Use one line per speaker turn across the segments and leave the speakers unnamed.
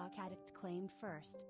TikTok addict claimed first.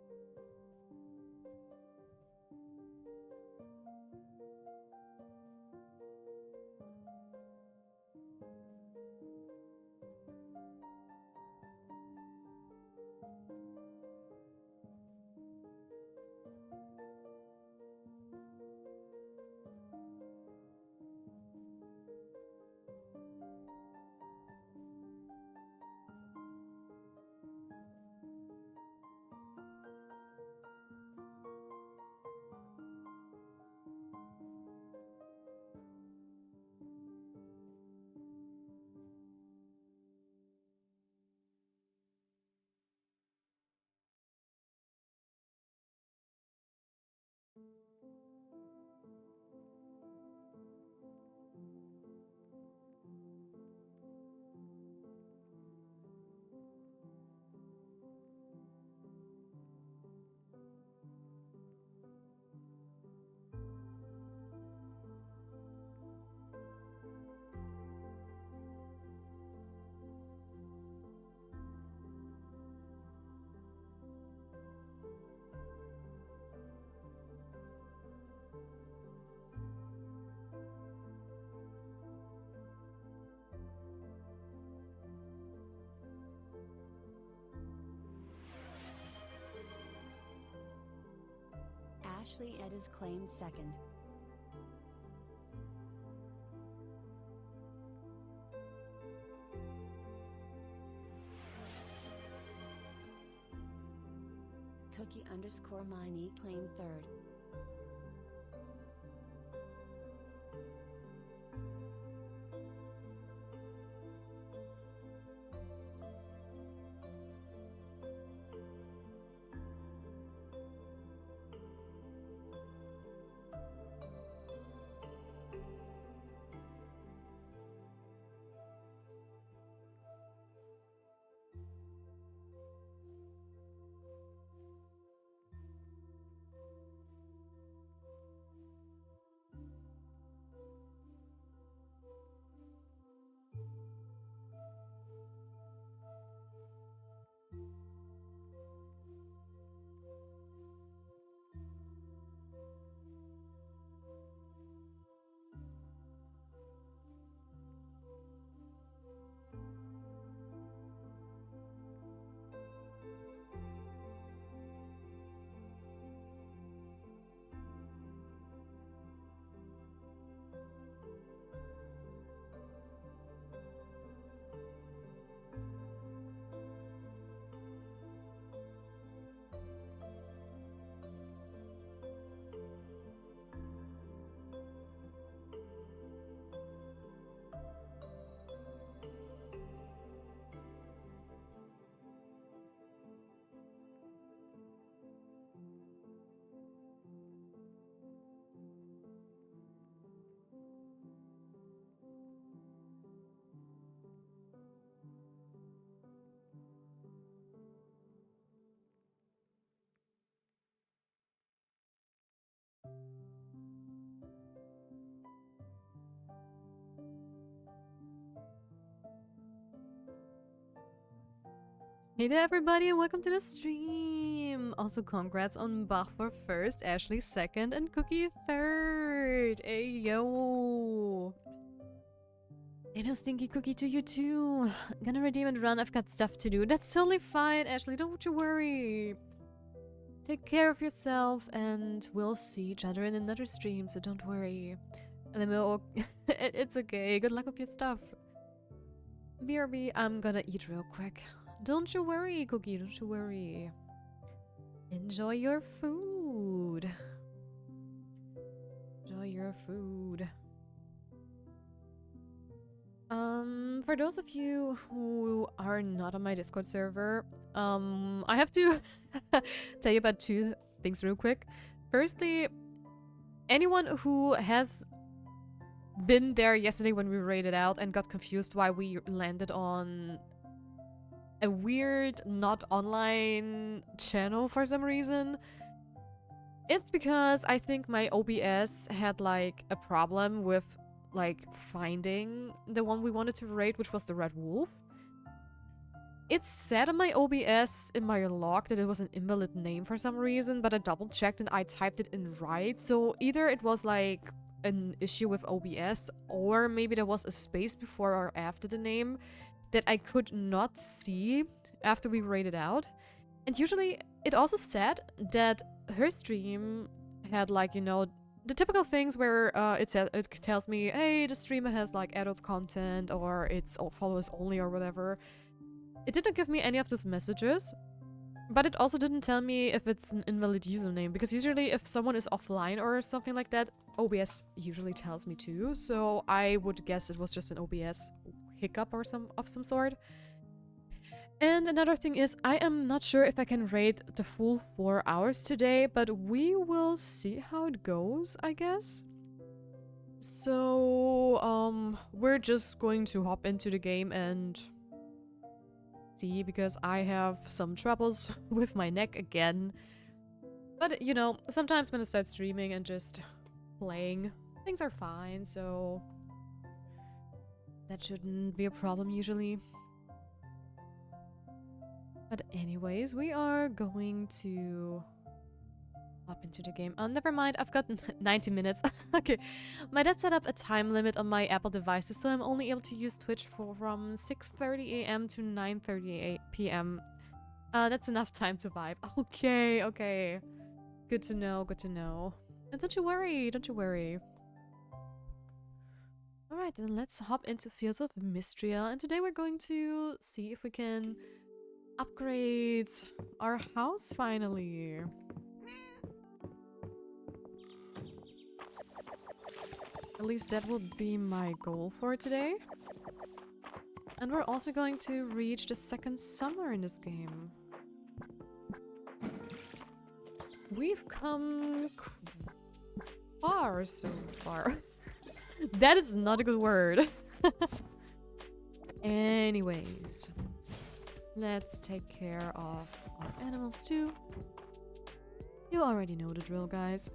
Ashley Ed is claimed second. Cookie_Miney claimed third.
Hey there everybody and welcome to the stream! Also congrats on Bach for first, Ashley second, and Cookie third! Hey yo! Hey no stinky cookie to you too! Gonna redeem and run, I've got stuff to do. That's totally fine, Ashley, don't you worry! Take care of yourself and we'll see each other in another stream, so don't worry. And then we'll... it's okay, good luck with your stuff. BRB, I'm gonna eat real quick. Don't you worry, Cookie, don't you worry. Enjoy your food. Enjoy your food. For those of you who are not on my Discord server, I have to tell you about two things real quick. Firstly, anyone who has been there yesterday when we raided out and got confused why we landed on a weird not online channel for some reason, it's because I think my OBS had like a problem with like finding the one we wanted to raid, which was the Red Wolf. It said on my OBS in my log that it was an invalid name for some reason, but I double checked and I typed it in right. So either it was like an issue with OBS, or maybe there was a space before or after the name that I could not see after we rated out. And usually it also said that her stream had like, you know, the typical things where it tells me, hey, the streamer has like adult content or it's all followers only or whatever. It didn't give me any of those messages, but it also didn't tell me if it's an invalid username, because usually if someone is offline or something like that, OBS usually tells me too, so I would guess it was just an OBS hiccup or some sort. And another thing is, I am not sure if I can rate the full 4 hours today, but we will see how it goes, I guess. So, we're just going to hop into the game and see, because I have some troubles with my neck again. But, you know, sometimes when I start streaming and just playing, things are fine, so that shouldn't be a problem usually. But anyways, we are going to hop into the game. Oh, never mind, I've got 90 minutes. Okay, my dad set up a time limit on my Apple devices, so I'm only able to use Twitch from 6:30 a.m. to 9:30 p.m. That's enough time to vibe. Okay, okay. Good to know, good to know. And don't you worry, don't you worry. Alright, then let's hop into Fields of Mystria, and today we're going to see if we can upgrade our house finally. At least that will be my goal for today. And we're also going to reach the second summer in this game. We've come far so far. That is not a good word. Anyways, let's take care of our animals too. You already know the drill, guys.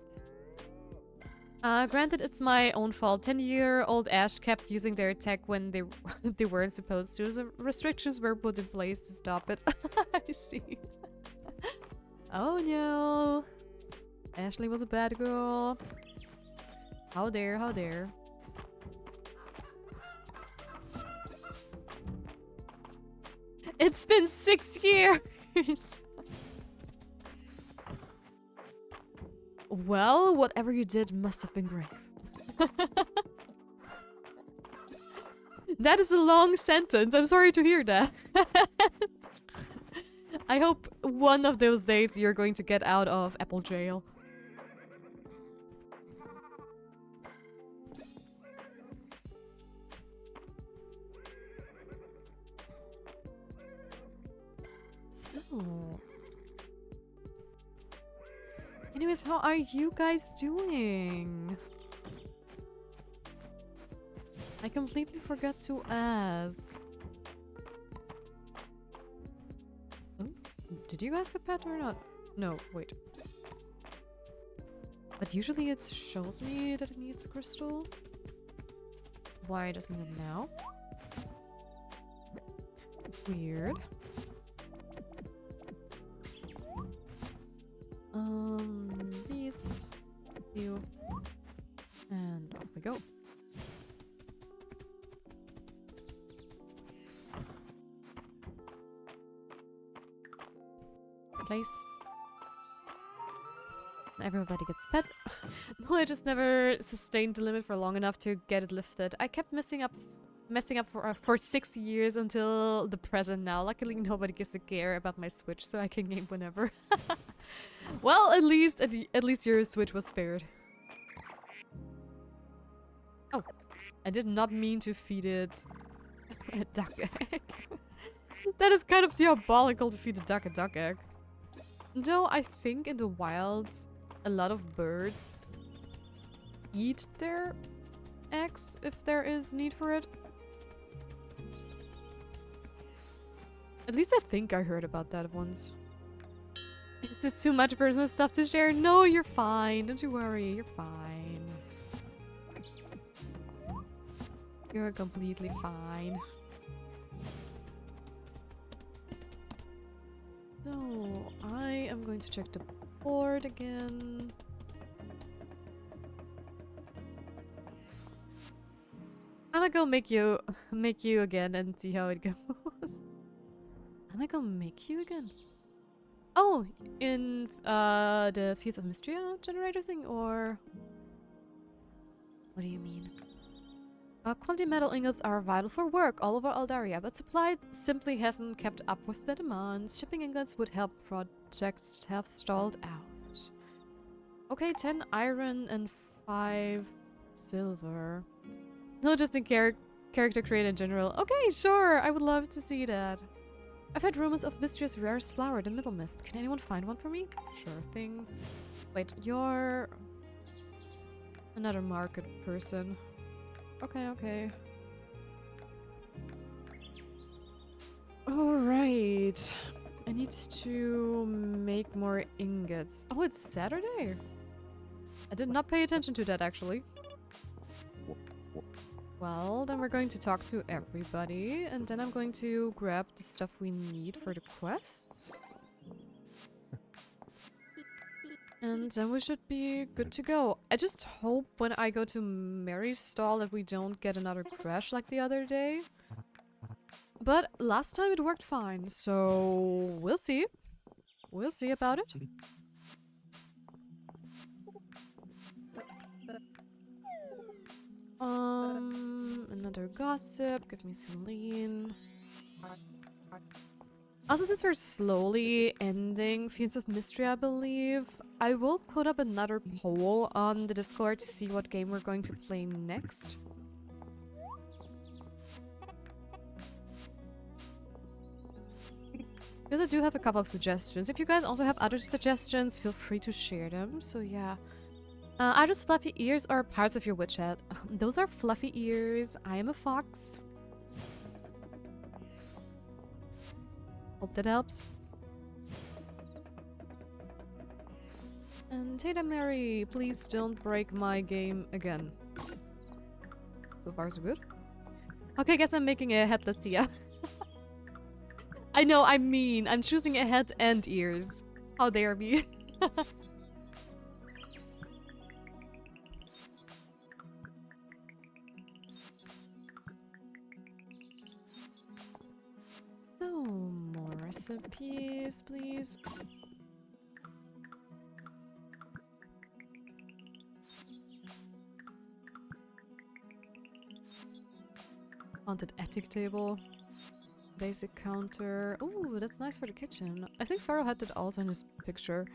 Granted, it's my own fault. 10-year-old Ash kept using their tech when they they weren't supposed to, so restrictions were put in place to stop it. I see. Oh no. Ashley was a bad girl. How dare, how dare. It's been 6 years! Well, whatever you did must have been great. That is a long sentence. I'm sorry to hear that. I hope one of those days you're going to get out of Apple jail. So... anyways, how are you guys doing? I completely forgot to ask. Oh, did you guys get pet or not? No, wait. But usually it shows me that it needs a crystal. Why doesn't it now? Weird. Beads. You. And off we go. Place. Everybody gets pet. No, I just never sustained the limit for long enough to get it lifted. I kept messing up for 6 years until the present now. Luckily, nobody gives a care about my Switch, so I can game whenever. Well, at least your Switch was spared. Oh, I did not mean to feed it a duck egg. That is kind of diabolical to feed a duck egg. Though I think in the wilds, a lot of birds eat their eggs if there is need for it. At least I think I heard about that once. Is this too much personal stuff to share? No, you're fine. Don't you worry. You're fine. You're completely fine. So, I am going to check the board again. I'm gonna go make you again and see how it goes. Am I gonna make you again? Oh, in the Fields of Mystria generator thing, or what do you mean? Quality metal ingots are vital for work all over Aldaria, but supply simply hasn't kept up with the demands. Shipping ingots would help projects have stalled out. Okay, 10 iron and 5 silver. No, just in character create in general. Okay, sure, I would love to see that. I've heard rumors of Mystria's rarest flower, the Middle Mist. Can anyone find one for me? Sure thing. Wait, you're another market person. Okay, okay. Alright. I need to make more ingots. Oh, it's Saturday? I did not pay attention to that, actually. Well, then we're going to talk to everybody, and then I'm going to grab the stuff we need for the quests. And then we should be good to go. I just hope when I go to Mary's stall that we don't get another crash like the other day. But last time it worked fine, so we'll see. We'll see about it. Another gossip. Give me Celine. Also, since we're slowly ending Fields of Mystery, I believe, I will put up another poll on the Discord to see what game we're going to play next. Because I do have a couple of suggestions. If you guys also have other suggestions, feel free to share them. So yeah. Are those fluffy ears or parts of your witch head? Those are fluffy ears. I am a fox. Hope that helps. And Tata Mary, please don't break my game again. So far so good. Okay, guess I'm making a headless Tia. I know, I'm mean. I'm choosing a head and ears. How dare me. So, more recipes, please. Haunted attic table. Basic counter. Oh, that's nice for the kitchen. I think Sorrow had that also in his picture.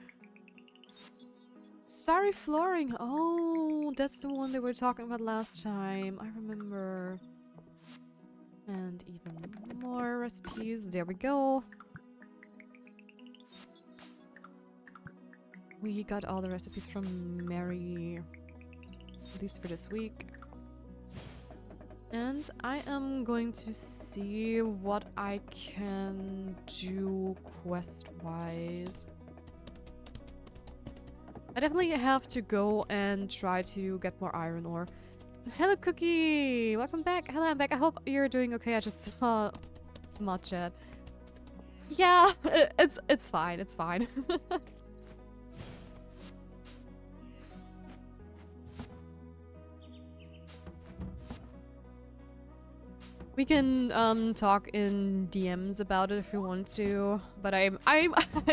Starry flooring. Oh, that's the one they were talking about last time. I remember. And even more recipes. There we go. We got all the recipes from Mary, at least for this week. And I am going to see what I can do quest-wise. I definitely have to go and try to get more iron ore. Hello, Cookie! Welcome back. Hello, I'm back. I hope you're doing okay. I just saw mod chat. Yeah, it's fine. It's fine. We can talk in DMs about it if you want to, but I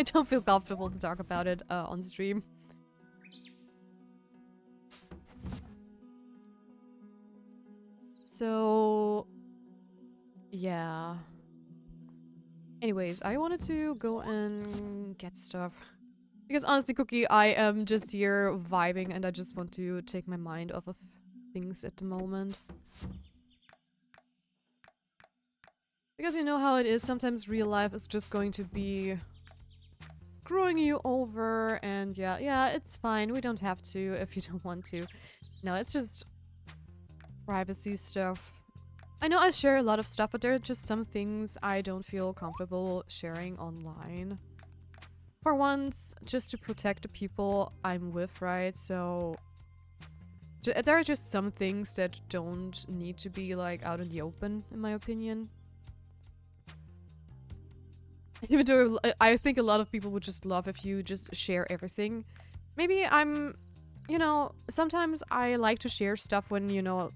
don't feel comfortable to talk about it on stream. So yeah. Anyways, I wanted to go and get stuff. Because honestly, Cookie, I am just here vibing and I just want to take my mind off of things at the moment. Because you know how it is, sometimes real life is just going to be screwing you over and yeah, it's fine. We don't have to if you don't want to. No, it's just privacy stuff. I know I share a lot of stuff, but there are just some things I don't feel comfortable sharing online. For once, just to protect the people I'm with, right? So there are just some things that don't need to be like out in the open, in my opinion. Even though I think a lot of people would just love if you just share everything. Maybe you know, sometimes I like to share stuff when, you know,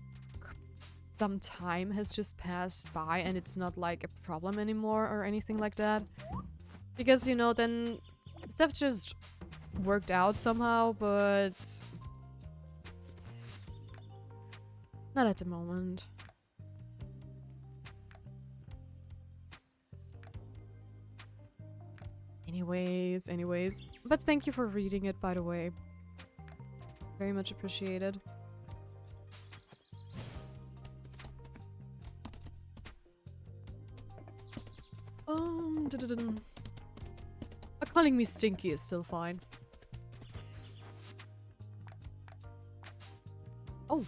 some time has just passed by and it's not like a problem anymore or anything like that. Because, you know, then stuff just worked out somehow, but not at the moment. Anyways. But thank you for reading it, by the way. Very much appreciated. But calling me stinky is still fine. Oh.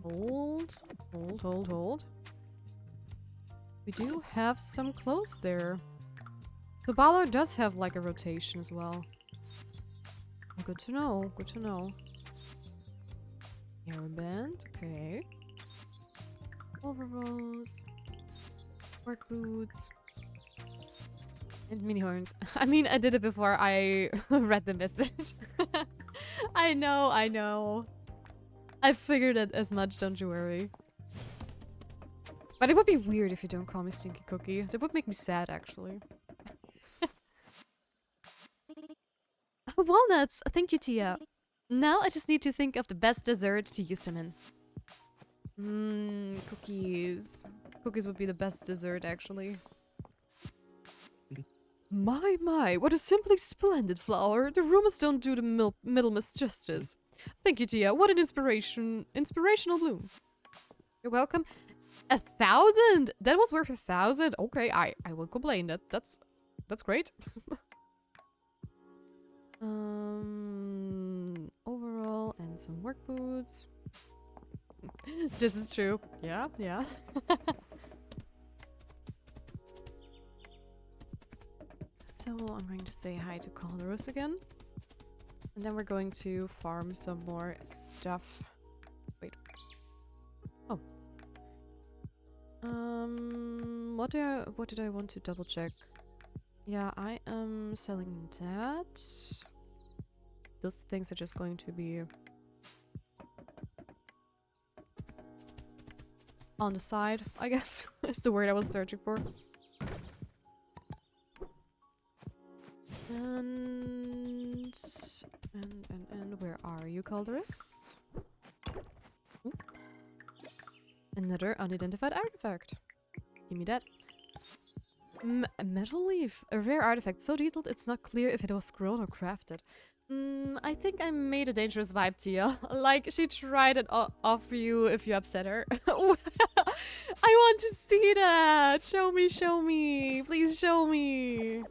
Hold. We do have some clothes there. So Ballard does have like a rotation as well. Good to know. Hairband, okay. Overalls. Work boots. And mini horns. I mean, I did it before I read the message. I know. I figured it as much, don't you worry. But it would be weird if you don't call me Stinky Cookie. That would make me sad, actually. Walnuts! Thank you, Tia. Now I just need to think of the best dessert to use them in. Cookies. Cookies would be the best dessert, actually. My, what a simply splendid flower. The rumors don't do the middlemas justice. Thank you, Tia. What an inspirational bloom. You're welcome. 1,000? That was worth 1,000? Okay, I won't complain. That's great. Overall and some work boots. This is true. Yeah. So I'm going to say hi to Calderus again. And then we're going to farm some more stuff. Wait. Oh. What did I want to double check? Yeah, I am selling that. Those things are just going to be on the side, I guess. Is the word I was searching for. And where are you, Calderus? Ooh. Another unidentified artifact. Give me that. A metal leaf. A rare artifact so detailed it's not clear if it was grown or crafted. I think I made a dangerous vibe, Tia. Like, she tried it off you if you upset her. I want to see that! Show me! Please show me!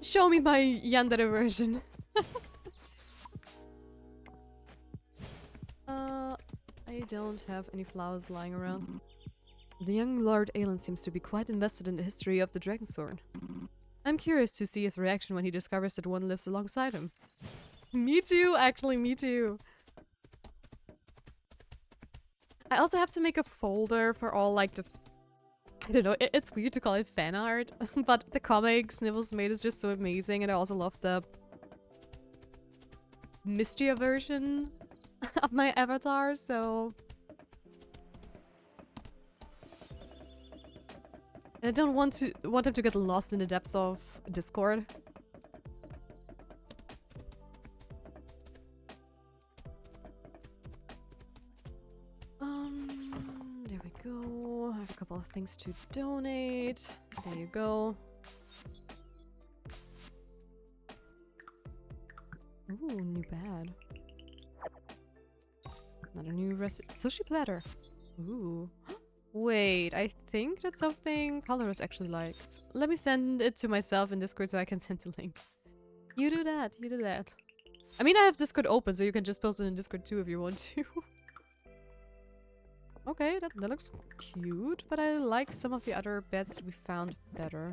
Show me my yandere version. I don't have any flowers lying around. The young Lord Aelin seems to be quite invested in the history of the Dragonstone. I'm curious to see his reaction when he discovers that one lives alongside him. Me too, actually, me too. I also have to make a folder for all, like, the... I don't know, it's weird to call it fan art, but the comics Nibbles made is just so amazing, and I also love the Mystia version of my avatar, so... I don't want him to get lost in the depths of Discord. There we go. I have a couple of things to donate. There you go. Ooh, new bed. Another new sushi platter. Ooh. Wait, I think that's something Colorus actually likes. Let me send it to myself in Discord so I can send the link. You do that. I mean, I have Discord open, so you can just post it in Discord too if you want to. Okay, that looks cute, but I like some of the other beds that we found better.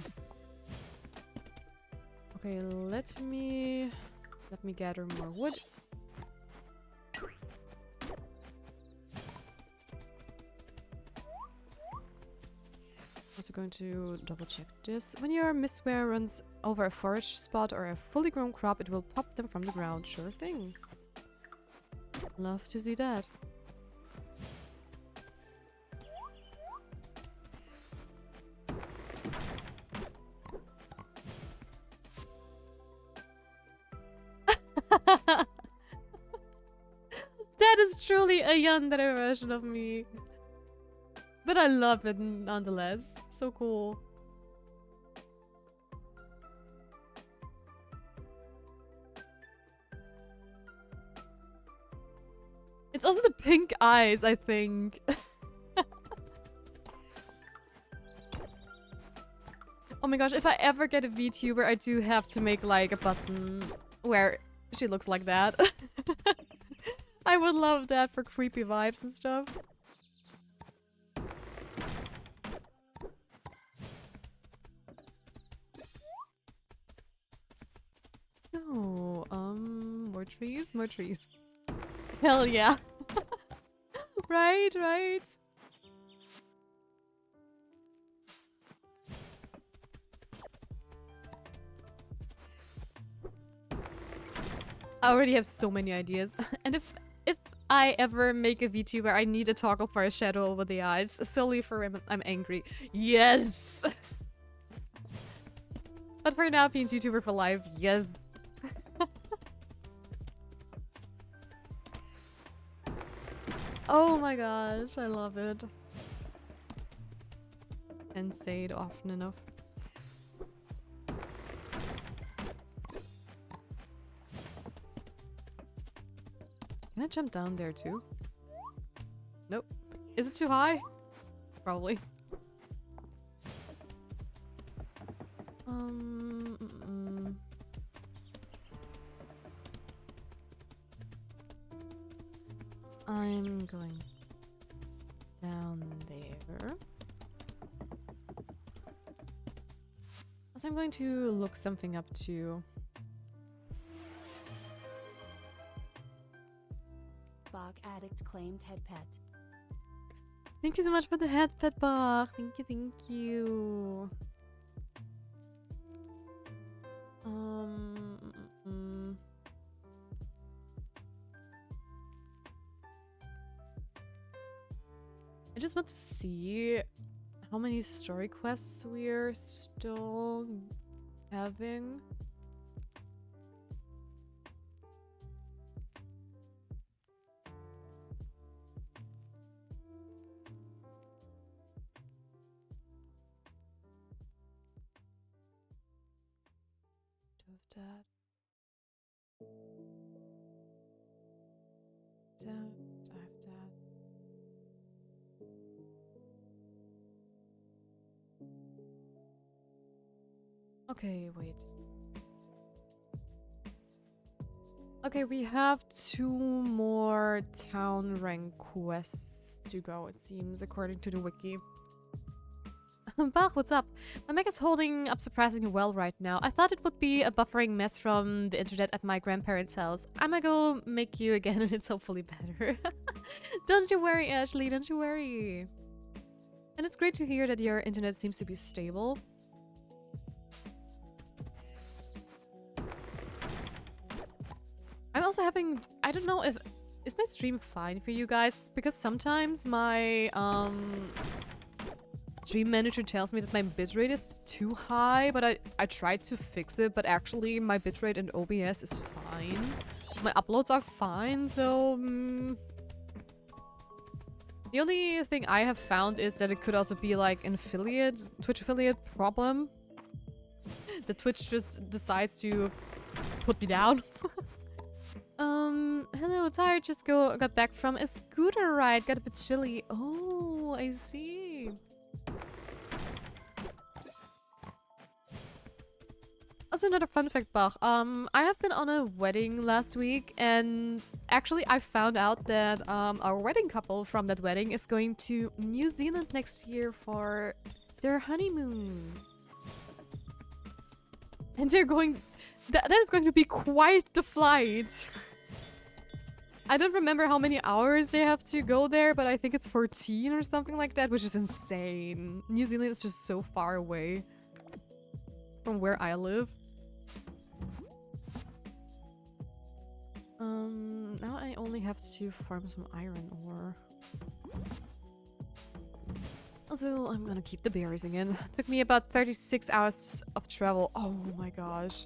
Okay, let me gather more wood. also going to double check this. When your mistware runs over a forage spot or a fully grown crop, it will pop them from the ground. Sure thing. Love to see that. That is truly a yandere version of me. But I love it nonetheless. So cool. It's also the pink eyes, I think. Oh my gosh, if I ever get a VTuber, I do have to make like a button where she looks like that. I would love that for creepy vibes and stuff. So, more trees, more trees. Hell yeah. Right, right. I already have so many ideas. And if I ever make a VTuber, I need a toggle for a shadow over the eyes. Solely for I'm angry. Yes! But for now, being YouTuber for life, yes. Oh my gosh, I love it. And say it often enough. Can I jump down there too? Nope. Is it too high? Probably. I'm going down there. So I'm going to look something up too.
Bach addict claimed head pet.
Thank you so much for the head pet, Bach. Thank you, thank you. I just want to see how many story quests we're still having. Okay, wait. Okay, we have 2 more town rank quests to go, it seems, according to the wiki. Bach, what's up? My Mac is holding up surprisingly well right now. I thought it would be a buffering mess from the internet at my grandparents' house. I'm gonna go make you again and it's hopefully better. Don't you worry, Ashley, don't you worry. And it's great to hear that your internet seems to be stable. I'm also having... I don't know if... Is my stream fine for you guys? Because sometimes my stream manager tells me that my bitrate is too high, but I tried to fix it, but actually my bitrate in OBS is fine. My uploads are fine, so... The only thing I have found is that it could also be like an affiliate, Twitch affiliate problem. The Twitch just decides to put me down. Hello, tired, just got back from a scooter ride, got a bit chilly. Oh, I see. Also, another fun fact, Bach. I have been on a wedding last week, and actually I found out that our wedding couple from that wedding is going to New Zealand next year for their honeymoon. And they're going... That is going to be quite the flight. I don't remember how many hours they have to go there, but I think it's 14 or something like that, which is insane. New Zealand is just so far away from where I live. Now I only have to farm some iron ore. Also, I'm gonna keep the berries again. Took me about 36 hours of travel. Oh my gosh.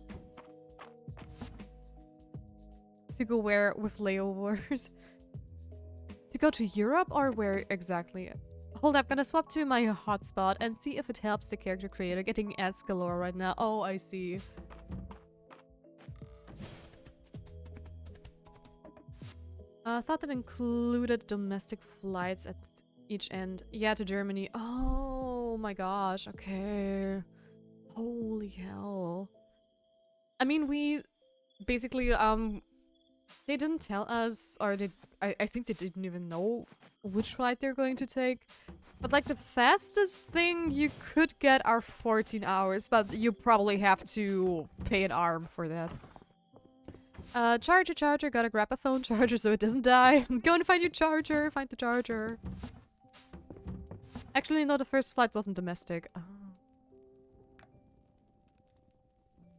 To go where with layovers? To go to Europe or where exactly? Hold up, gonna swap to my hotspot and see if it helps the character creator. Getting ads galore right now. Oh, I see. I thought that included domestic flights at each end. Yeah, to Germany. Oh my gosh, okay. Holy hell. I mean, we basically, they didn't tell us, or I think they didn't even know which flight they're going to take. But like the fastest thing you could get are 14 hours, but you probably have to pay an arm for that. Charger, gotta grab a phone charger so it doesn't die. I'm going to find your charger, find the charger. Actually, no, the first flight wasn't domestic. Oh.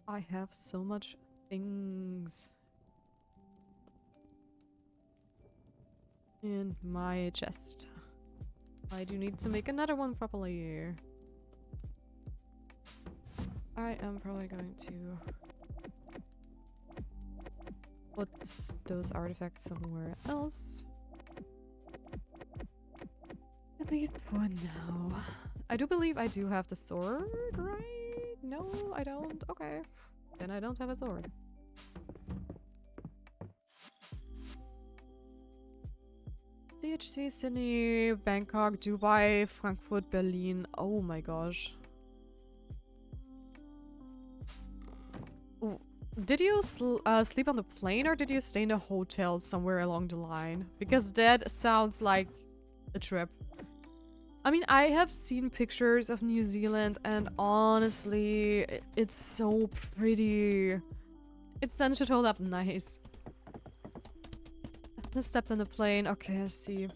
I have so much things in my chest. I do need to make another one properly. I am probably going to put those artifacts somewhere else. At least for now. I do believe I do have the sword, right? No, I don't. Okay. Then I don't have a sword. CHC, Sydney, Bangkok, Dubai, Frankfurt, Berlin. Oh my gosh. Ooh. Did you sleep on the plane or did you stay in a hotel somewhere along the line? Because that sounds like a trip. I mean, I have seen pictures of New Zealand and honestly, it's so pretty. Its sun should hold up nice. I stepped on the plane. Okay, I see.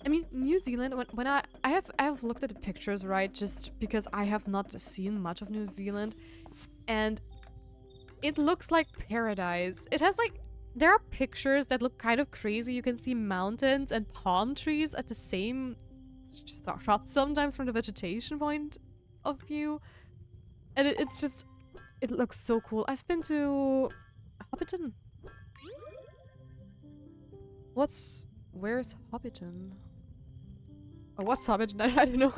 I mean, New Zealand, when I have looked at the pictures, right? Just because I have not seen much of New Zealand. And it looks like paradise. It has like, there are pictures that look kind of crazy. You can see mountains and palm trees at the same shot sometimes from the vegetation point of view. And it's just, it looks so cool. I've been to Hobbiton. Where's Hobbiton? Oh, what's Hobbiton? I don't know.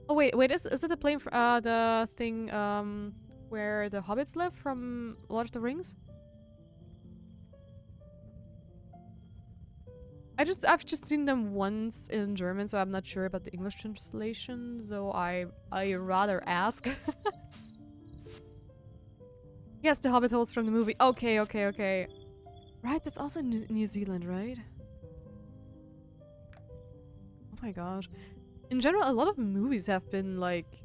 Oh wait, is it the plane the thing where the hobbits live from Lord of the Rings? I've just seen them once in German, so I'm not sure about the English translation, so I rather ask. Yes, the hobbit holes from the movie. Okay. Right, that's also New Zealand, right? Oh my gosh. In general, a lot of movies have been, like,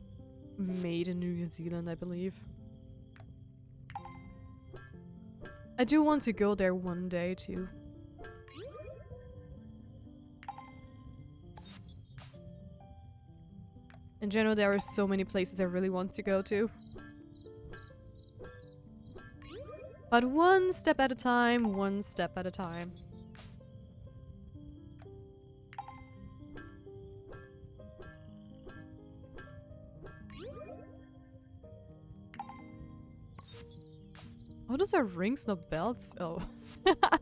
made in New Zealand, I believe. I do want to go there one day, too. In general, there are so many places I really want to go to. But one step at a time, one step at a time. Oh, those are rings, not belts. Oh. I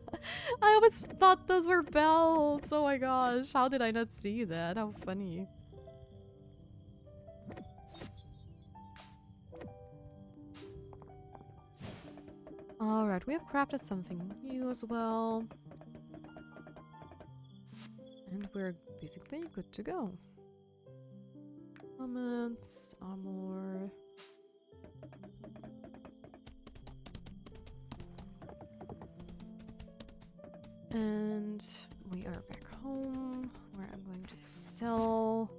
always thought those were belts. Oh my gosh. How did I not see that? How funny. Alright, we have crafted something new as well. And we're basically good to go. Comments, armor. And we are back home, where I'm going to sell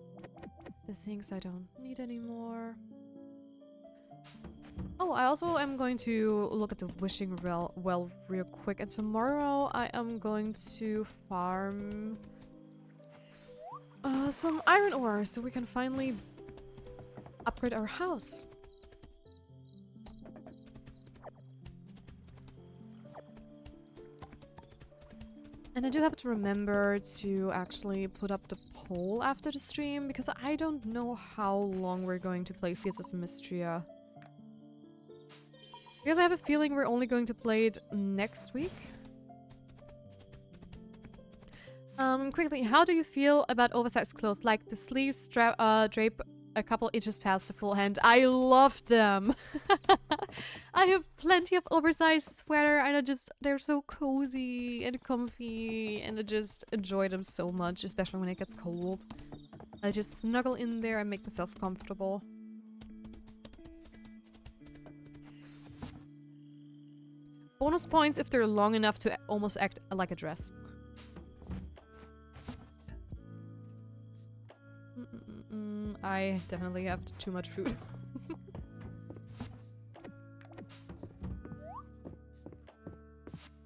the things I don't need anymore. Oh, I also am going to look at the wishing well real quick. And tomorrow I am going to farm some iron ore so we can finally upgrade our house. And I do have to remember to actually put up the poll after the stream because I don't know how long we're going to play Fields of Mystria. Because I have a feeling we're only going to play it next week. Quickly, how do you feel about oversized clothes? Like the sleeves drape a couple inches past the full hand. I love them! I have plenty of oversized sweater and they're so cozy and comfy and I just enjoy them so much, especially when it gets cold. I just snuggle in there and make myself comfortable. Bonus points if they're long enough to almost act like a dress. I definitely have too much food.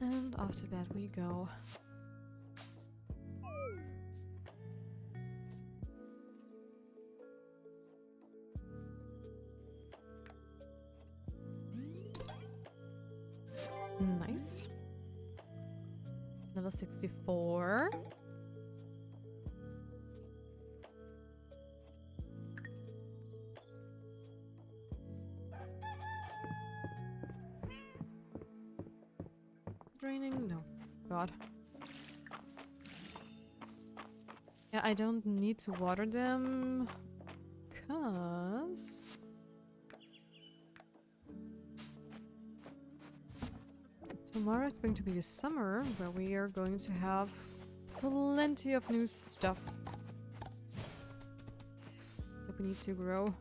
And off to bed we go. Nice. Level 64. Draining? No. God. Yeah, I don't need to water them. Cause... tomorrow is going to be a summer where we are going to have plenty of new stuff that we need to grow.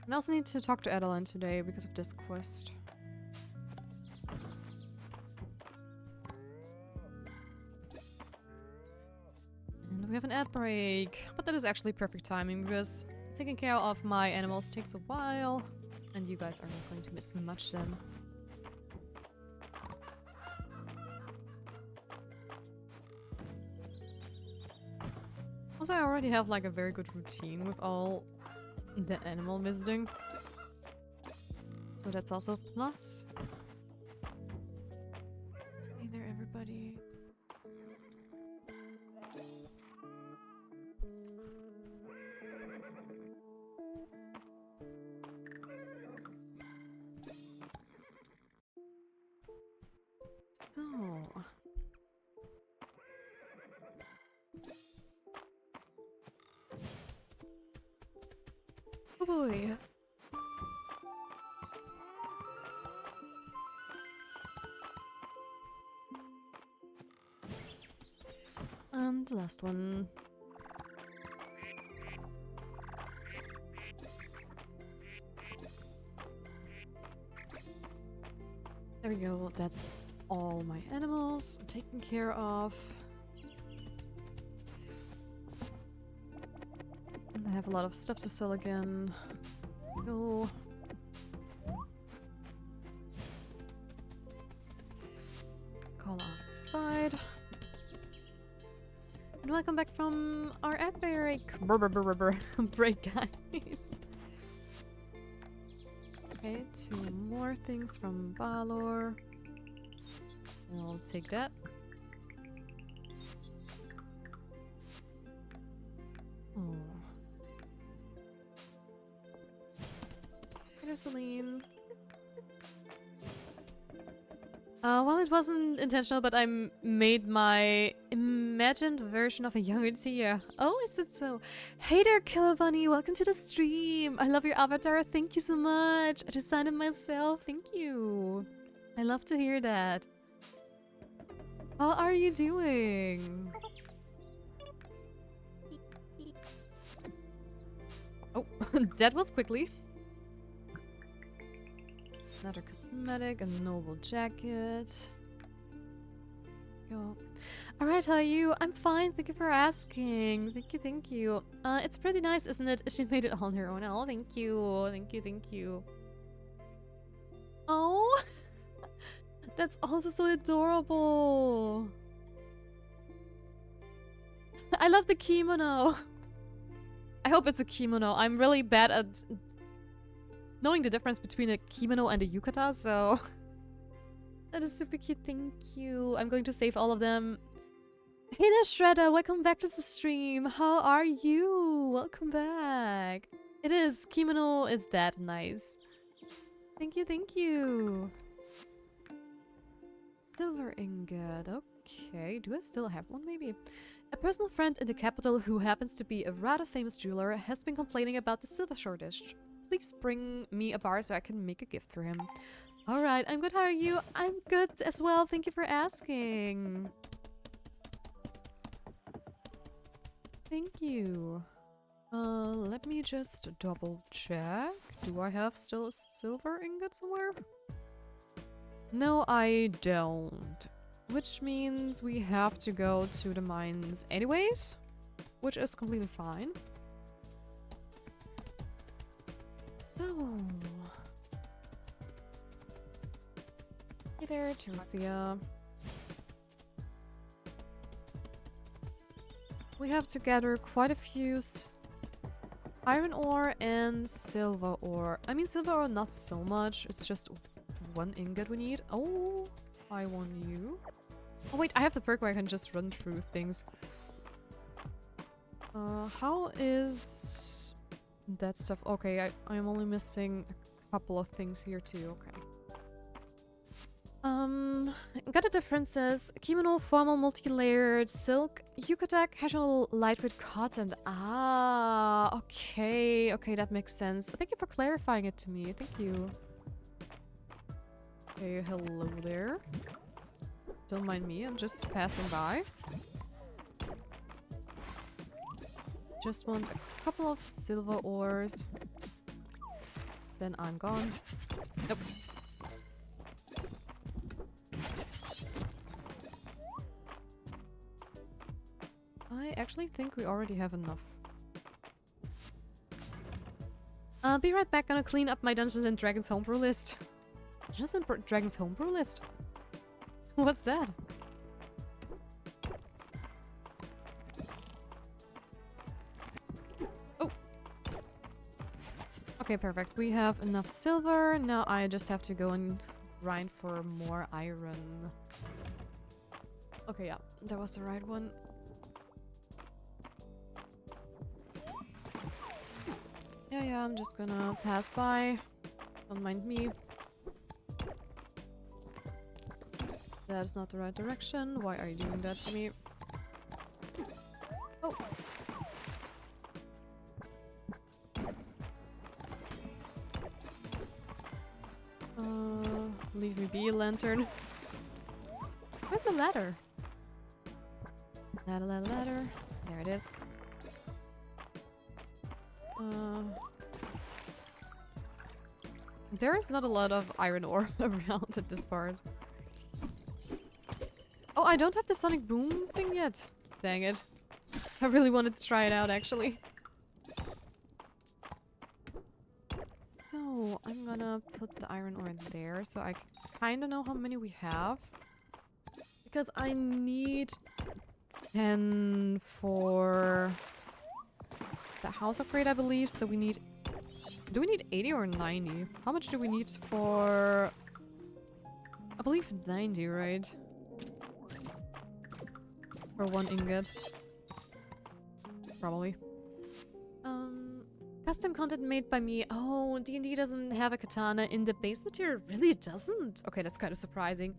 And I also need to talk to Adeline today because of this quest. And we have an ad break, but that is actually perfect timing because taking care of my animals takes a while and you guys are not going to miss much then. Also, I already have like a very good routine with all the animal visiting. So that's also a plus. Hey there, everybody. So... oh boy. And the last one. There we go, that's all my animals taken care of. And I have a lot of stuff to sell again. Go. Call outside. And welcome back from our ad break. Break, guys. Okay, 2 more things from Balor. I'll take that. Oh. Hey there, Celine. Well, it wasn't intentional, but I made my imagined version of a younger Tia. Oh, is it so? Hey there, Killer Bunny. Welcome to the stream. I love your avatar. Thank you so much. I designed it myself. Thank you. I love to hear that. How are you doing? Oh, that was quickly. Another cosmetic, a noble jacket. you. Alright, how are you? I'm fine, thank you for asking. Thank you, thank you. It's pretty nice, isn't it? She made it on her own. Oh, thank you. Thank you, thank you. Oh! That's also so adorable. I love the kimono. I hope it's a kimono. I'm really bad at knowing the difference between a kimono and a yukata, so... That is super cute, thank you. I'm going to save all of them. Hey there, Shredder, welcome back to the stream. How are you? Welcome back. It is. Kimono is that nice. Thank you, thank you. Silver ingot. Okay, do I still have one maybe? A personal friend in the capital who happens to be a rather famous jeweler has been complaining about the silver shortage. Please bring me a bar so I can make a gift for him. Alright, I'm good. How are you? I'm good as well. Thank you for asking. Thank you. Let me just double check. Do I have still a silver ingot somewhere? No, I don't. Which means we have to go to the mines anyways, which is completely fine. So... Hey there, Teruthia. We have to gather quite a few iron ore and silver ore. I mean, silver ore not so much. It's just one ingot we need. Oh, I want you. Oh wait, I have the perk where I can just run through things. How is that stuff? Okay, I'm only missing a couple of things here too. Okay. Got the differences. Kimono, formal, multi-layered, silk, yukata, casual, lightweight cotton. Ah, okay. Okay, that makes sense. Thank you for clarifying it to me. Thank you. Okay, hello there. Don't mind me, I'm just passing by. Just want a couple of silver ores. Then I'm gone. Nope. I actually think we already have enough. Be right back, gonna clean up my Dungeons and Dragons homebrew list. Dungeons and Dragons homebrew list? What's that? Oh! Okay, perfect. We have enough silver. Now I just have to go and grind for more iron. Okay, yeah. That was the right one. Yeah, I'm just gonna pass by. Don't mind me. That's not the right direction. Why are you doing that to me? Oh. Leave me be, lantern. Where's my ladder? Ladder. There it is. There's not a lot of iron ore around at this part. Oh, I don't have the sonic boom thing yet. Dang it. I really wanted to try it out, actually. So, I'm gonna put the iron ore there so I kinda know how many we have. Because I need 10 for the house upgrade, I believe. So we need... Do we need 80 or 90? How much do we need for... I believe 90, right? For one ingot. Probably. Custom content made by me. Oh, D&D doesn't have a katana in the base material. Really, it doesn't? Okay, that's kind of surprising.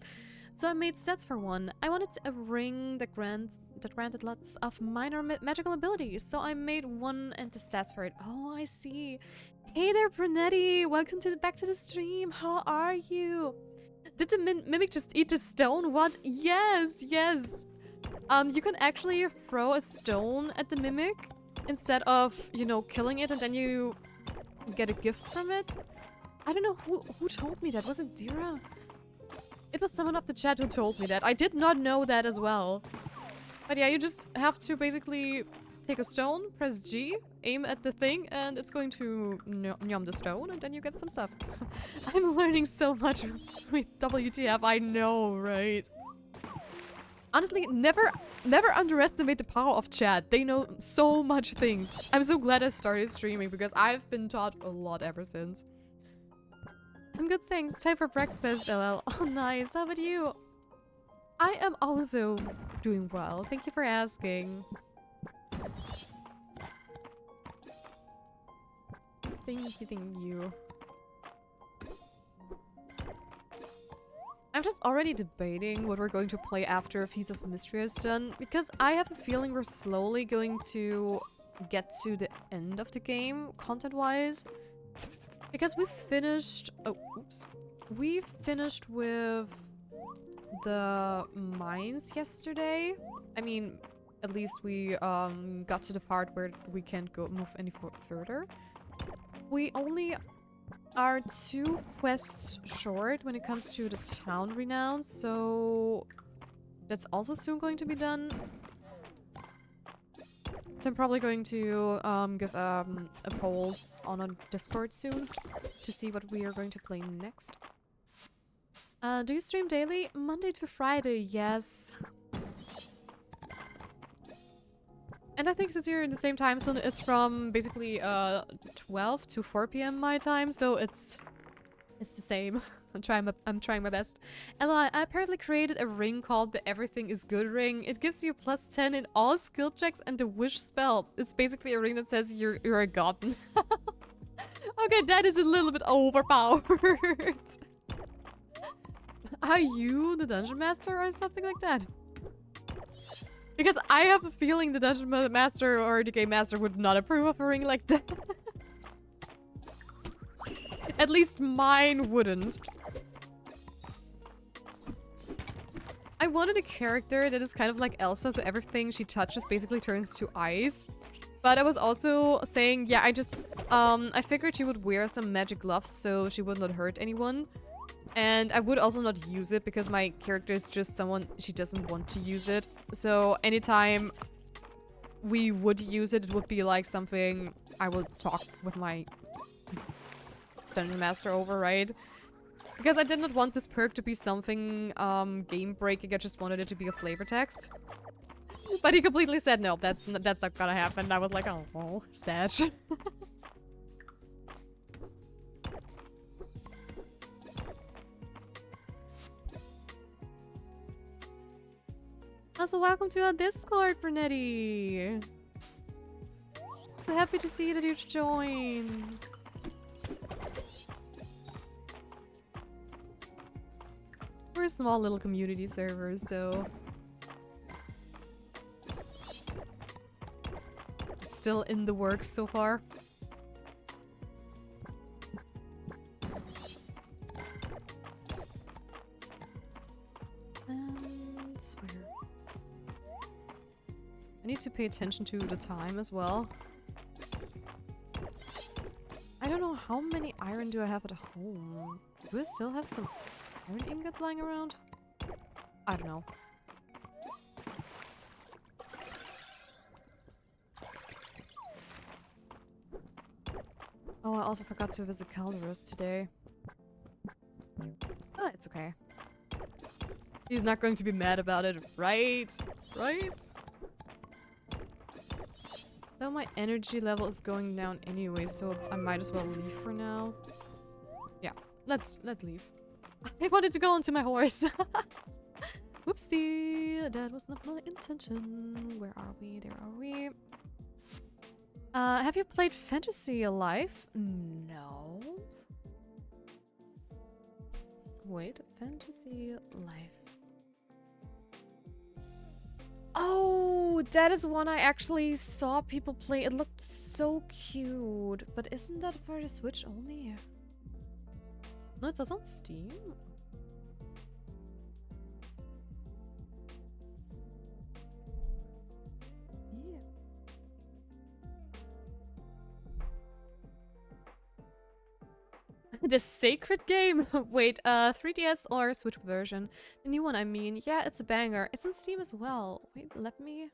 So I made stats for one. I wanted a ring that granted lots of minor magical abilities. So I made one and the stats for it. Oh, I see. Hey there, Brunetti. Welcome back to the stream. How are you? Did the mimic just eat a stone? What? Yes, yes. You can actually throw a stone at the mimic instead of, you know, killing it and then you get a gift from it. I don't know who told me that. Was it Dira? It was someone of the chat who told me that. I did not know that as well. But yeah, you just have to basically take a stone, press G, aim at the thing, and it's going to yum the stone, and then you get some stuff. I'm learning so much with WTF, I know, right? Honestly, never underestimate the power of chat. They know so much things. I'm so glad I started streaming because I've been taught a lot ever since. I'm good, thanks. Time for breakfast, LL. Oh, nice. How about you? I am also doing well. Thank you for asking. Thank you. I'm just already debating what we're going to play after Feast of Mystery is done, because I have a feeling we're slowly going to get to the end of the game, content-wise. Because we've finished... Oh, oops. We've finished with the mines yesterday. I mean, at least we got to the part where we can't move any further. We only are 2 quests short when it comes to the town renown, so that's also soon going to be done. So I'm probably going to give a poll on a Discord soon to see what we are going to play next. Do you stream daily? Monday to Friday, yes. And I think since you're in the same time zone, it's from basically 12 to 4 p.m. my time, so it's the same. I'm trying my best. Ella, I apparently created a ring called the Everything is Good ring. It gives you +10 in all skill checks and the wish spell. It's basically a ring that says you're a god. Okay, that is a little bit overpowered. Are you the dungeon master or something like that? Because I have a feeling the dungeon master or the game master would not approve of a ring like that. At least mine wouldn't. I wanted a character that is kind of like Elsa, so everything she touches basically turns to ice. But I was also saying, yeah, I figured she would wear some magic gloves so she would not hurt anyone. And I would also not use it because my character is just someone, she doesn't want to use it. So anytime we would use it, it would be like something I would talk with my dungeon master over, right? Because I did not want this perk to be something game breaking, I just wanted it to be a flavor text. But he completely said no, that's not gonna happen. I was like, oh, sad. Also, welcome to our Discord, Brunetti. So happy to see that you've joined. We're a small little community server, so it's still in the works so far. And where? I need to pay attention to the time as well. I don't know how many iron do I have at home. Do I still have some iron ingots lying around? I don't know. Oh, I also forgot to visit Calderus today. Oh, it's okay. He's not going to be mad about it, right? Right? Though my energy level is going down anyway, so I might as well leave for now. Yeah, let's leave. I wanted to go onto my horse. Whoopsie, that was not my intention. Where are we? There are we. Have you played Fantasy Alive? No. Wait, Fantasy Life. Oh, that is one I actually saw people play. It looked so cute. But isn't that for the Switch only? No, it's also on Steam. The sacred game? Wait, 3DS or Switch version? The new one, I mean. Yeah, it's a banger. It's on Steam as well. Wait, let me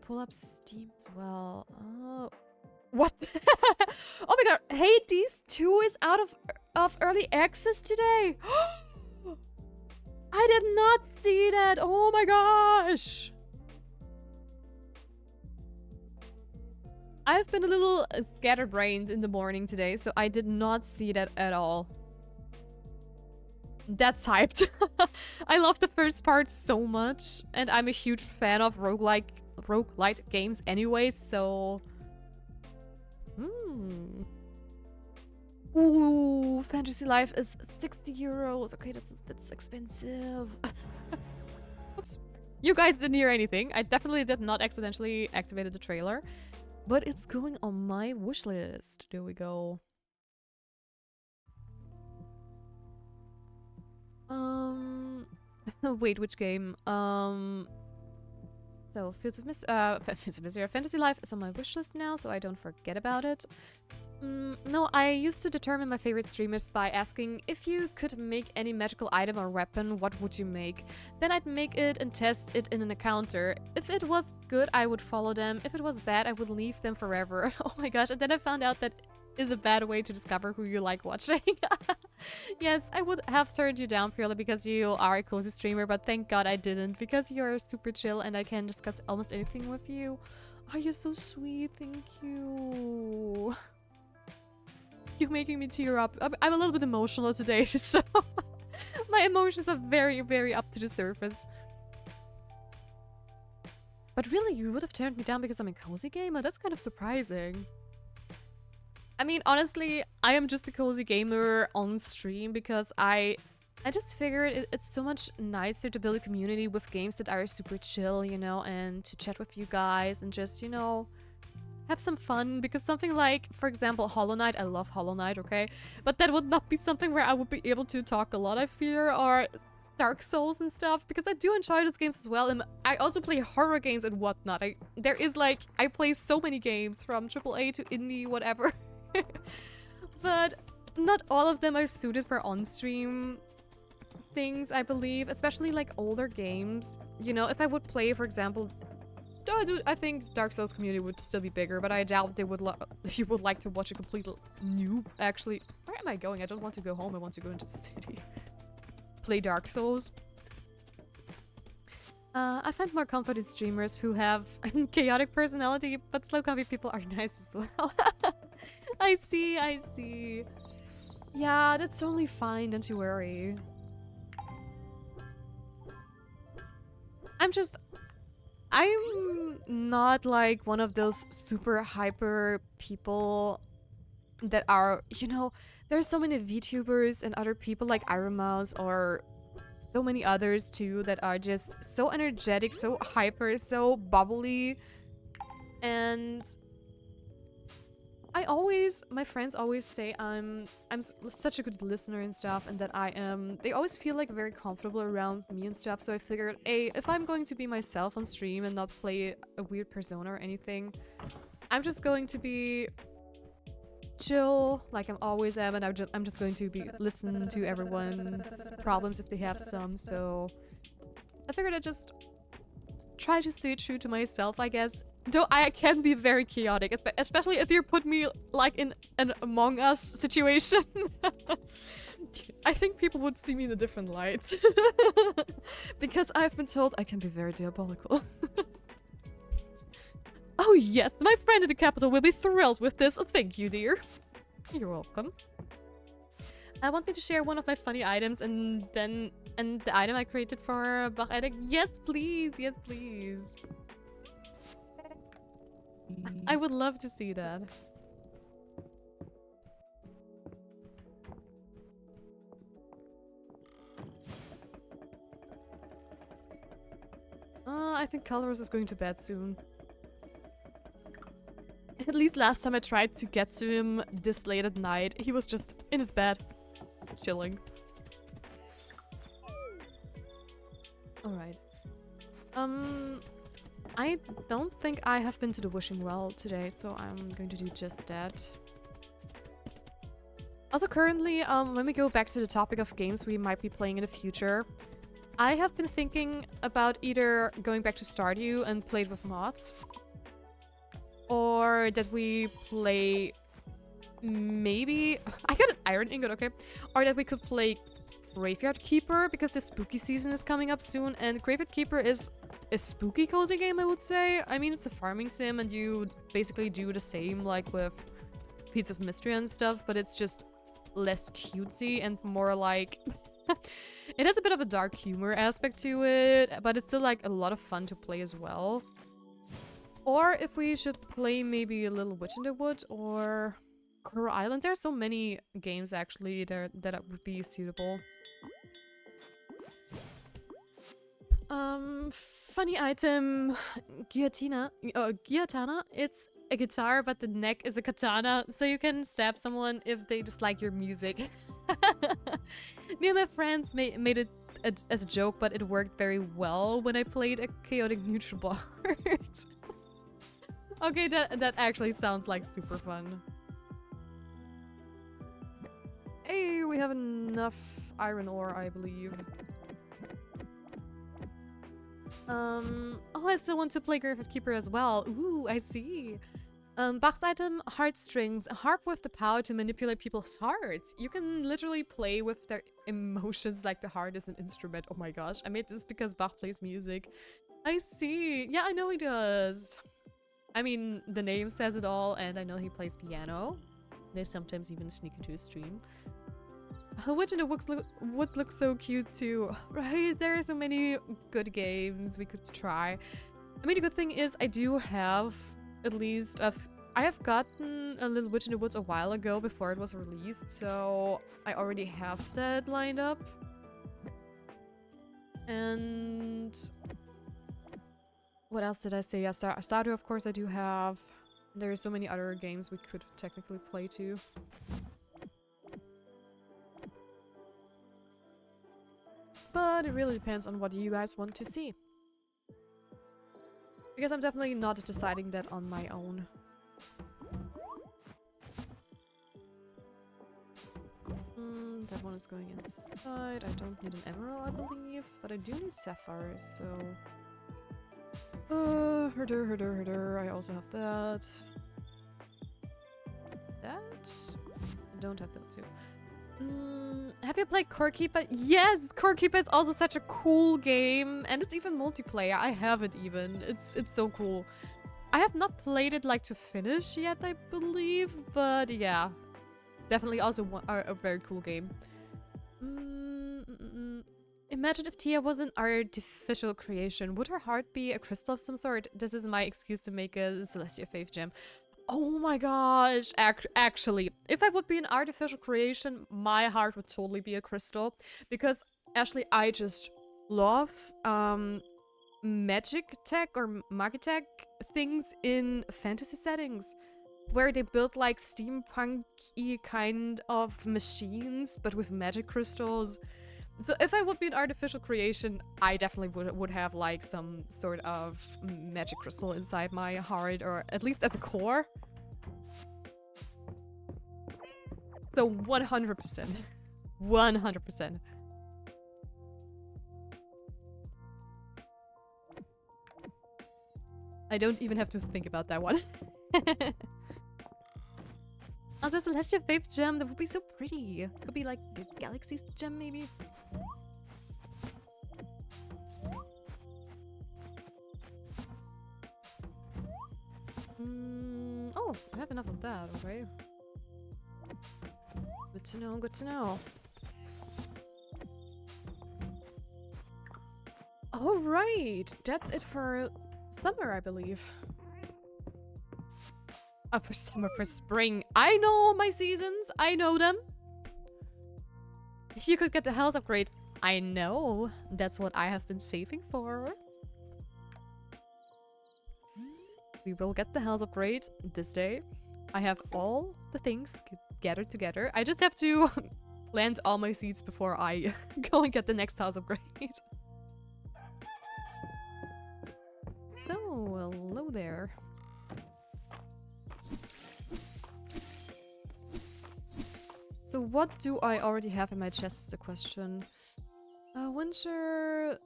pull up Steam as well. Oh, what? Oh my god, Hades 2 is out of early access today. I did not see that. Oh my gosh. I've been a little scatterbrained in the morning today, so I did not see that at all. That's hyped. I love the first part so much, and I'm a huge fan of roguelike games anyway, so... Ooh, Fantasy Life is 60 euros. Okay, that's expensive. Oops. You guys didn't hear anything. I definitely did not accidentally activate the trailer. But it's going on my wish list. There we go. Wait, which game? So Fields of Mystery, Fantasy Life is on my wish list now, so I don't forget about it. No, I used to determine my favorite streamers by asking if you could make any magical item or weapon, what would you make? Then I'd make it and test it in an encounter. If it was good, I would follow them. If it was bad, I would leave them forever. Oh my gosh, and then I found out that is a bad way to discover who you like watching. Yes, I would have turned you down purely because you are a cozy streamer, but thank God I didn't, because you're super chill and I can discuss almost anything with you. Oh, you're so sweet, thank you. You're making me tear up. I'm a little bit emotional today, so my emotions are very, very up to the surface. But really, you would have turned me down because I'm a cozy gamer? That's kind of surprising. I mean, honestly, I am just a cozy gamer on stream because I just figured it's so much nicer to build a community with games that are super chill, you know, and to chat with you guys and just, you know, have some fun, because something like, for example, Hollow Knight, I love Hollow Knight, okay? But that would not be something where I would be able to talk a lot, I fear, or Dark Souls and stuff, because I do enjoy those games as well, and I also play horror games and whatnot. I play so many games, from AAA to indie, whatever. But not all of them are suited for on-stream things, I believe, especially like older games. You know, if I would play, for example... Oh, dude, I think Dark Souls community would still be bigger, but I doubt they would you would like to watch a complete noob. Actually, where am I going? I don't want to go home, I want to go into the city. Play Dark Souls. I find more confident streamers who have a chaotic personality, but slow comfy people are nice as well. I see. Yeah, that's totally fine, don't you worry. I'm not like one of those super hyper people that are, you know, there's so many VTubers and other people like Ironmouse or so many others too that are just so energetic, so hyper, so bubbly. And my friends always say I'm such a good listener and stuff, and that they always feel like very comfortable around me and stuff, so I figured, hey, if I'm going to be myself on stream and not play a weird persona or anything, I'm just going to be chill, like I'm always am, and I'm just going to be listening to everyone's problems if they have some, so I figured I'd just try to stay true to myself, I guess. Though I can be very chaotic, especially if you put me like in an Among Us situation. I think people would see me in a different light. Because I've been told I can be very diabolical. Oh yes, my friend in the capital will be thrilled with this. Thank you, dear. You're welcome. I want me to share one of my funny items and the item I created for Bach Addict. Yes, please. Yes, please. I would love to see that. I think Colors is going to bed soon. At least last time I tried to get to him this late at night, he was just in his bed, chilling. Alright. I don't think I have been to the wishing well today, so I'm going to do just that. Also, currently, when we go back to the topic of games we might be playing in the future, I have been thinking about either going back to Stardew and play it with mods, or that we play maybe I got an iron ingot, okay, or that we could play Graveyard Keeper because the spooky season is coming up soon, and Graveyard Keeper is a spooky cozy game, I would say. I mean, it's a farming sim and you basically do the same like with Piece of Mystery and stuff, but it's just less cutesy and more like it has a bit of a dark humor aspect to it, but it's still like a lot of fun to play as well. Or if we should play maybe a Little Witch in the Wood or Coral Island. There are so many games actually there that would be suitable. Funny item, Guillotana. It's a guitar, but the neck is a katana, so you can stab someone if they dislike your music. Me and my friends made it as a joke, but it worked very well when I played a chaotic neutral bard. Okay, that actually sounds like super fun. Hey, we have enough iron ore, I believe. Oh, I still want to play Graveyard Keeper as well. Ooh, I see. Bach's item, heartstrings. A harp with the power to manipulate people's hearts. You can literally play with their emotions like the heart is an instrument. Oh my gosh, I made this because Bach plays music. I see. Yeah, I know he does. I mean, the name says it all, and I know he plays piano. They sometimes even sneak into his stream. Witch in the Woods looks so cute too, right? There are so many good games we could try. I mean, the good thing is I do have at least I have gotten a Little Witch in the Woods a while ago before it was released, so I already have that lined up. And what else did I say? Yeah, Stardew, of course, I do have. There are so many other games we could technically play too. But it really depends on what you guys want to see. Because I'm definitely not deciding that on my own. That one is going inside. I don't need an emerald, I believe, but I do need sapphires, so... herder. I also have that. I don't have those two. Have you played Core Keeper? Yes! Core Keeper is also such a cool game, and it's even multiplayer. I have it even. It's so cool. I have not played it like to finish yet, I believe, but yeah. Definitely also a very cool game. Imagine if Tia was an artificial creation. Would her heart be a crystal of some sort? This is my excuse to make a Celestia Faith gem. Oh my gosh, actually, if I would be an artificial creation, my heart would totally be a crystal. Because, actually, I just love magic tech or magitech things in fantasy settings. Where they build like steampunk-y kind of machines, but with magic crystals. So if I would be an artificial creation, I definitely would have like some sort of magic crystal inside my heart, or at least as a core. So 100%. 100%. I don't even have to think about that one. Also, Celestia Faith gem, that would be so pretty. Could be like a Galaxy's gem, maybe. Oh, I have enough of that, okay. Good to know, good to know. Alright, that's it for summer, I believe. For summer, for spring. I know my seasons. I know them. You could get the house upgrade. I know. That's what I have been saving for. We will get the house upgrade this day. I have all the things gathered together. I just have to plant all my seeds before I go and get the next house upgrade. So, hello there. So what do I already have in my chest is the question. Winter.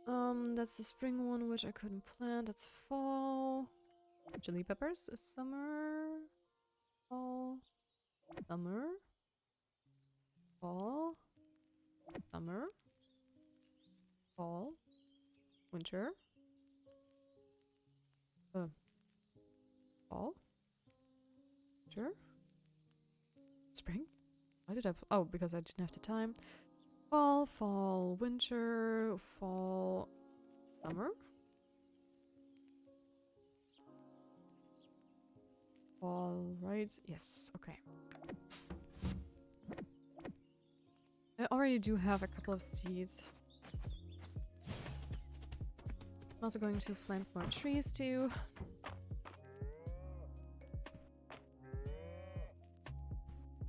That's the spring one, which I couldn't plant. That's fall. Chili peppers is summer. Fall. Summer. Fall. Summer. Fall. Winter. Fall. Winter. Spring? Why did I... Oh, because I didn't have the time. Fall, fall, winter, fall, summer? Fall, right? Yes, okay. I already do have a couple of seeds. I'm also going to plant more trees too.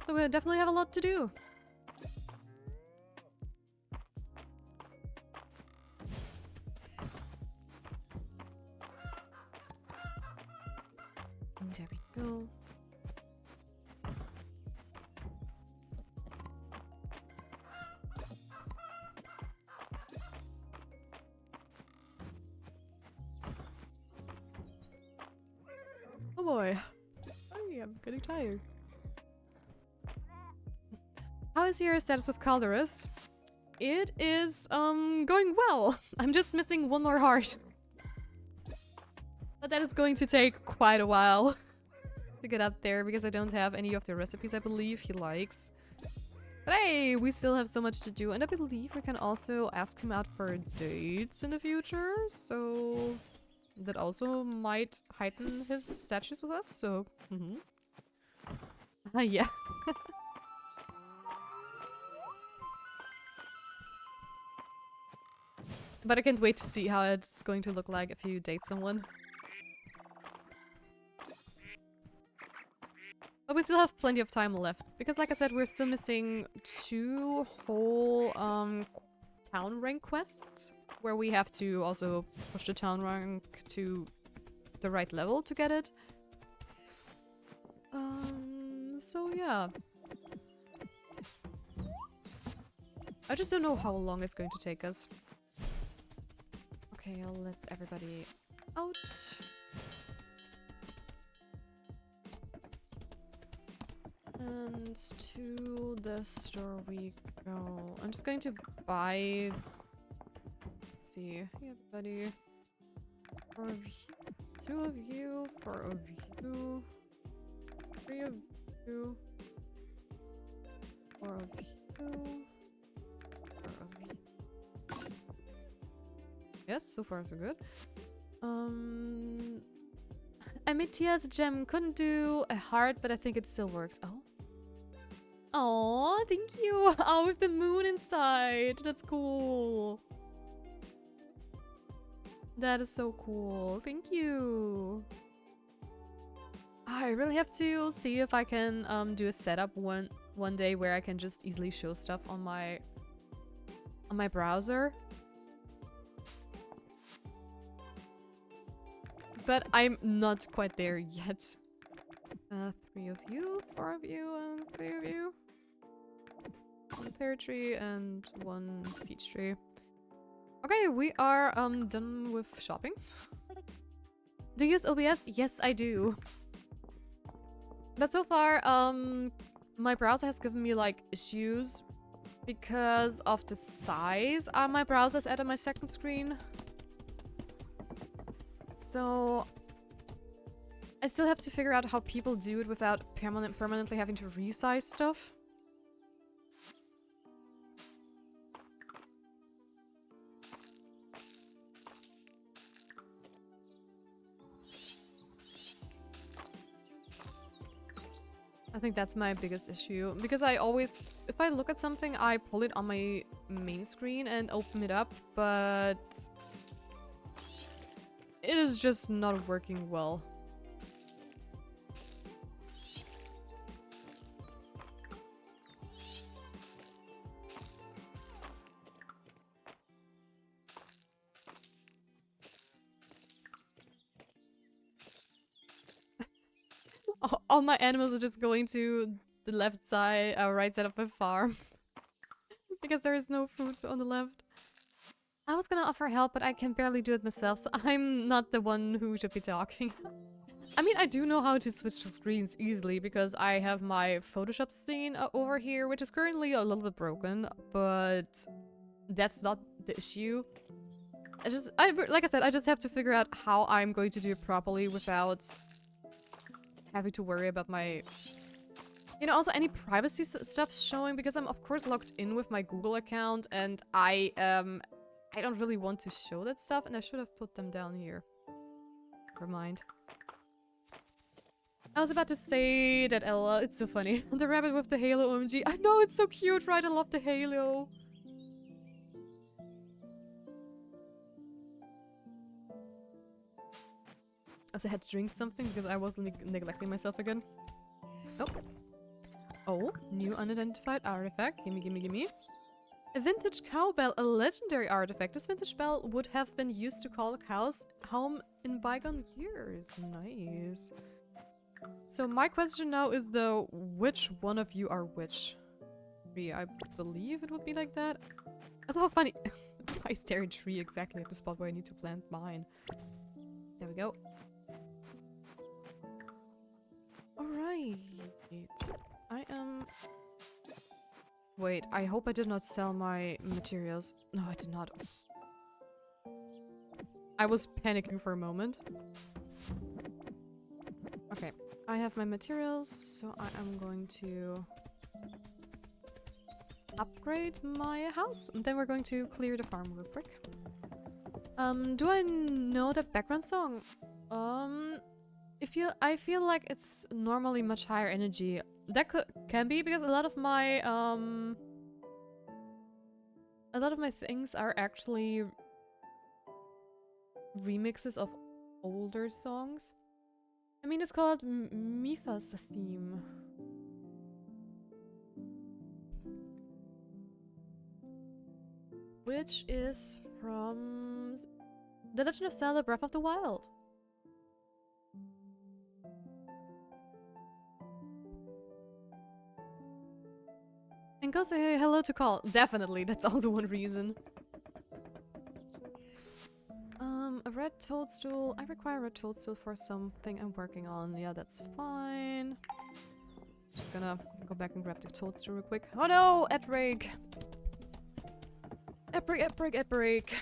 So we definitely have a lot to do. There we go. Oh boy. I'm getting tired. How is your status with Calderus? It is, going well. I'm just missing one more heart. But that is going to take quite a while to get up there because I don't have any of the recipes I believe he likes. But hey, we still have so much to do, and I believe we can also ask him out for dates in the future, so that also might heighten his status with us, so... yeah. But I can't wait to see how it's going to look like if you date someone. But we still have plenty of time left, because like I said, we're still missing 2 whole town rank quests, where we have to also push the town rank to the right level to get it. So yeah. I just don't know how long it's going to take us. Okay, I'll let everybody out. And to the store we go. I'm just going to buy... Let's see. Hey everybody. 4 of you. 2 of you. 4 of you. 3 of you. 4 of you. Yes, so far so good. I made Tia's gem. Couldn't do a heart, but I think it still works. Oh. Oh, thank you. Oh, with the moon inside. That's cool. That is so cool. Thank you. I really have to see if I can do a setup one day where I can just easily show stuff on my browser. But I'm not quite there yet. 3 of you, 4 of you, and 3 of you. 1 pear tree and 1 peach tree. Okay, we are done with shopping. Do you use OBS? Yes, I do. But so far, my browser has given me like issues because of the size my browser's at on my second screen. So I still have to figure out how people do it without permanently having to resize stuff. I think that's my biggest issue, because I always, if I look at something, I pull it on my main screen and open it up, but it is just not working well. All my animals are just going to the left side, right side of my farm. Because there is no food on the left. I was gonna offer help, but I can barely do it myself, so I'm not the one who should be talking. I mean, I do know how to switch to screens easily because I have my Photoshop scene over here, which is currently a little bit broken, but that's not the issue. Like I said, I just have to figure out how I'm going to do it properly without having to worry about my... You know, also any privacy stuff showing, because I'm of course logged in with my Google account, and I don't really want to show that stuff, and I should have put them down here. Never mind. I was about to say that Ella, it's so funny. The rabbit with the halo, OMG. I know, it's so cute, right? I love the halo. I also had to drink something because I was neglecting myself again. Oh. Oh, new unidentified artifact. Gimme, gimme, gimme. A vintage cowbell, a legendary artifact. This vintage bell would have been used to call cows home in bygone years. Nice. So my question now is though, which one of you are which? I believe it would be like that. That's so funny. Why is there a tree exactly at the spot where I need to plant mine? There we go. Alright. I am... Wait, I hope I did not sell my materials. No, I did not. I was panicking for a moment. Okay, I have my materials, so I am going to upgrade my house. And then we're going to clear the farm real quick. Do I know the background song? I feel like it's normally much higher energy. That can be because a lot of my things are actually remixes of older songs. I mean, it's called Mifa's theme. Which is from The Legend of Zelda Breath of the Wild. And go say hello to Call. Definitely, that's also one reason. A red toadstool. I require a red toadstool for something I'm working on. Yeah, that's fine. Just gonna go back and grab the toadstool real quick. Oh no! Edrig! Edrig!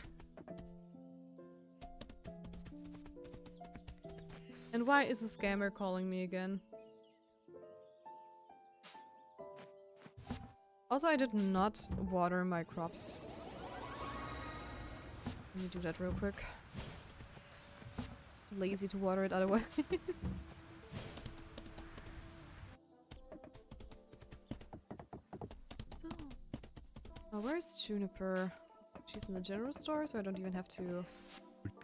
And why is the scammer calling me again? Also, I did not water my crops. Let me do that real quick. Lazy to water it otherwise. So, now where's Juniper? She's in the general store, so I don't even have to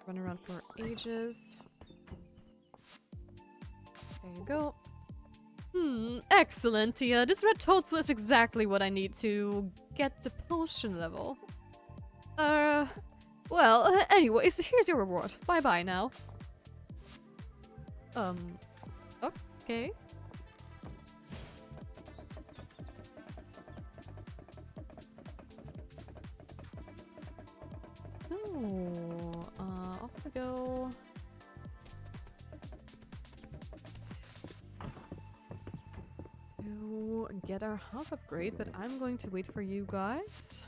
run around for ages. There you go. Excellent, Tia. This red toadstool is exactly what I need to get the potion level. Well, anyways, here's your reward. Bye-bye now. Okay. So, off we go. To get our house upgrade, but I'm going to wait for you guys.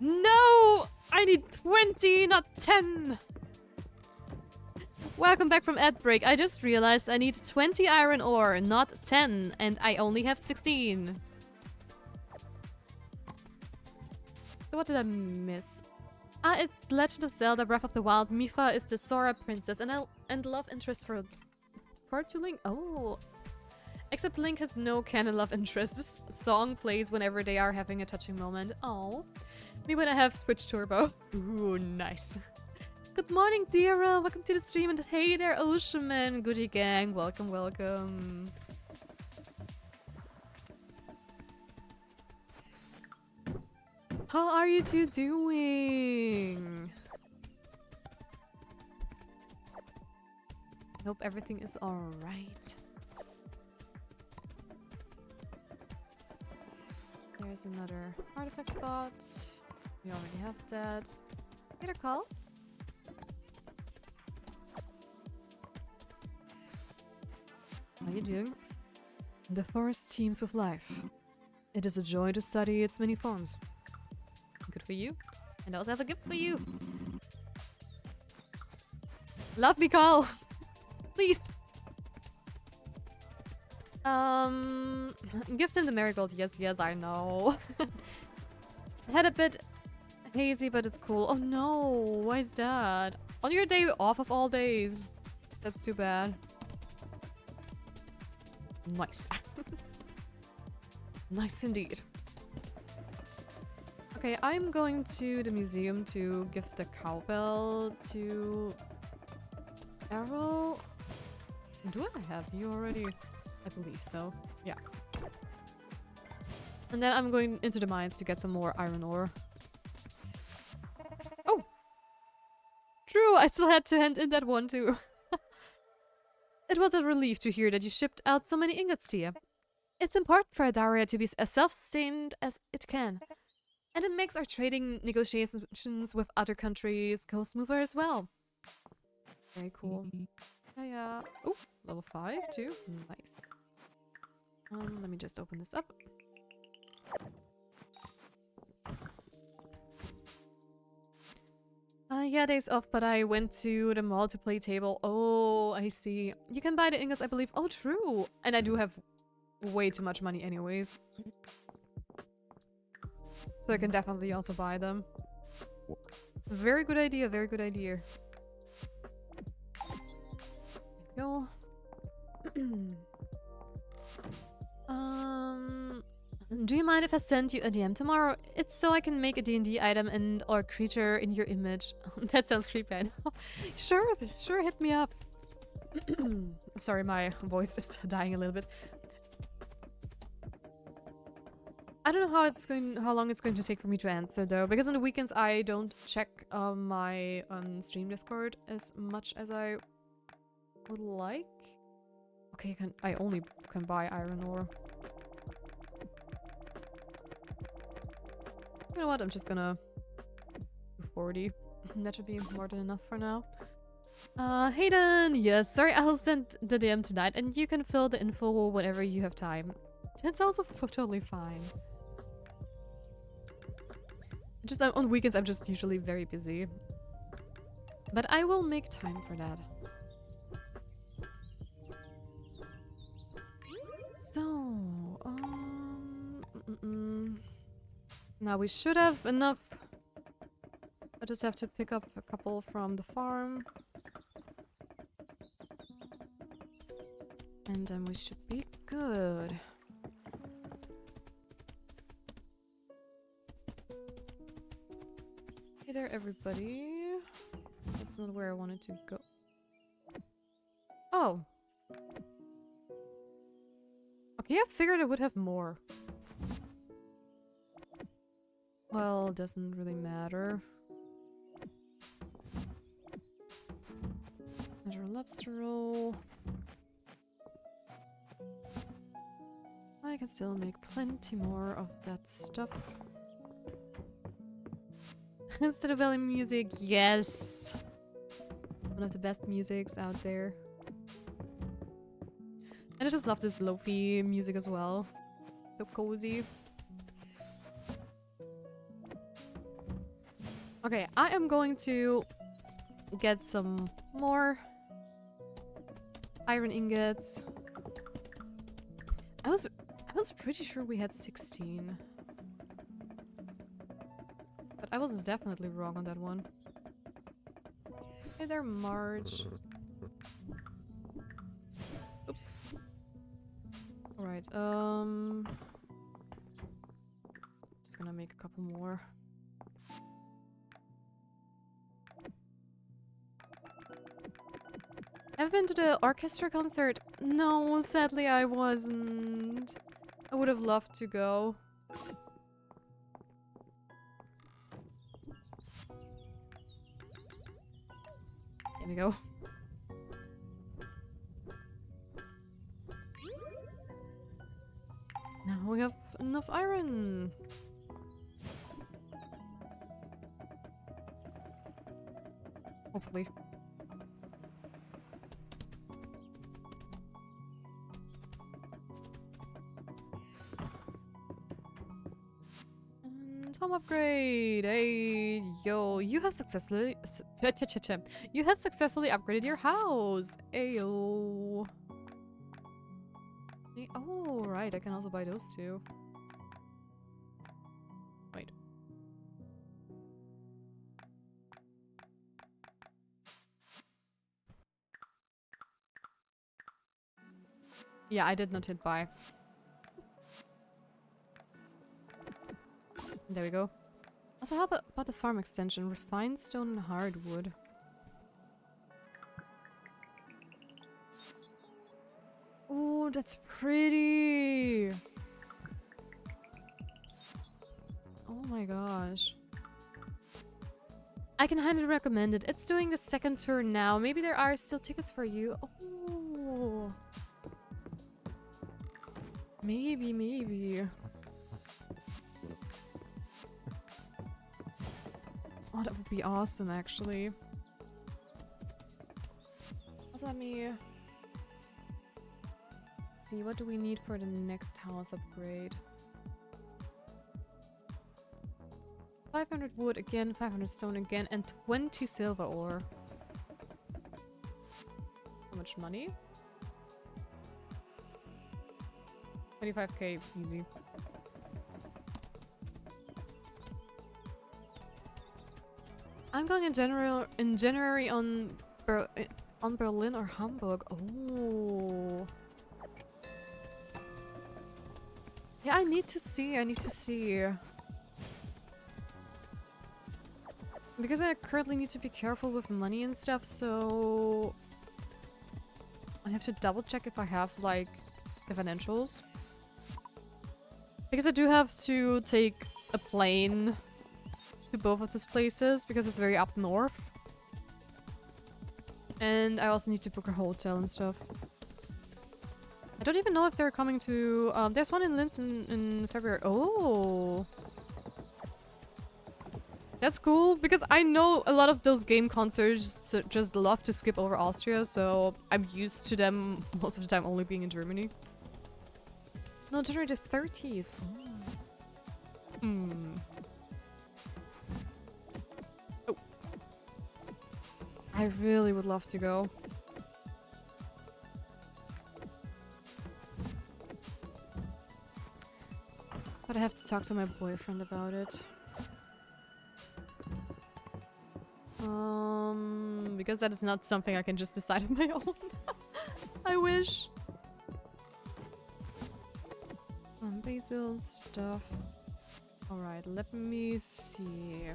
No! I need 20, not 10! Welcome back from ad break. I just realized I need 20 iron ore, not 10, and I only have 16. So what did I miss? It's Legend of Zelda Breath of the Wild. Mifa is the Sora princess and love interest for Link. Oh. Except Link has no canon love interest. This song plays whenever they are having a touching moment. Oh. Me when I have Twitch Turbo. Ooh, nice. Good morning, Dira. Welcome to the stream, and hey there, Oceanman. Goody gang. Welcome, welcome. How are you two doing? Hope everything is alright. Here's another artifact spot. We already have that. Get a call. How are you doing? The forest teems with life. It is a joy to study its many forms. Good for you. And I also have a gift for you. Love me, Carl. Please. Gift him the marigold. Yes, I know. Had a bit hazy, but it's cool. Oh no, why is that? On your day off of all days. That's too bad. Nice. Nice indeed. Okay, I'm going to the museum to give the cowbell to Errol. Do I have you already? I believe so. Yeah. And then I'm going into the mines to get some more iron ore. Oh! True, I still had to hand in that one too. It was a relief to hear that you shipped out so many ingots, Tia. It's important for Adaria to be as self-sustained as it can. And it makes our trading negotiations with other countries go smoother as well. Very cool. Yeah. Oh, level 5 too. Nice. Let me just open this up. Yeah, days off, but I went to the mall to play table. Oh, I see. You can buy the ingots, I believe. Oh, true. And I do have way too much money anyways. So I can definitely also buy them. Very good idea, very good idea. There we go. Do you mind if I send you a DM tomorrow? It's so I can make a D&D item and or creature in your image. That sounds creepy, I know. Sure, hit me up. Sorry, my voice is dying a little bit. I don't know how long it's going to take for me to answer though, because on the weekends I don't check my stream Discord as much as I would like. Okay, I only can buy iron ore. You know what? I'm just gonna do 40. That should be more than enough for now. Hayden! Yes, sorry, I'll send the DM tonight and you can fill the info whenever you have time. That's also totally fine. Just on weekends, I'm just usually very busy. But I will make time for that. So, now we should have enough. I just have to pick up a couple from the farm. And then we should be good. Hey there, everybody. That's not where I wanted to go. Oh. Okay, I figured I would have more. Well, doesn't really matter. Another lobster roll. I can still make plenty more of that stuff. Stardew Valley music, yes! One of the best musics out there. And I just love this lo-fi music as well. So cozy. Okay, I am going to get some more iron ingots. I was pretty sure we had 16. But I was definitely wrong on that one. Hey there, Marge. Oops. Alright, just gonna make a couple more. I've been to the orchestra concert. No, sadly I wasn't. I would have loved to go. Here we go. Now we have enough iron. Hopefully. Home upgrade. Hey, yo, you have successfully upgraded your house. Ayo. Oh, right, I can also buy those too. Wait. Yeah, I did not hit buy. There we go. Also, how about the farm extension? Refined stone and hardwood. Ooh, that's pretty! Oh my gosh. I can highly recommend it. It's doing the second tour now. Maybe there are still tickets for you. Oh. Maybe. Oh, that would be awesome, actually. Also, let me see, what do we need for the next house upgrade? 500 wood again, 500 stone again, and 20 silver ore. How much money? 25k, easy. I'm going in January on Berlin or Hamburg. Oh. Yeah, I need to see. Because I currently need to be careful with money and stuff, so I have to double check if I have like the financials. Because I do have to take a plane to both of these places because it's very up north. And I also need to book a hotel and stuff. I don't even know if they're coming to... there's one in Linz in February. Oh! That's cool, because I know a lot of those game concerts just love to skip over Austria, so I'm used to them most of the time only being in Germany. No, January the 30th. Oh. Oh. I really would love to go. But I have to talk to my boyfriend about it. Because that is not something I can just decide on my own. I wish. Basil stuff. Alright, let me see.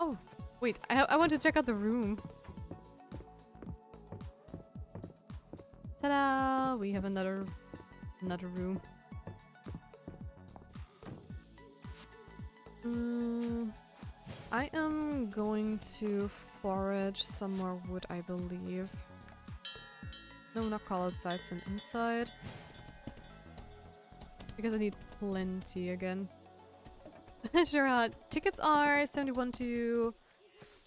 Oh, wait, I want to check out the room. Ta-da! We have another room. I am going to forage some more wood, I believe. No, not call outside, and inside. Because I need plenty again. Sure, tickets are 71 to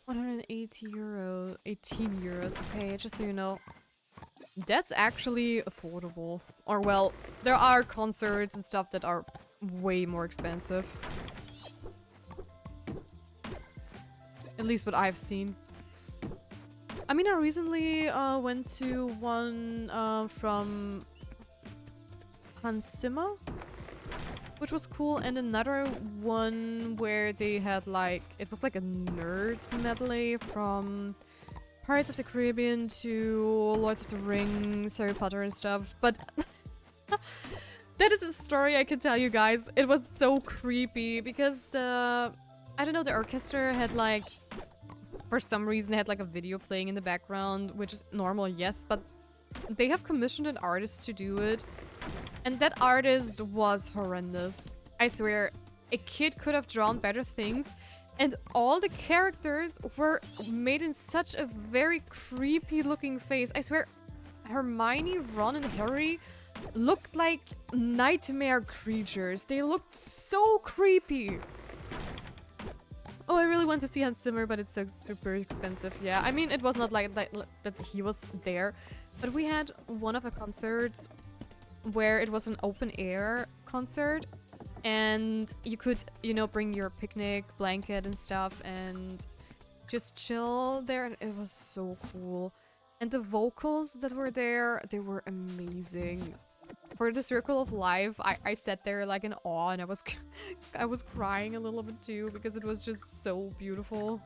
180 euro, 18 euros. Okay, just so you know. That's actually affordable. Or well, there are concerts and stuff that are way more expensive. At least what I've seen. I mean, I recently went to one from Hans Zimmer, which was cool, and another one where they had like, it was like a nerd medley from Pirates of the Caribbean to Lords of the Rings, Harry Potter and stuff, but that is a story I can tell you guys. It was so creepy because I don't know, the orchestra had like, for some reason had like a video playing in the background, which is normal, yes, but they have commissioned an artist to do it. And that artist was horrendous. I swear, a kid could have drawn better things. And all the characters were made in such a very creepy looking face. I swear, Hermione, Ron, and Harry looked like nightmare creatures. They looked so creepy. Oh, I really want to see Hans Zimmer, but it's so super expensive. Yeah, I mean, it was not like that he was there, but we had one of the concerts where it was an open air concert, and you could, you know, bring your picnic blanket and stuff and just chill there, and it was so cool. And the vocals that were there, they were amazing. For the Circle of Life, I sat there like in awe, and I was crying a little bit too because it was just so beautiful.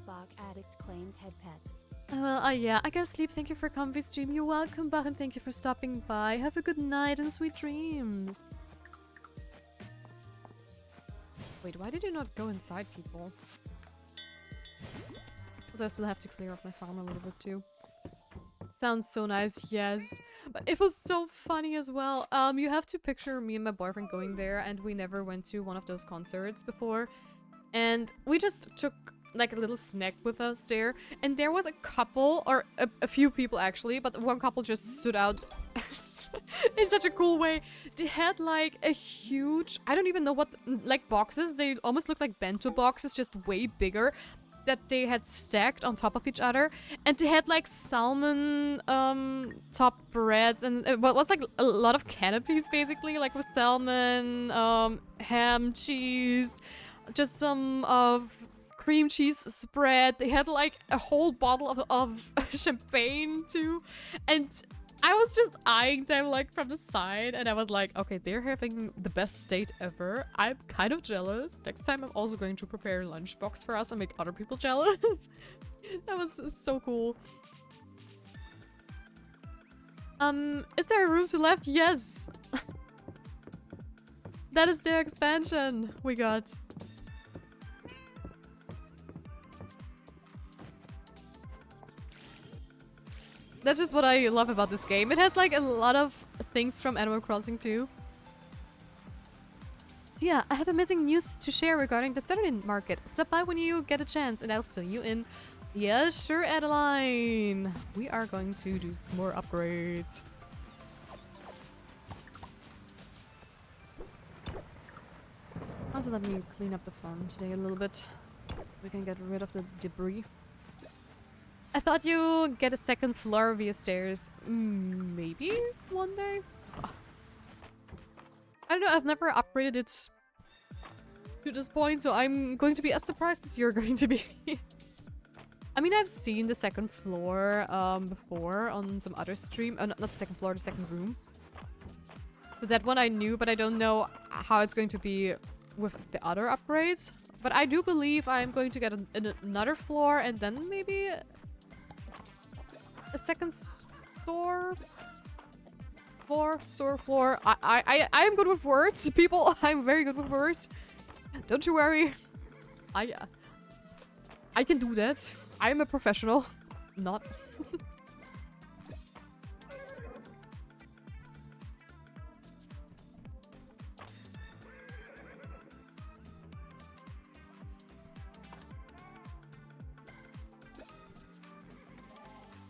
Bog Addict claimed head pet.
Well, yeah, I gotta sleep. Thank you for comfy stream. You're welcome, Bach, and thank you for stopping by. Have a good night and sweet dreams. Wait, why did you not go inside, people? So I still have to clear off my farm a little bit too. Sounds so nice, yes. But it was so funny as well. You have to picture me and my boyfriend going there, and we never went to one of those concerts before. And we just took like a little snack with us there. And there was a couple, or a few people actually, but one couple just stood out in such a cool way. They had like a huge, I don't even know what, like boxes. They almost looked like bento boxes, just way bigger, that they had stacked on top of each other, and they had like salmon top breads, and what was like a lot of canopies basically, like with salmon, ham, cheese, just some of cream cheese spread. They had like a whole bottle of champagne too, and I was just eyeing them like from the side, and I was like, okay, they're having the best date ever. I'm kind of jealous. Next time I'm also going to prepare a lunchbox for us and make other people jealous. That was so cool. Is there a room to left? Yes. That is the expansion we got. That's just what I love about this game. It has like a lot of things from Animal Crossing too. So yeah, I have amazing news to share regarding the Stardew market. Stop by when you get a chance and I'll fill you in. Yeah, sure, Adeline. We are going to do some more upgrades. Also, let me clean up the farm today a little bit so we can get rid of the debris. I thought you get a second floor via stairs. Maybe one day? I don't know, I've never upgraded it to this point, so I'm going to be as surprised as you're going to be. I mean, I've seen the second floor before on some other stream. Not the second floor, the second room. So that one I knew, but I don't know how it's going to be with the other upgrades. But I do believe I'm going to get another floor and then maybe a second floor. Floor. I am good with words, people. I'm very good with words. Don't you worry. I can do that. I am a professional. Not.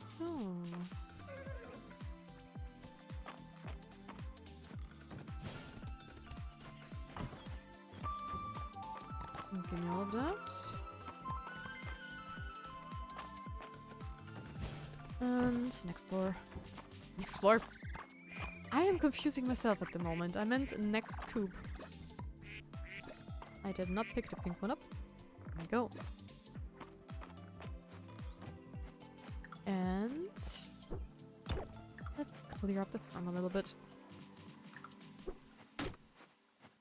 So. Give me all of that. And next floor. Next floor. I am confusing myself at the moment. I meant next coop. I did not pick the pink one up. There we go. And let's clear up the farm a little bit.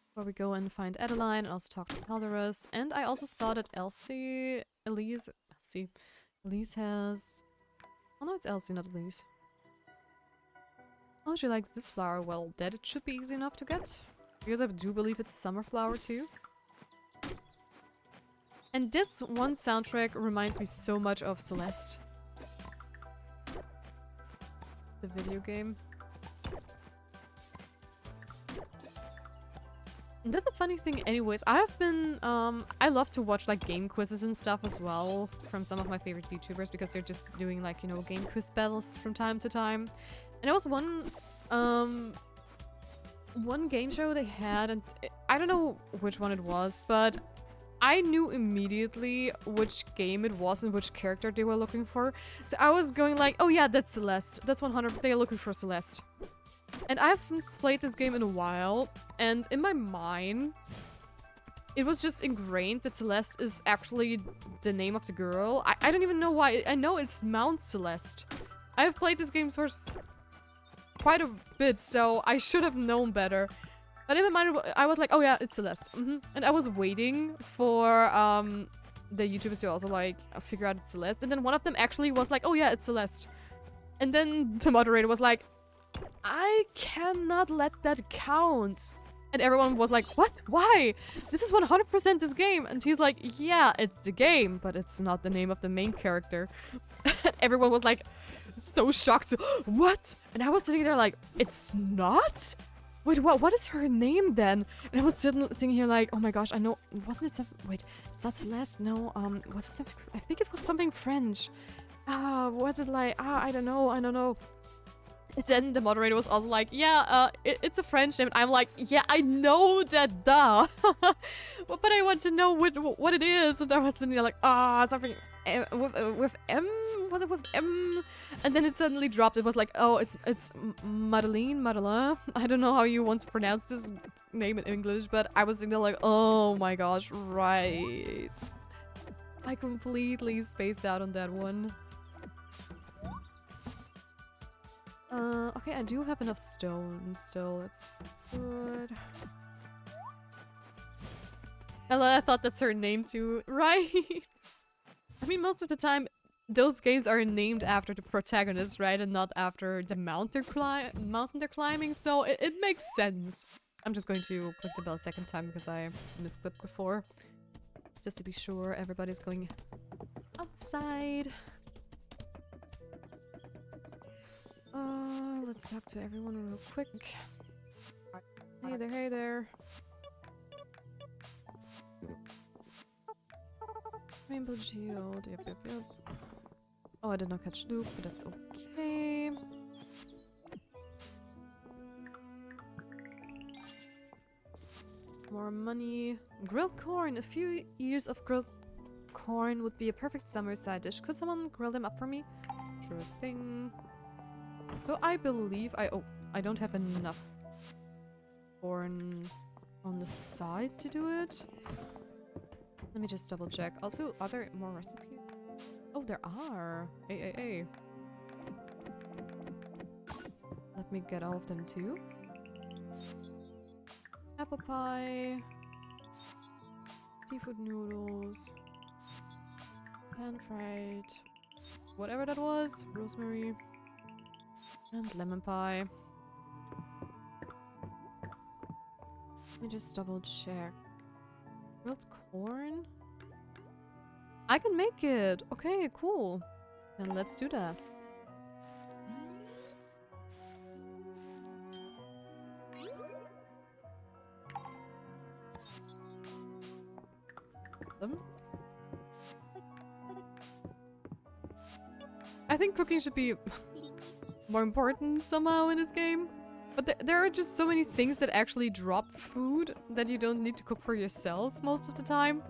Before we go and find Adeline and also talk to Calderus. And I also saw that Elise has... Oh no, it's Elsie, not Elise. Oh, she likes this flower. Well, that it should be easy enough to get. Because I do believe it's a summer flower too. And this one soundtrack reminds me so much of Celeste. The video game. That's a funny thing anyways. I've been, I love to watch like game quizzes and stuff as well from some of my favorite YouTubers because they're just doing like, you know, game quiz battles from time to time. And there was one game show they had, and I don't know which one it was, but I knew immediately which game it was and which character they were looking for. So I was going like, oh yeah, that's Celeste. That's 100, they are looking for Celeste. And I haven't played this game in a while, and in my mind, it was just ingrained that Celeste is actually the name of the girl. I don't even know why. I know it's Mount Celeste. I've played this game for quite a bit, so I should have known better. But in my mind, I was like, oh yeah, it's Celeste. And I was waiting for the YouTubers to also like figure out it's Celeste. And then one of them actually was like, oh yeah, it's Celeste. And then the moderator was like, I cannot let that count. And everyone was like, what? Why? This is 100% this game. And he's like, yeah, it's the game, but it's not the name of the main character. Everyone was like, so shocked. What? And I was sitting there like, it's not? Wait, what is her name then? And I was sitting here like, oh my gosh, I know, wasn't it something, wait, it's not Celeste, no, was it something, I think it was something French. Was it like, I don't know. And then the moderator was also like, yeah, it's a French name. And I'm like, yeah, I know that, duh. But I want to know what it is. And I was sitting there like, something with M? Was it with M? And then it suddenly dropped. It was like, oh, it's Madeleine. I don't know how you want to pronounce this name in English, but I was sitting there like, oh my gosh, right. I completely spaced out on that one. Okay, I do have enough stone still. That's good. Ella, I thought that's her name too, right? I mean, most of the time, those games are named after the protagonist, right? And not after the mountain they're climbing, so it makes sense. I'm just going to click the bell a second time because I missed it before. Just to be sure everybody's going outside. Let's talk to everyone real quick. Hey there. Rainbow Geode, yep. Oh, I did not catch Luke, but that's okay. More money. Grilled corn. A few ears of grilled corn would be a perfect summer side dish. Could someone grill them up for me? Sure thing. So I believe I don't have enough corn on the side to do it. Let me just double check. Also, are there more recipes? Oh, there are. Hey. Let me get all of them too. Apple pie. Seafood noodles. Pan-fried. Whatever that was. Rosemary. And lemon pie. Let me just double check. Grilled corn? I can make it! Okay, cool. Then let's do that. I think cooking should be more important somehow in this game. But there are just so many things that actually drop food that you don't need to cook for yourself most of the time.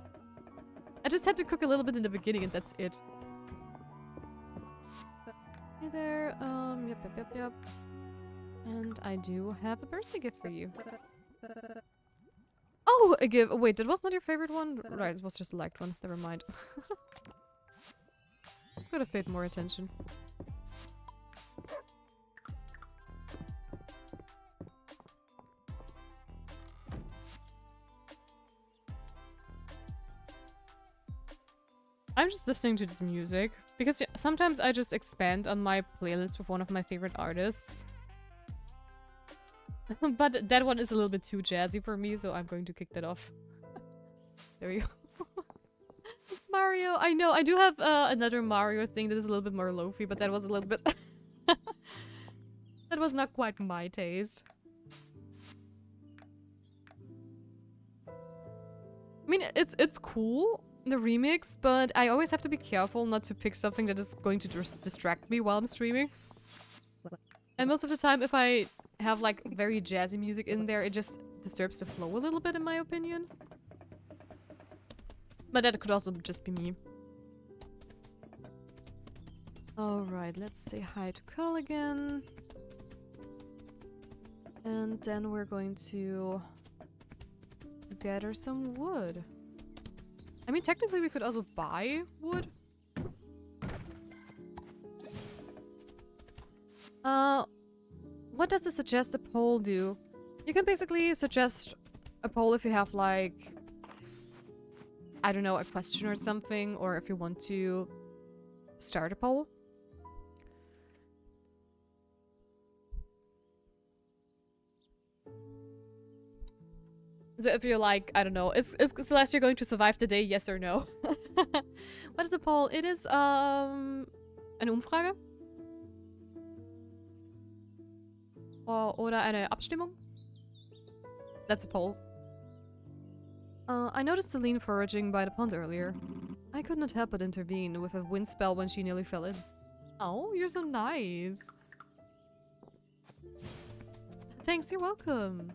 I just had to cook a little bit in the beginning and that's it. Hey there, yep. And I do have a birthday gift for you. Oh, a gift. Wait, that was not your favorite one? Right, it was just a liked one. Never mind. Could have paid more attention. I'm just listening to this music because sometimes I just expand on my playlist with one of my favorite artists. But that one is a little bit too jazzy for me, so I'm going to kick that off. There we go. Mario, I know, I do have another Mario thing that is a little bit more lofi, but that was a little bit... that was not quite my taste. mean, it's cool, the remix, but I always have to be careful not to pick something that is going to just distract me while I'm streaming. And most of the time, if I have like very jazzy music in there, it just disturbs the flow a little bit, in my opinion. But that could also just be me. Alright, let's say hi to Carl again. And then we're going to gather some wood. I mean, technically we could also buy wood. What does the suggest a poll do? You can basically suggest a poll if you have like, I don't know, a question or something, or if you want to start a poll. So if you're like, I don't know, is Celestia going to survive the day, yes or no? What is the poll? It is, eine Umfrage? Oder eine Abstimmung? That's a poll. I noticed Celine foraging by the pond earlier. I could not help but intervene with a wind spell when she nearly fell in. Oh, you're so nice. Thanks, you're welcome.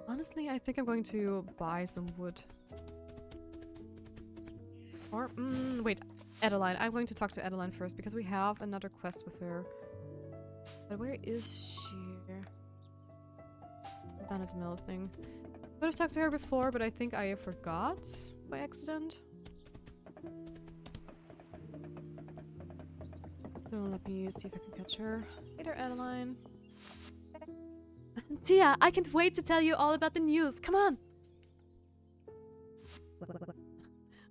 Honestly, I think I'm going to buy some wood. Or, wait, Adeline. I'm going to talk to Adeline first because we have another quest with her. But where is she? Down at the mill thing. Could have talked to her before, but I think I forgot by accident. So let me see if I can catch her. Hey there, Adeline. Tia, I can't wait to tell you all about the news. Come on!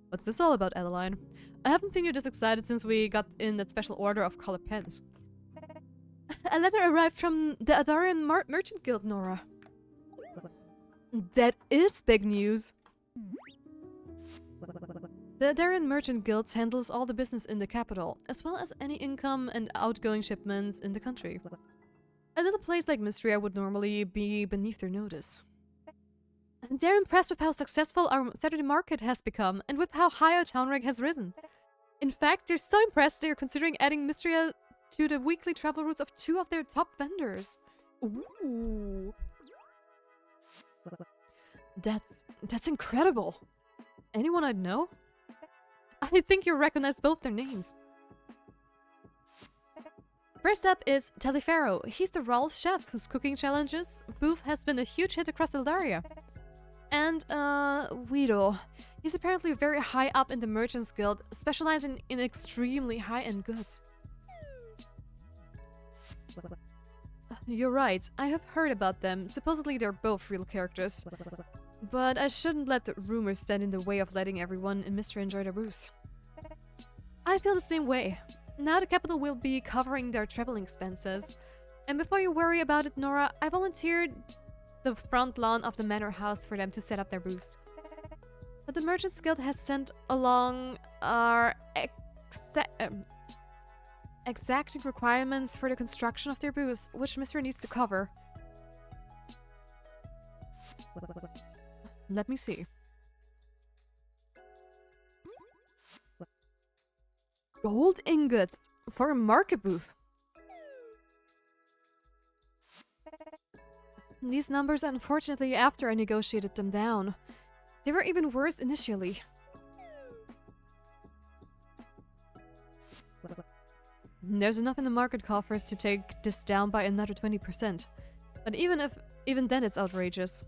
What's this all about, Adeline? I haven't seen you this excited since we got in that special order of colored pens. A letter arrived from the Adarian Merchant Guild, Nora. That is big news. The Adarian Merchant Guild handles all the business in the capital, as well as any income and outgoing shipments in the country. A little place like Mystria would normally be beneath their notice. They're impressed with how successful our Saturday market has become, and with how high our town rank has risen. In fact, they're so impressed they're considering adding Mystria to the weekly travel routes of 2 of their top vendors. Ooh. That's incredible. Anyone I'd know? I think you'll recognize both their names. First up is Taliferro. He's the Rawl chef whose cooking challenges Booth has been a huge hit across Eldaria. And, Guido. He's apparently very high up in the Merchants Guild, specializing in extremely high-end goods. You're right, I have heard about them. Supposedly they're both real characters. But I shouldn't let the rumors stand in the way of letting everyone in Mystria enjoy their booze. I feel the same way. Now the capital will be covering their traveling expenses. And before you worry about it, Nora, I volunteered the front lawn of the manor house for them to set up their booths. But the Merchants Guild has sent along our exacting requirements for the construction of their booths, which Mystria needs to cover. Let me see. Gold ingots for a market booth. These numbers are unfortunately after I negotiated them down. They were even worse initially. There's enough in the market coffers to take this down by another 20%. But even then it's outrageous.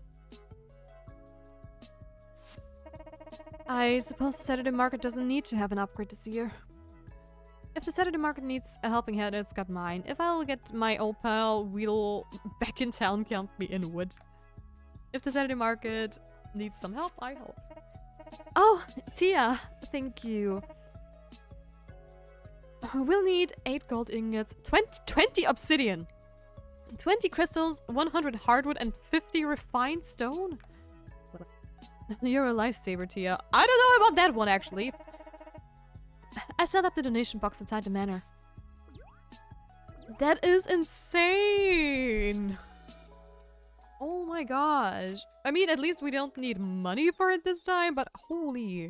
I suppose the Saturday market doesn't need to have an upgrade this year. If the Saturday market needs a helping hand, it's got mine. If I'll get my old pal Weedle back in town, count me in wood. If the Saturday market needs some help, I help. Oh, Tia, thank you. We'll need 8 gold ingots, 20 obsidian, 20 crystals, 100 hardwood, and 50 refined stone. You're a lifesaver, Tia. I don't know about that one, actually. I set up the donation box inside the manor. That is insane! Oh my gosh. I mean, at least we don't need money for it this time, but holy.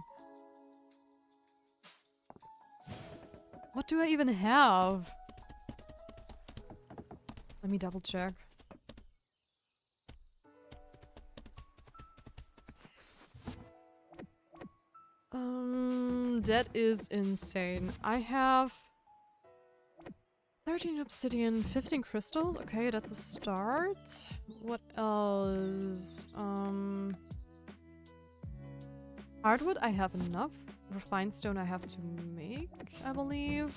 What do I even have? Let me double check. That is insane. I have 13 obsidian, 15 crystals. Okay, that's a start. What else? Hardwood, I have enough. Refined stone I have to make, I believe.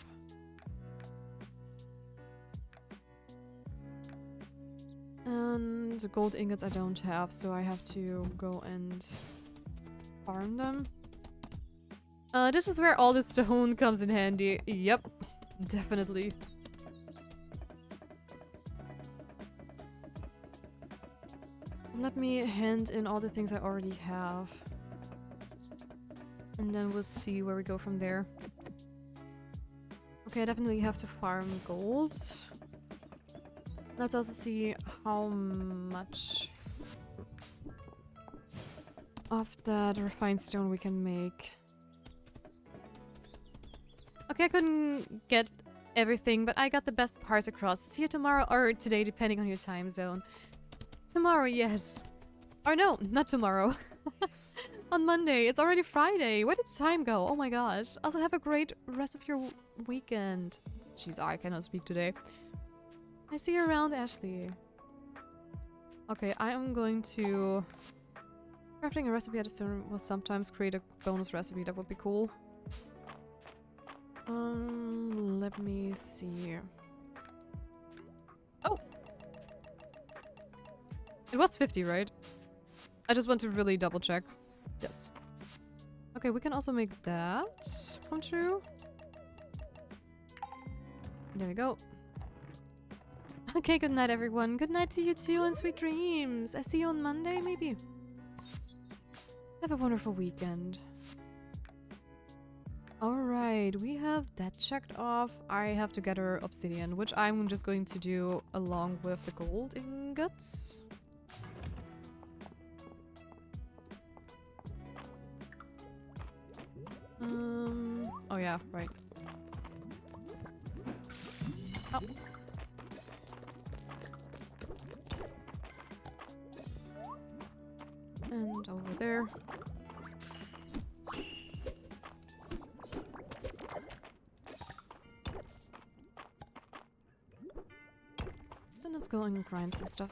And the gold ingots I don't have, so I have to go and farm them. This is where all the stone comes in handy. Yep, definitely. Let me hand in all the things I already have. And then we'll see where we go from there. Okay, I definitely have to farm gold. Let's also see how much of that refined stone we can make. Okay, I couldn't get everything, but I got the best parts across. See you tomorrow or today, depending on your time zone. Tomorrow, yes. Or no, not tomorrow. On Monday. It's already Friday. Where did the time go? Oh my gosh. Also, have a great rest of your weekend. Jeez, I cannot speak today. I see you around, Ashley. Okay, I am going to... Crafting a recipe at a stone will sometimes create a bonus recipe. That would be cool. Let me see. Oh! It was 50, right? I just want to really double check. Yes. Okay, we can also make that come true. There we go. Okay, good night everyone. Good night to you too and sweet dreams. I see you on Monday, maybe. Have a wonderful weekend. Alright, we have that checked off. I have to gather obsidian, which I'm just going to do along with the gold ingots. Oh yeah, right. Oh. And over there. Then let's go and grind some stuff.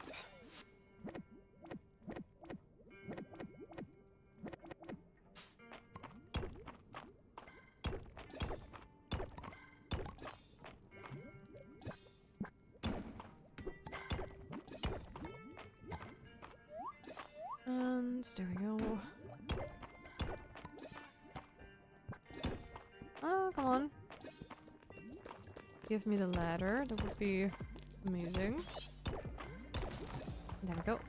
And there we go. Oh, come on. Give me the ladder. That would be amazing. There we go.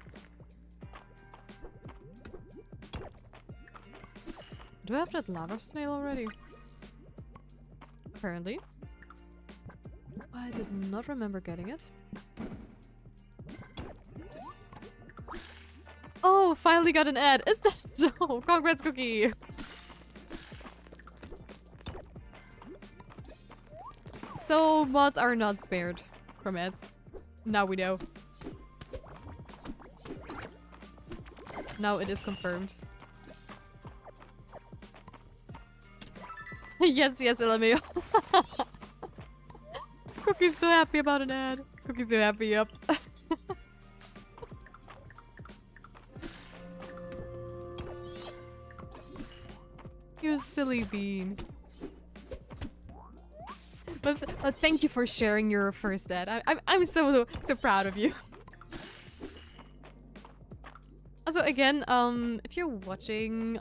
Do I have that lava snail already? Apparently. I did not remember getting it. Oh, finally got an ad. Is that so? Congrats, Cookie. So mods are not spared from ads. Now we know. Now it is confirmed. Yes, yes, LMAO. Cookie's so happy about an ad. Cookie's so happy, yep. You silly bean. But thank you for sharing your first ad. I'm so proud of you. Also, again, if you're watching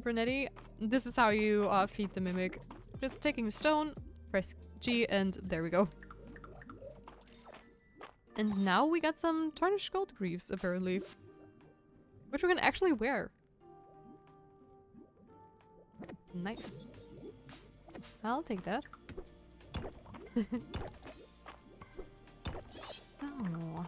Brunetti, this is how you feed the mimic. Just taking a stone, press G, and there we go. And now we got some tarnished gold greaves, apparently, which we can actually wear. Nice. I'll take that. Oh.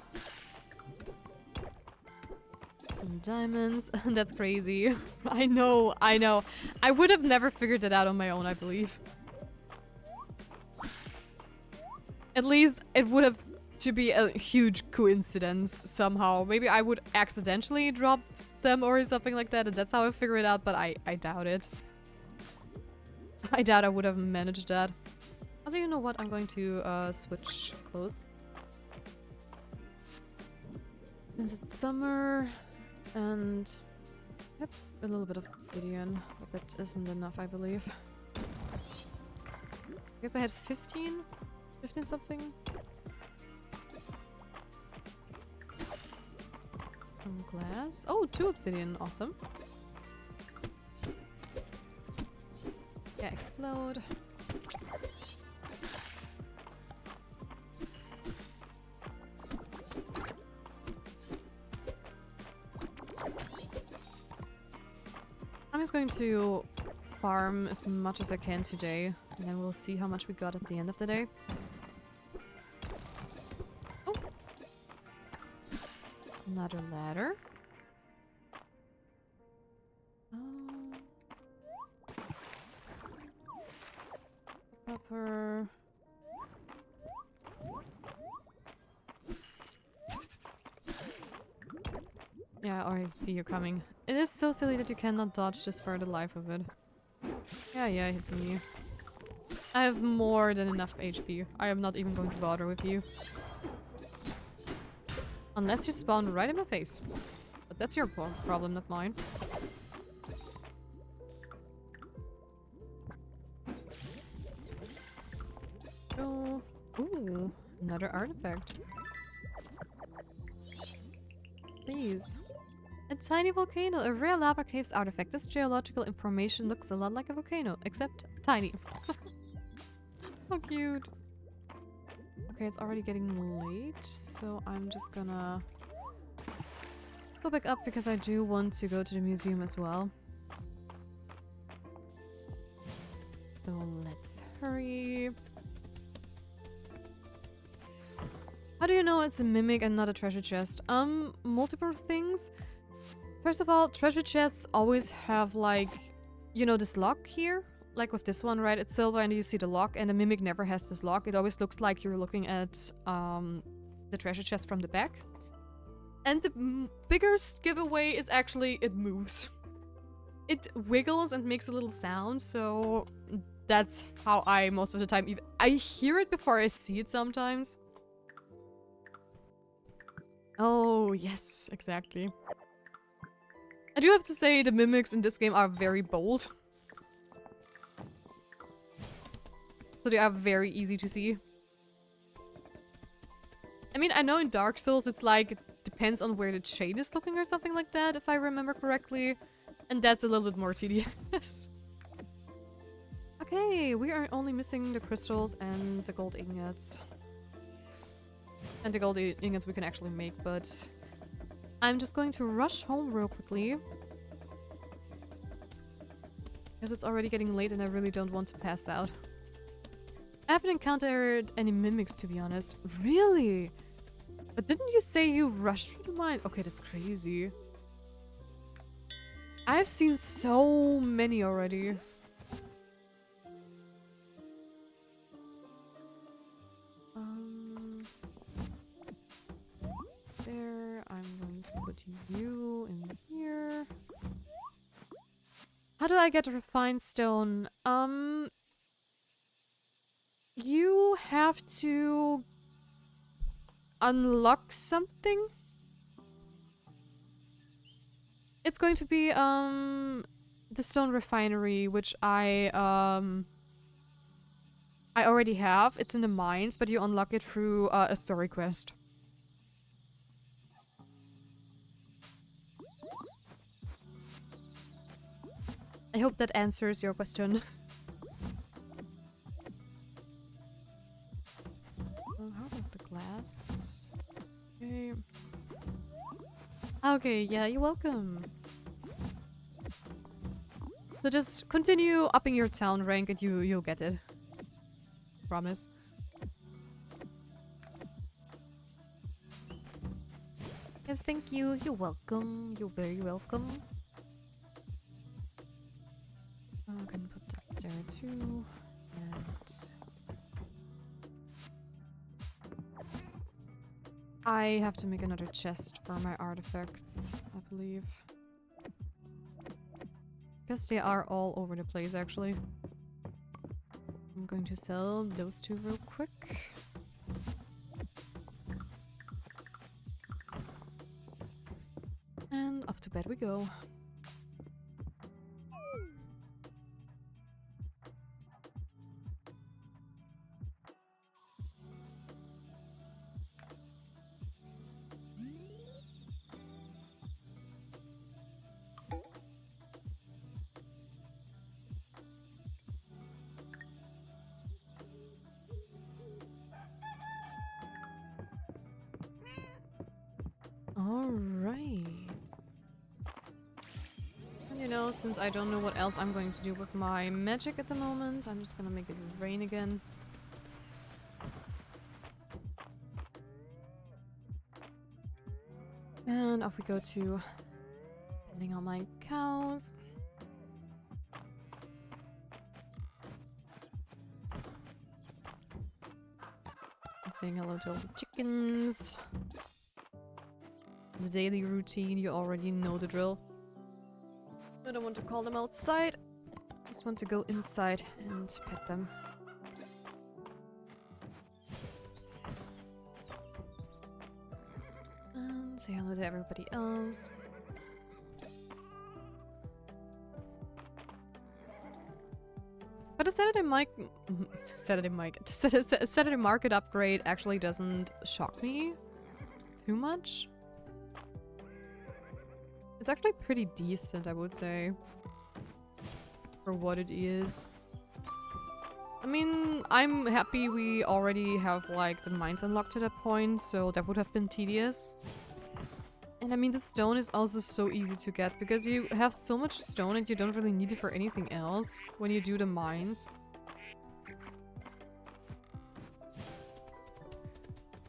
Some diamonds. That's crazy. I know, I know. I would have never figured that out on my own, I believe. At least it would have to be a huge coincidence somehow. Maybe I would accidentally drop them or something like that, and that's how I figure it out, but I doubt it. I doubt I would have managed that. Also, you know what? I'm going to switch clothes. Since it's summer, and I have a little bit of obsidian, but that isn't enough, I believe. I guess I had 15 something. Some glass. Oh, 2 obsidian, awesome. Yeah, explode. I'm just going to farm as much as I can today, and then we'll see how much we got at the end of the day. Oh! Another ladder. Copper. Yeah, I already see you coming. It is so silly that you cannot dodge just for the life of it. Yeah, hit me. I have more than enough HP. I am not even going to bother with you. Unless you spawn right in my face. But that's your problem, not mine. Oh, ooh, another artifact. Please. A tiny volcano, a rare lava caves artifact. This geological information looks a lot like a volcano, except tiny. How cute. Okay, it's already getting late, so I'm just gonna go back up because I do want to go to the museum as well. So let's hurry. How do you know it's a mimic and not a treasure chest? Multiple things. First of all, treasure chests always have, like, you know, this lock here? Like with this one, right? It's silver and you see the lock, and the mimic never has this lock. It always looks like you're looking at the treasure chest from the back. And the biggest giveaway is actually it moves. It wiggles and makes a little sound, so that's how I, most of the time, I hear it before I see it sometimes. Oh, yes, exactly. I do have to say the mimics in this game are very bold. So they are very easy to see. I mean, I know in Dark Souls it's like, it depends on where the chain is looking or something like that, if I remember correctly. And that's a little bit more tedious. Okay, we are only missing the crystals and the gold ingots. And the gold ingots we can actually make, but I'm just going to rush home real quickly. Because it's already getting late and I really don't want to pass out. I haven't encountered any mimics, to be honest. Really? But didn't you say you rushed through the mine? Okay, that's crazy. I've seen so many already. There, I'm going to put you in here. How do I get refined stone? You have to unlock something. It's going to be the stone refinery, which I already have. It's in the mines, but you unlock it through a story quest. I hope that answers your question. How about the glass? Okay. Okay, yeah, you're welcome. So just continue upping your town rank and you'll get it. Promise. Yes, thank you. You're welcome. You're very welcome. I'm gonna put that there too. And I have to make another chest for my artifacts, I believe. Because they are all over the place, actually. I'm going to sell those two real quick. And off to bed we go. Alright. And you know, since I don't know what else I'm going to do with my magic at the moment, I'm just gonna make it rain again. And off we go to tending on my cows. And saying hello to all the chickens. The daily routine, you already know the drill. I don't want to call them outside. Just want to go inside and pet them. And say hello to everybody else. But a Saturday market upgrade actually doesn't shock me too much. It's actually pretty decent, I would say, for what it is. I mean, I'm happy we already have, like, the mines unlocked to that point, so that would have been tedious. And I mean, the stone is also so easy to get, because you have so much stone and you don't really need it for anything else when you do the mines.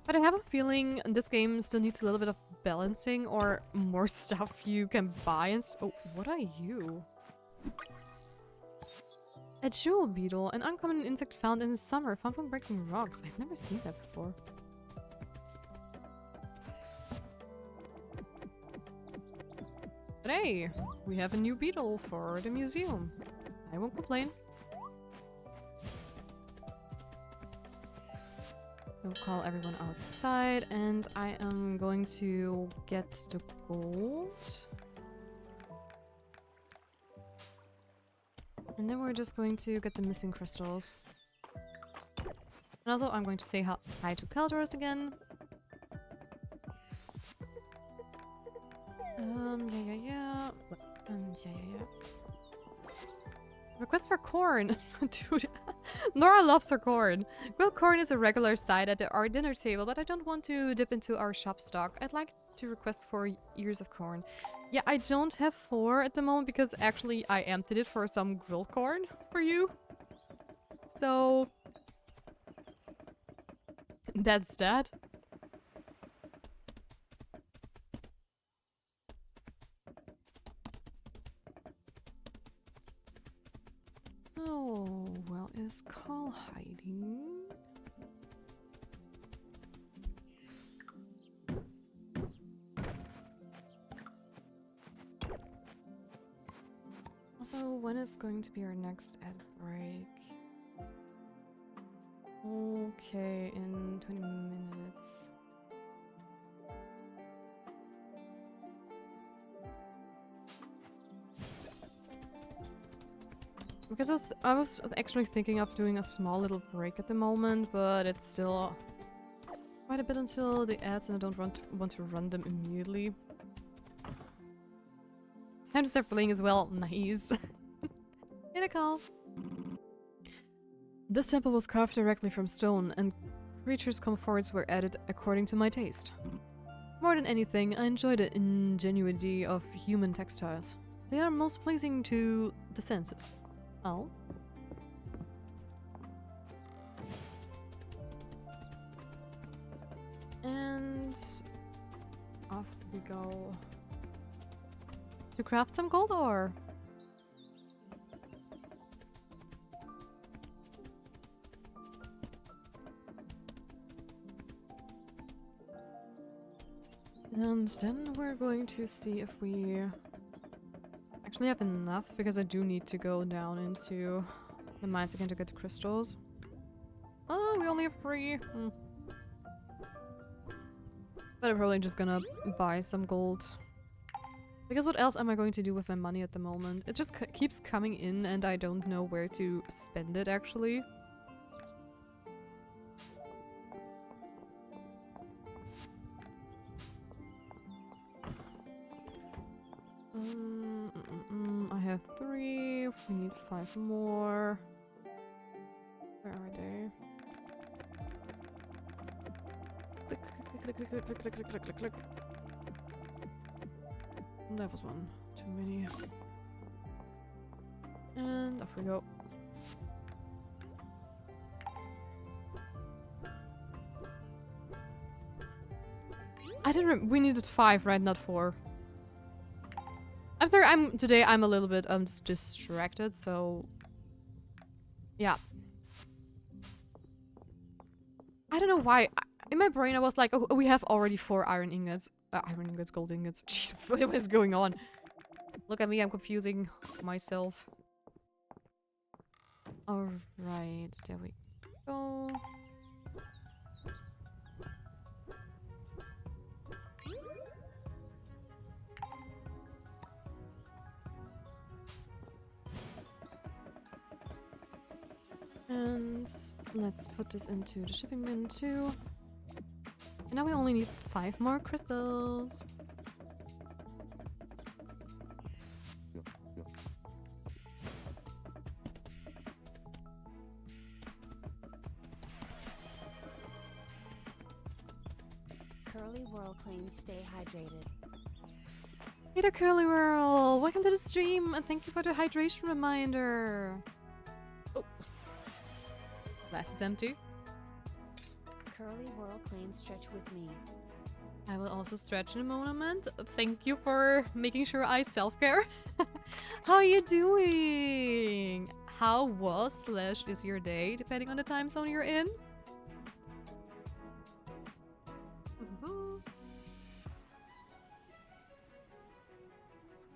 But I have a feeling this game still needs a little bit of balancing or more stuff you can buy and oh, what are you? A jewel beetle, an uncommon insect found in the summer, found when breaking rocks. I've never seen that before. But hey, we have a new beetle for the museum. I won't complain. So call everyone outside, and I am going to get the gold. And then we're just going to get the missing crystals. And also I'm going to say hi to Calderos again. Yeah. Request for corn. Dude, Nora loves her corn. Grilled corn is a regular side at our dinner table, but I don't want to dip into our shop stock. I'd like to request 4 ears of corn. Yeah, I don't have 4 at the moment because actually I emptied it for some grilled corn for you. So that's that. So, well, is Carl hiding? Also, when is going to be our next ad break? Okay, in 20 minutes. Because I was actually thinking of doing a small little break at the moment, but it's still quite a bit until the ads and I don't want to run them immediately. Time to start playing as well. Nice. Get a call. This temple was carved directly from stone, and creatures' comforts were added according to my taste. More than anything, I enjoy the ingenuity of human textiles. They are most pleasing to the senses. Oh. And off we go. To craft some gold ore. And then we're going to see if we actually have enough, because I do need to go down into the mines again to get the crystals. Oh, we only have 3. But I'm probably just gonna buy some gold. Because what else am I going to do with my money at the moment? It just keeps coming in and I don't know where to spend it actually. I have 3. We need 5 more. Where are they? Click, click, click, click, click, click, click, click, click, click. That was one too many. And off we go. I didn't. We needed 5, right? Not 4. After today I'm a little bit distracted, so yeah. I don't know why. In my brain I was like, oh, we have already 4 iron ingots. Iron ingots, gold ingots. Jeez, what is going on? Look at me, I'm confusing myself. Alright, there we go. And let's put this into the shipping bin too. And now we only need 5 more crystals.
Curly Whirl claims stay hydrated.
Hey there, Curly Whirl! Welcome to the stream and thank you for the hydration reminder. Oh. Glass is empty.
Curly Whirl claims stretch with me.
I will also stretch in a moment. Thank you for making sure I self-care. How are you doing? How was / is your day, depending on the time zone you're in?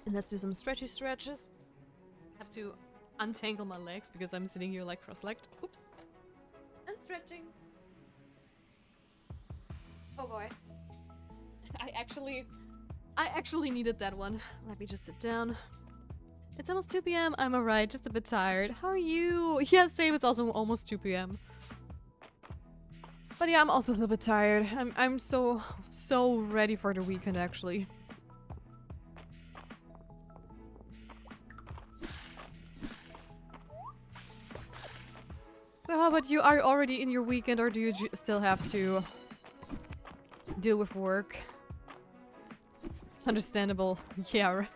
And let's do some stretchy stretches. I have to untangle my legs because I'm sitting here like cross-legged. Oops. And stretching. Oh boy. I actually needed that one. Let me just sit down. It's almost 2 p.m. I'm alright, just a bit tired. How are you? Yeah, same, it's also almost 2 p.m. But yeah, I'm also a little bit tired. I'm so ready for the weekend actually. So how about you? Are you already in your weekend or do you still have to deal with work? Understandable. Yeah, right.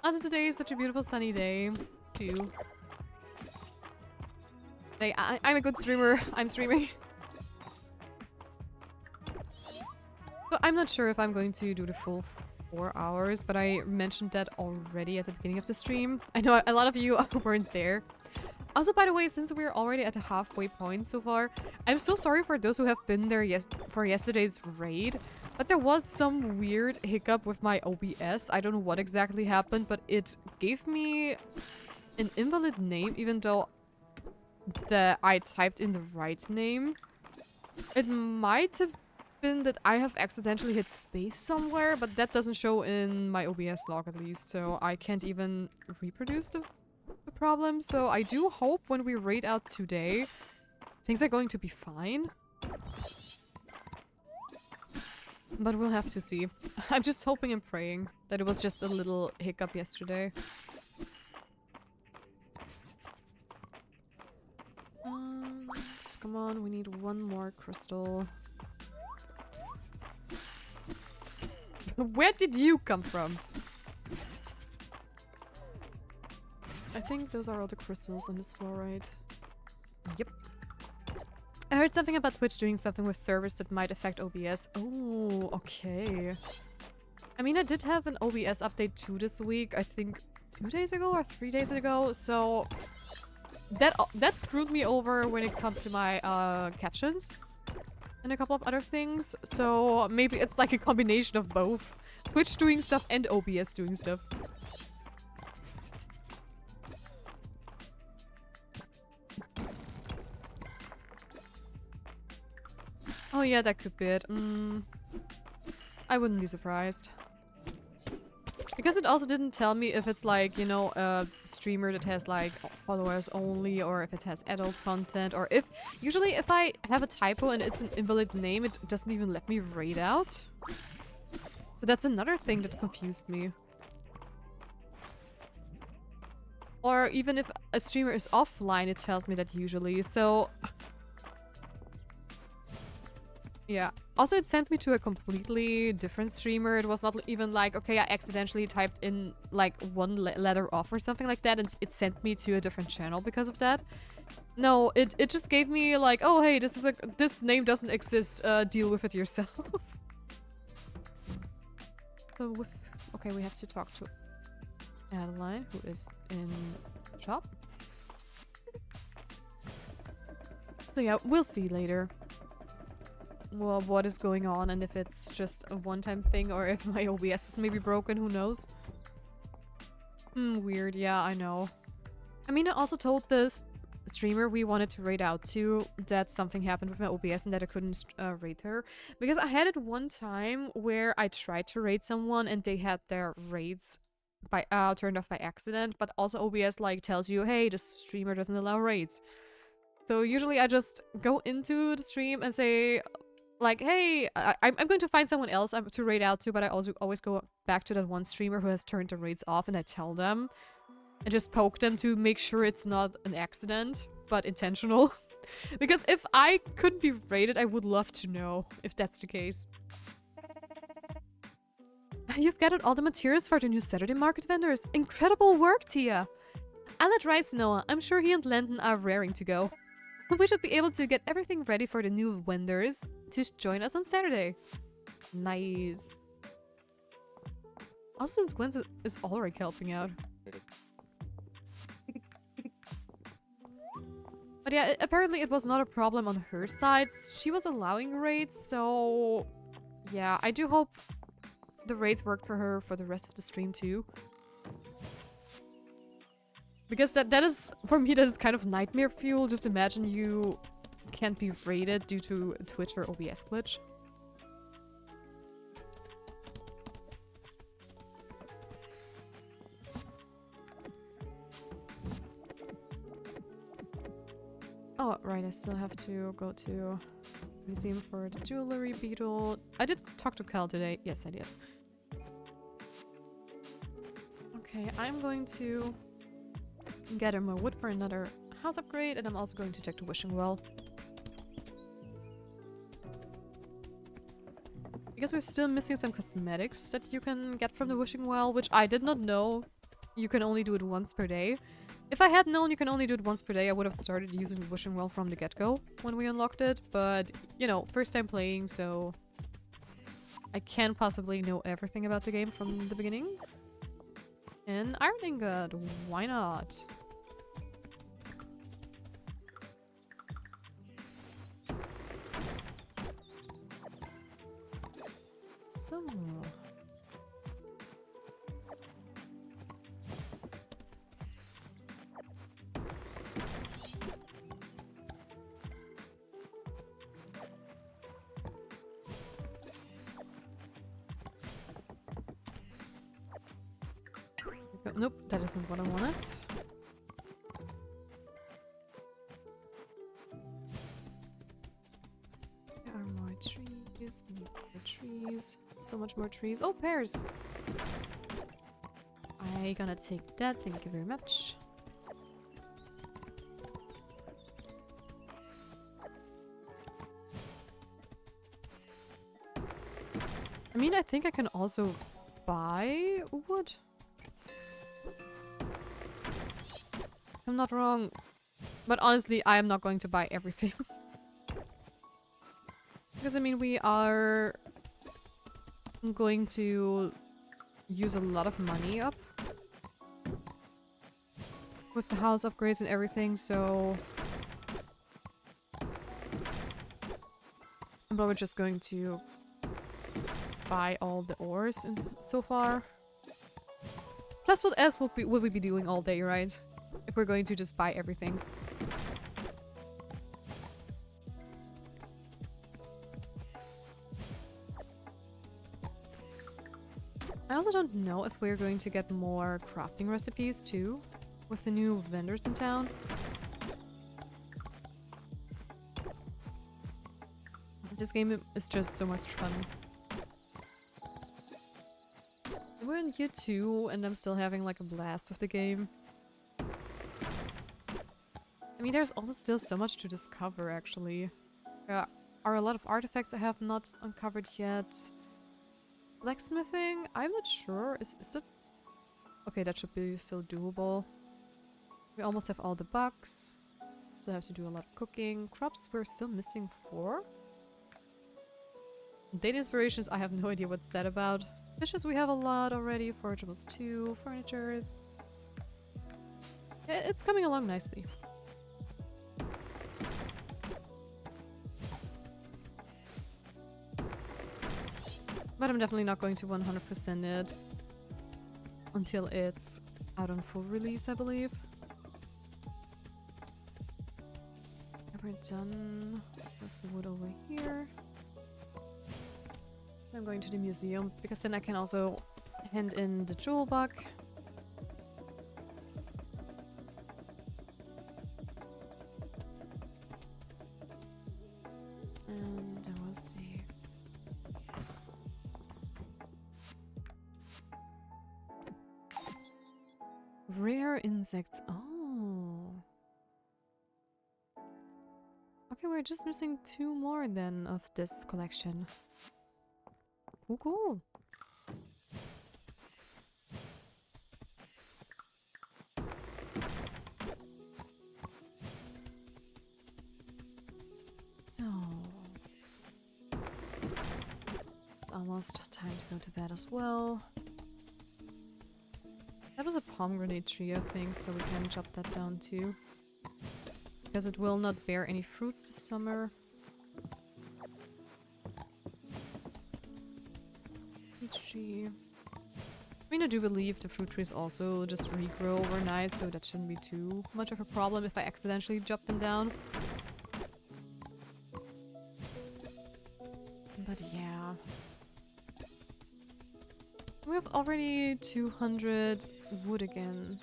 Also today is such a beautiful sunny day too. Hey, I'm a good streamer. I'm streaming. But I'm not sure if I'm going to do the full 4 hours, but I mentioned that already at the beginning of the stream. I know a lot of you weren't there. Also, by the way, since we're already at the halfway point so far, I'm so sorry for those who have been there for yesterday's raid, but there was some weird hiccup with my OBS. I don't know what exactly happened, but it gave me an invalid name, even though I typed in the right name. It might have been that I have accidentally hit space somewhere, but that doesn't show in my OBS log at least, so I can't even reproduce the problem. So I do hope when we raid out today, things are going to be fine. But we'll have to see. I'm just hoping and praying that it was just a little hiccup yesterday. So come on, we need 1 more crystal. Where did you come from? I think those are all the crystals on this floor, right? Yep. I heard something about Twitch doing something with servers that might affect OBS. Oh, okay. I mean, I did have an OBS update too this week, I think 2 days ago or 3 days ago, so that screwed me over when it comes to my captions and a couple of other things, so maybe it's like a combination of both. Twitch doing stuff and OBS doing stuff. Oh yeah, that could be it. I wouldn't be surprised. Because it also didn't tell me if it's like, you know, a streamer that has like followers only, or if it has adult content, or if... Usually if I have a typo and it's an invalid name, it doesn't even let me raid out. So that's another thing that confused me. Or even if a streamer is offline, it tells me that usually, so... Yeah. Also, it sent me to a completely different streamer. It was not even like, okay, I accidentally typed in like one letter off or something like that, and it sent me to a different channel because of that. No, it just gave me like, oh hey, this name doesn't exist. Deal with it yourself. So okay, we have to talk to Adeline, who is in shop. So yeah, we'll see later. Well, what is going on, and if it's just a one-time thing, or if my OBS is maybe broken, who knows? Weird, yeah, I know. I mean, I also told this streamer we wanted to raid out to that something happened with my OBS and that I couldn't raid her. Because I had it one time where I tried to raid someone and they had their raids by turned off by accident, but also OBS like tells you, hey, the streamer doesn't allow raids. So usually I just go into the stream and say... Like, hey, I'm going to find someone else to raid out to, but I also always go back to that one streamer who has turned the raids off, and I tell them. And just poke them to make sure it's not an accident, but intentional. Because if I couldn't be raided, I would love to know if that's the case. You've gathered all the materials for the new Saturday market vendors. Incredible work, Tia! I'll let Rice know. I'm sure he and Landon are raring to go. We should be able to get everything ready for the new vendors to join us on Saturday. Nice. Also, since when is Ulrich helping out? But yeah, apparently it was not a problem on her side. She was allowing raids, so... Yeah, I do hope the raids work for her for the rest of the stream too. Because that is, for me, that is kind of nightmare fuel. Just imagine you can't be raided due to a Twitch or OBS glitch. Oh, right, I still have to go to museum for the jewelry beetle. I did talk to Cal today. Yes, I did. Okay, I'm going to gather more wood for another house upgrade, and I'm also going to check the wishing well. Because we're still missing some cosmetics that you can get from the wishing well, which I did not know you can only do it once per day. If I had known you can only do it once per day, I would have started using the wishing well from the get-go when we unlocked it, but, you know, first time playing, so I can't possibly know everything about the game from the beginning. And iron ingot, why not? So... Nope, that isn't what I wanted. There are more trees, so much more trees. Oh, pears! I gonna take that, thank you very much. I mean, I think I can also buy wood. I'm not wrong. But honestly, I am not going to buy everything. Because I mean, we are going to use a lot of money up with the house upgrades and everything, so I'm probably just going to buy all the ores so far. Plus, what else would we be doing all day, right? If we're going to just buy everything. I also don't know if we're going to get more crafting recipes too, with the new vendors in town. This game is just so much fun. We're in year 2 and I'm still having like a blast with the game. I mean, there's also still so much to discover actually. There are a lot of artifacts I have not uncovered yet. Blacksmithing? I'm not sure. Is it... Okay, that should be still doable. We almost have all the bugs. So I have to do a lot of cooking. Crops, we're still missing 4. Data inspirations, I have no idea what's that about. Fishes, we have a lot already. Forageables 2. Furnitures. It's coming along nicely. But I'm definitely not going to 100% it until it's out on full release, I believe. We're done with the wood over here. So I'm going to the museum because then I can also hand in the jewel bug. And I will see. Rare insects. Oh. Okay, we're just missing 2 more then of this collection. Oh, cool. So... it's almost time to go to bed as well. That was a pomegranate tree, I think, so we can chop that down too. Because it will not bear any fruits this summer. Peach tree. I mean, I do believe the fruit trees also just regrow overnight, so that shouldn't be too much of a problem if I accidentally chop them down. But yeah. We have already 200 wood again.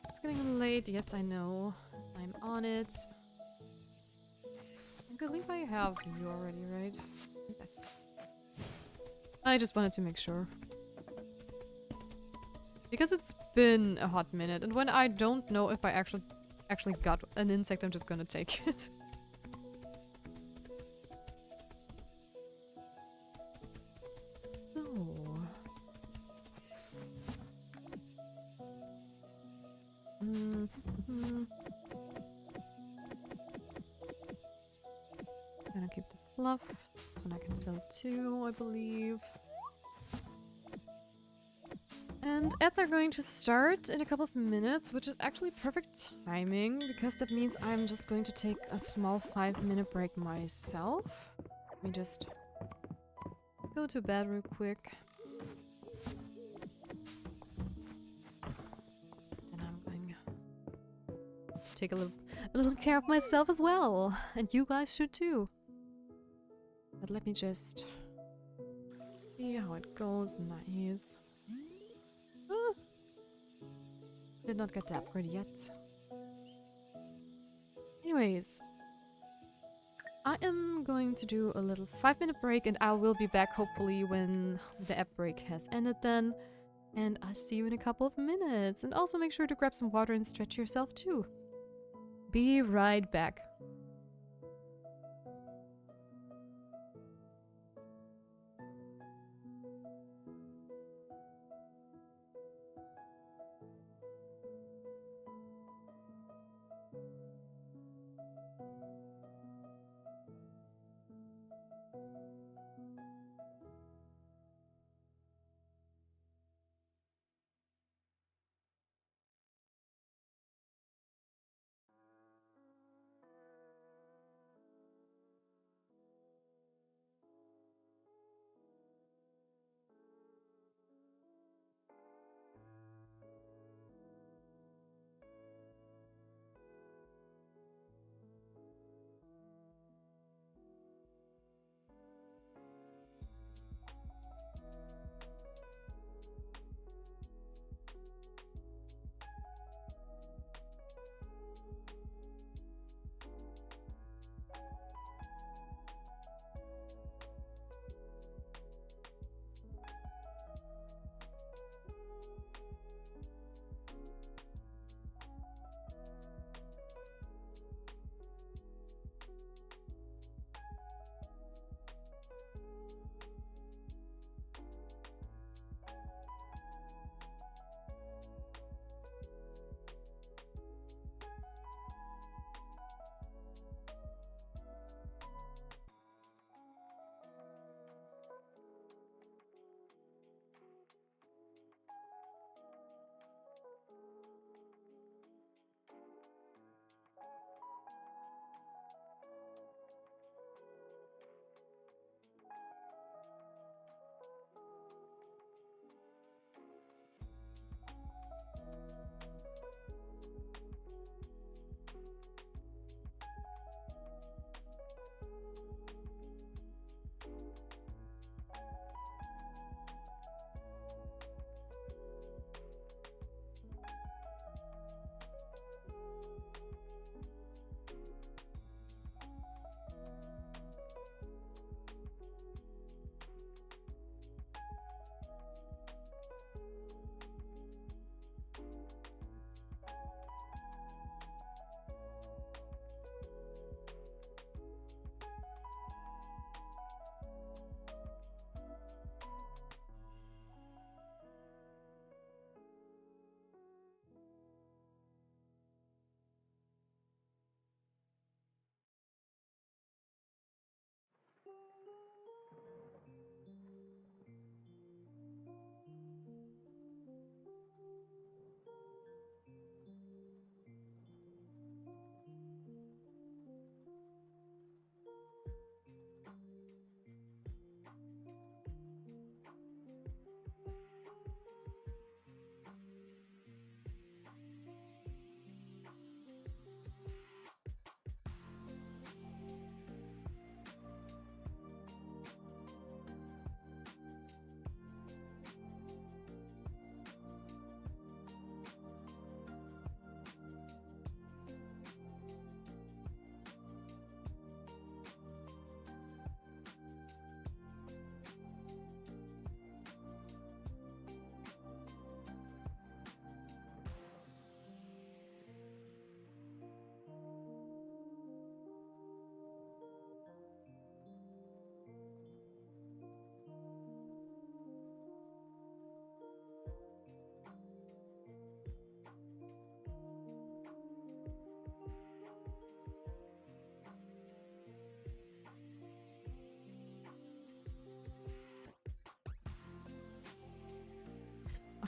It's getting late, yes I know. I'm on it. I believe I have you already, right? Yes. I just wanted to make sure. Because it's been a hot minute, and when I don't know if I actually got an insect, I'm just gonna take it. Gonna keep the fluff. This one I can sell too, I believe. And ads are going to start in a couple of minutes, which is actually perfect timing, because that means I'm just going to take a small 5-minute break myself. Let me just go to bed real quick. Then I'm going to take a little care of myself as well. And you guys should too. But let me just see how it goes. Nice. Ah. Did not get the upgrade yet. Anyways, I am going to do a little 5-minute break and I will be back hopefully when the app break has ended then. And I'll see you in a couple of minutes. And also make sure to grab some water and stretch yourself too. Be right back.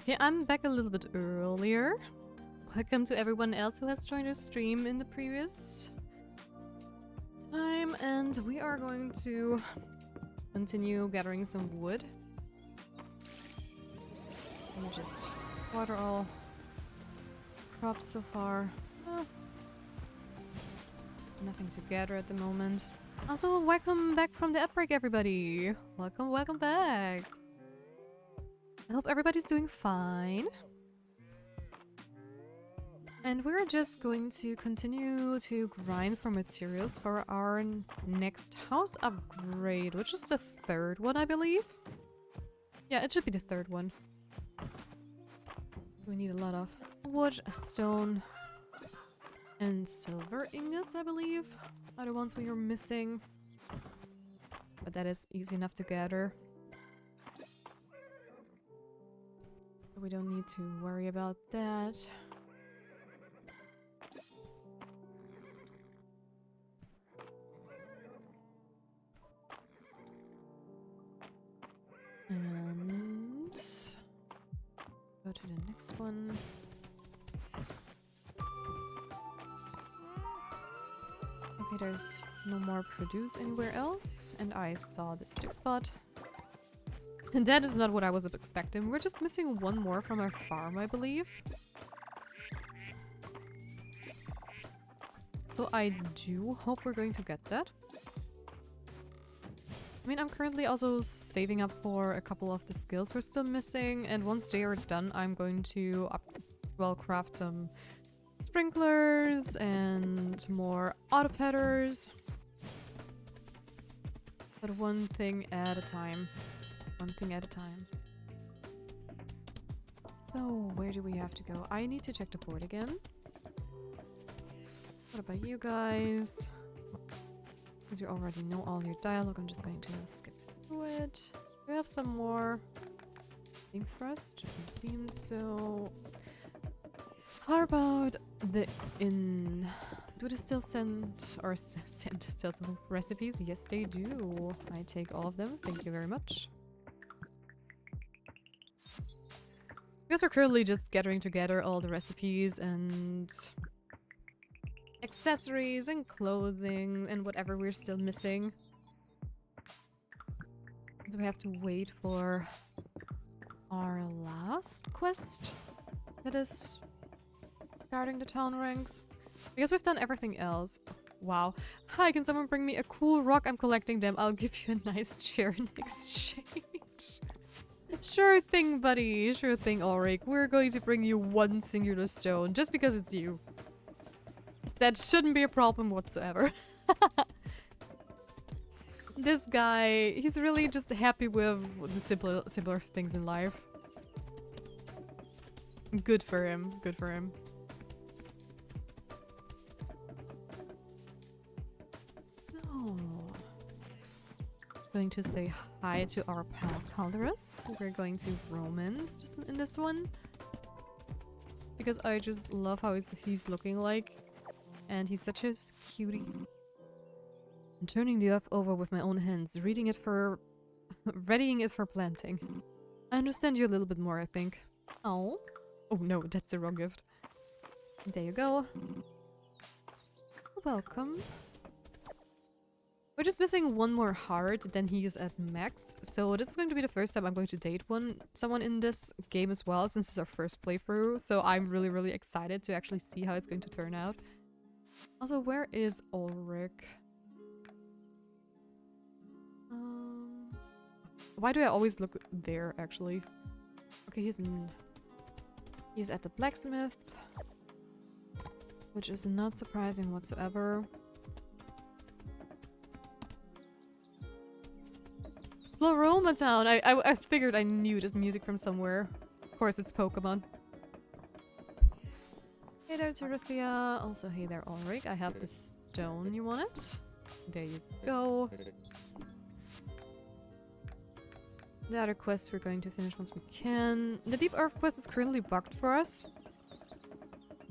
Okay, I'm back a little bit earlier. Welcome to everyone else who has joined the stream in the previous time, and we are going to continue gathering some wood. Let me just water all crops so far. Nothing to gather at the moment. Also, welcome back from the outbreak, everybody. Welcome back. I hope everybody's doing fine. And we're just going to continue to grind for materials for our next house upgrade, which is the third one, I believe. Yeah, it should be the third one. We need a lot of wood, stone, and silver ingots, I believe, are the ones we are missing. But that is easy enough to gather. We don't need to worry about that. And go to the next one. Okay, there's no more produce anywhere else, and I saw the stick spot. And that is not what I was expecting. We're just missing one more from our farm, I believe. So I do hope we're going to get that. I mean, I'm currently also saving up for a couple of the skills we're still missing, and once they are done, I'm going to craft some sprinklers and more auto-petters. But one thing at a time. One thing at a time. So, where do we have to go? I need to check the board again. What about you guys? Because you already know all your dialogue, I'm just going to skip through it. We have some more things for us, doesn't seem so. How about the inn? Do they still send or send still some recipes? Yes, they do. I take all of them. Thank you very much. Because we're currently just gathering together all the recipes and accessories and clothing and whatever we're still missing. So we have to wait for our last quest that is guarding the town ranks. Because we've done everything else. Wow. Hi, can someone bring me a cool rock? I'm collecting them. I'll give you a nice chair in exchange. Sure thing, buddy. Sure thing, Ulrich. We're going to bring you one singular stone just because it's you. That shouldn't be a problem whatsoever. This guy, he's really just happy with the simpler things in life. Good for him. Good for him. So, going to say hi to our pal Calderus. We're going to romance in this one. Because I just love how he's looking like. And he's such a cutie. I'm turning the earth over with my own hands, readying it for planting. I understand you a little bit more, I think. Oh. Oh no, that's the wrong gift. There you go. Welcome. We're just missing one more heart, then he is at max. So this is going to be the first time I'm going to date someone in this game as well, since it's our first playthrough. So I'm really, really excited to actually see how it's going to turn out. Also, where is Ulrich? Why do I always look there, actually? Okay, he's at the blacksmith. Which is not surprising whatsoever. Floroma Town! I figured I knew this music from somewhere. Of course, it's Pokemon. Hey there, Teruthia. Also, hey there, Ulrich. I have the stone you wanted. There you go. The other quests we're going to finish once we can. The Deep Earth quest is currently bugged for us.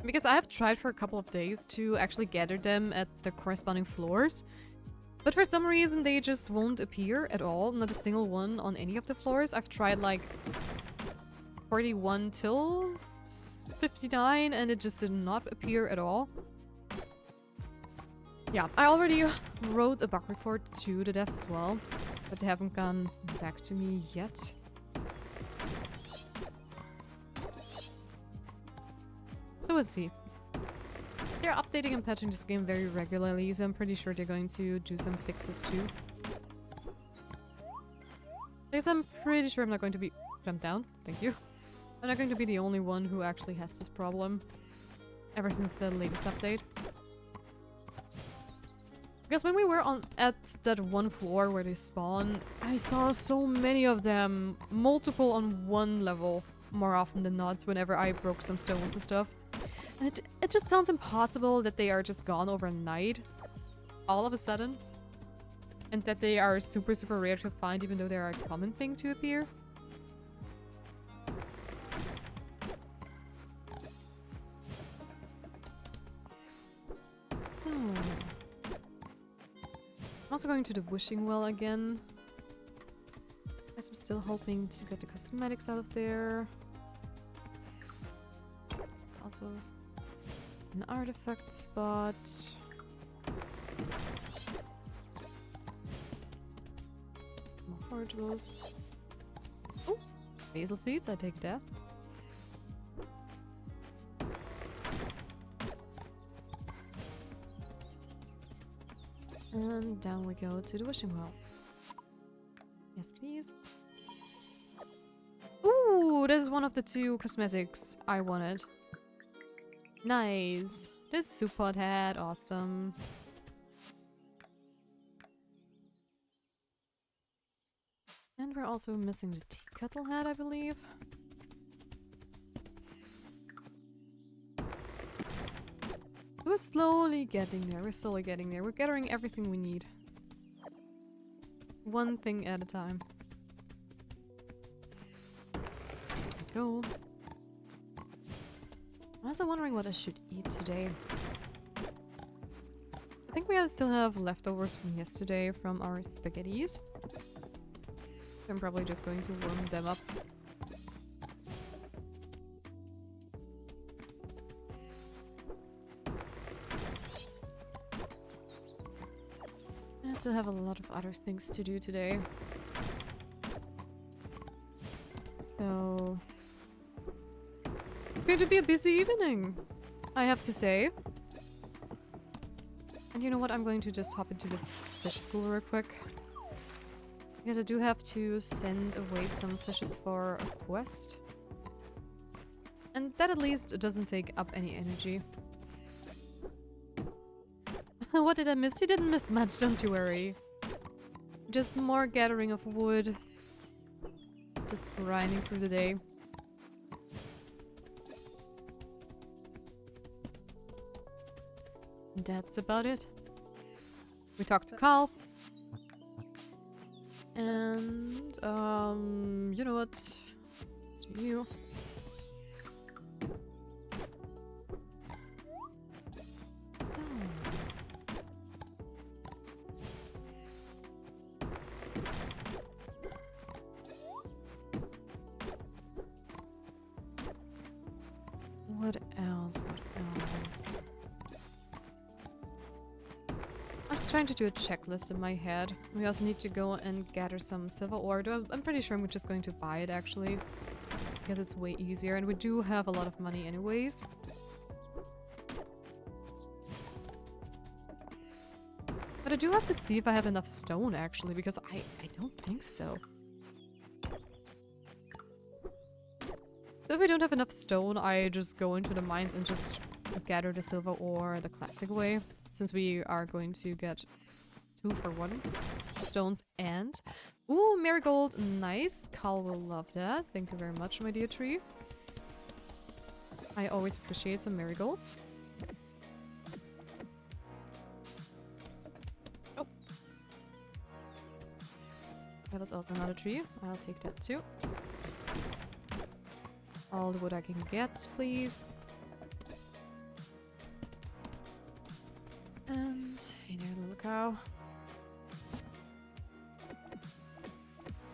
Because I have tried for a couple of days to actually gather them at the corresponding floors. But for some reason they just won't appear at all. Not a single one on any of the floors. I've tried like 41 till 59 and it just did not appear at all. Yeah, I already wrote a bug report to the devs as well, but they haven't gone back to me yet. So we'll see. They're updating and patching this game very regularly, so I'm pretty sure they're going to do some fixes too. Because I'm pretty sure I'm not going to be... Jump down, thank you. I'm not going to be the only one who actually has this problem. Ever since the latest update. Because when we were at that one floor where they spawn, I saw so many of them. Multiple on one level, more often than not, whenever I broke some stones and stuff. And it just sounds impossible that they are just gone overnight. All of a sudden. And that they are super, super rare to find, even though they are a common thing to appear. So... I'm also going to the wishing well again. Guess I'm still hoping to get the cosmetics out of there. It's also an artifact spot. More forageables. Oh, basil seeds, I take that. And down we go to the wishing well. Yes, please. Ooh, this is one of the 2 cosmetics I wanted. Nice. This soup pot hat, awesome. And we're also missing the tea kettle hat, I believe. We're slowly getting there. We're slowly getting there. We're gathering everything we need. One thing at a time. There we go. I'm also wondering what I should eat today. I think we still have leftovers from yesterday from our spaghettis. I'm probably just going to warm them up. I still have a lot of other things to do today. So... it's going to be a busy evening, I have to say. And you know what? I'm going to just hop into this fish school real quick. Because I do have to send away some fishes for a quest. And that at least doesn't take up any energy. What did I miss? You didn't miss much, don't you worry. Just more gathering of wood. Just grinding through the day. That's about it. We talked to Carl. And, you know what? It's you. So... what else? What else? I'm just trying to do a checklist in my head. We also need to go and gather some silver ore. I'm pretty sure I'm just going to buy it actually. Because it's way easier and we do have a lot of money anyways. But I do have to see if I have enough stone actually, because I don't think so. So if we don't have enough stone, I just go into the mines and just gather the silver ore the classic way. Since we are going to get 2 for 1 stones and... ooh, marigold, nice. Carl will love that. Thank you very much, my dear tree. I always appreciate some marigolds. Oh. That was also another tree. I'll take that too. All the wood I can get, please. And hey there, little cow.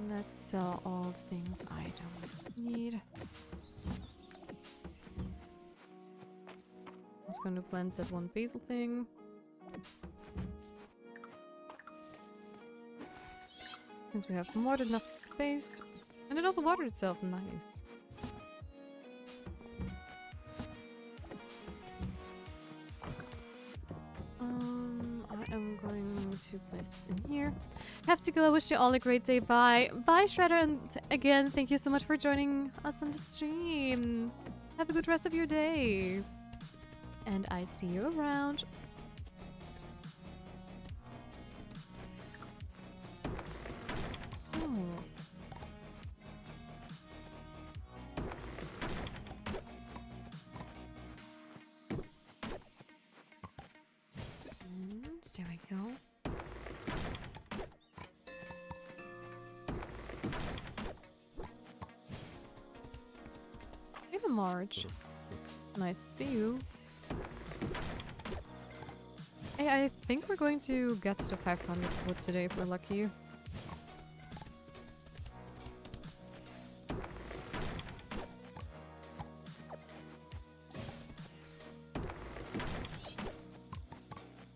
Let's sell all the things I don't need. I was going to plant that one basil thing. Since we have more than enough space. And it also watered itself. Nice. I am going to place this in here. Have to go. I wish you all a great day. Bye. Bye, Shredder. And again, thank you so much for joining us on the stream. Have a good rest of your day. And I see you around. So... there we go. Hey, March. Nice to see you. Hey, I think we're going to get to the 500 wood today if we're lucky.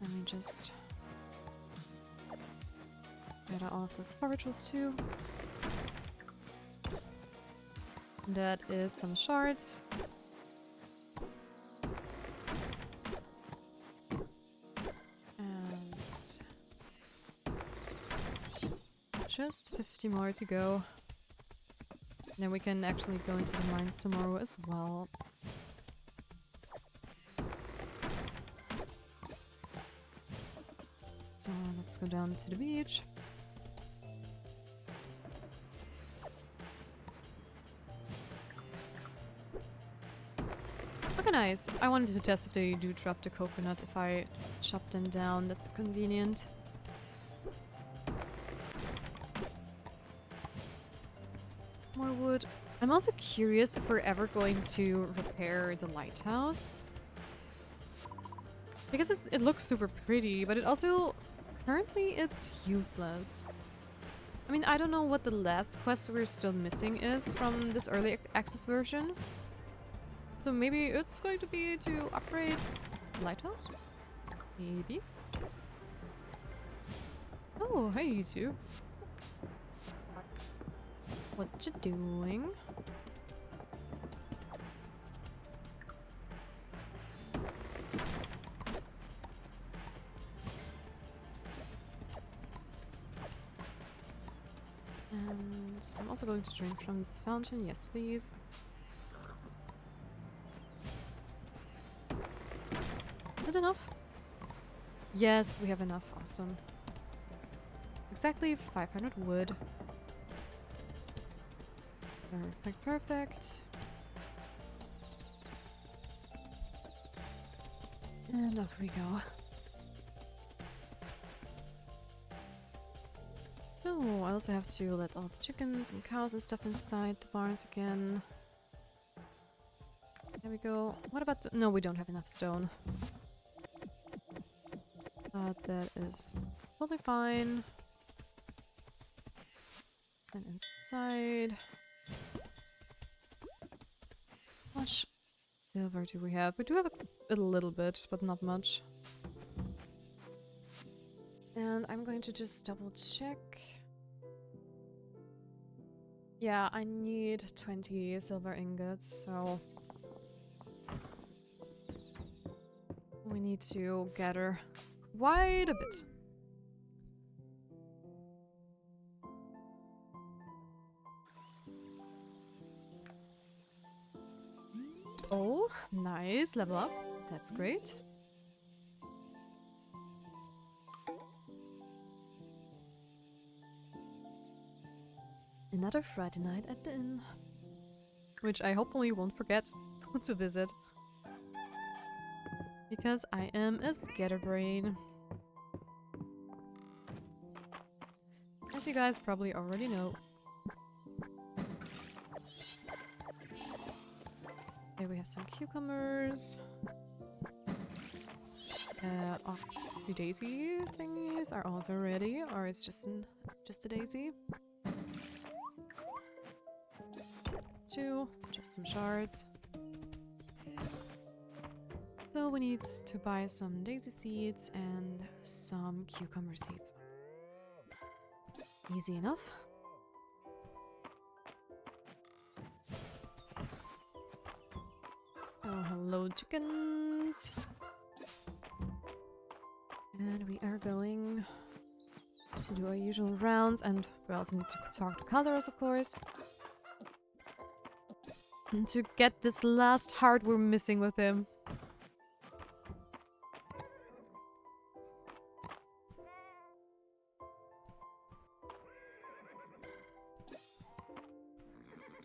Let me just get out all of those forages too. That is some shards. And just 50 more to go. And then we can actually go into the mines tomorrow as well. So let's go down to the beach. Okay, nice. I wanted to test if they do drop the coconut if I chop them down. That's convenient. More wood. I'm also curious if we're ever going to repair the lighthouse. Because it looks super pretty, but it also... currently, it's useless. I mean, I don't know what the last quest we're still missing is from this early access version. So maybe it's going to be to upgrade the lighthouse? Maybe. Oh, hey you two. What you doing? And I'm also going to drink from this fountain. Yes, please. Is it enough? Yes, we have enough. Awesome. Exactly 500 wood. Perfect, perfect. And off we go. Oh, I also have to let all the chickens and cows and stuff inside the barns again. There we go. What about the... no, we don't have enough stone. But that is totally fine. Send inside. How much silver do we have? We do have a little bit, but not much. And I'm going to just double check. Yeah, I need 20 silver ingots, so we need to gather quite a bit. Oh, nice. Level up. That's great. Another Friday night at the inn. Which I hopefully won't forget to visit. Because I am a scatterbrain. As you guys probably already know. Okay, we have some cucumbers. Oxy-daisy thingies are also ready, or it's just a daisy. 2, just some shards. So we need to buy some daisy seeds and some cucumber seeds. Easy enough. So hello chickens. And we are going to do our usual rounds, and we also need to talk to colors, of course. And to get this last heart we're missing with him.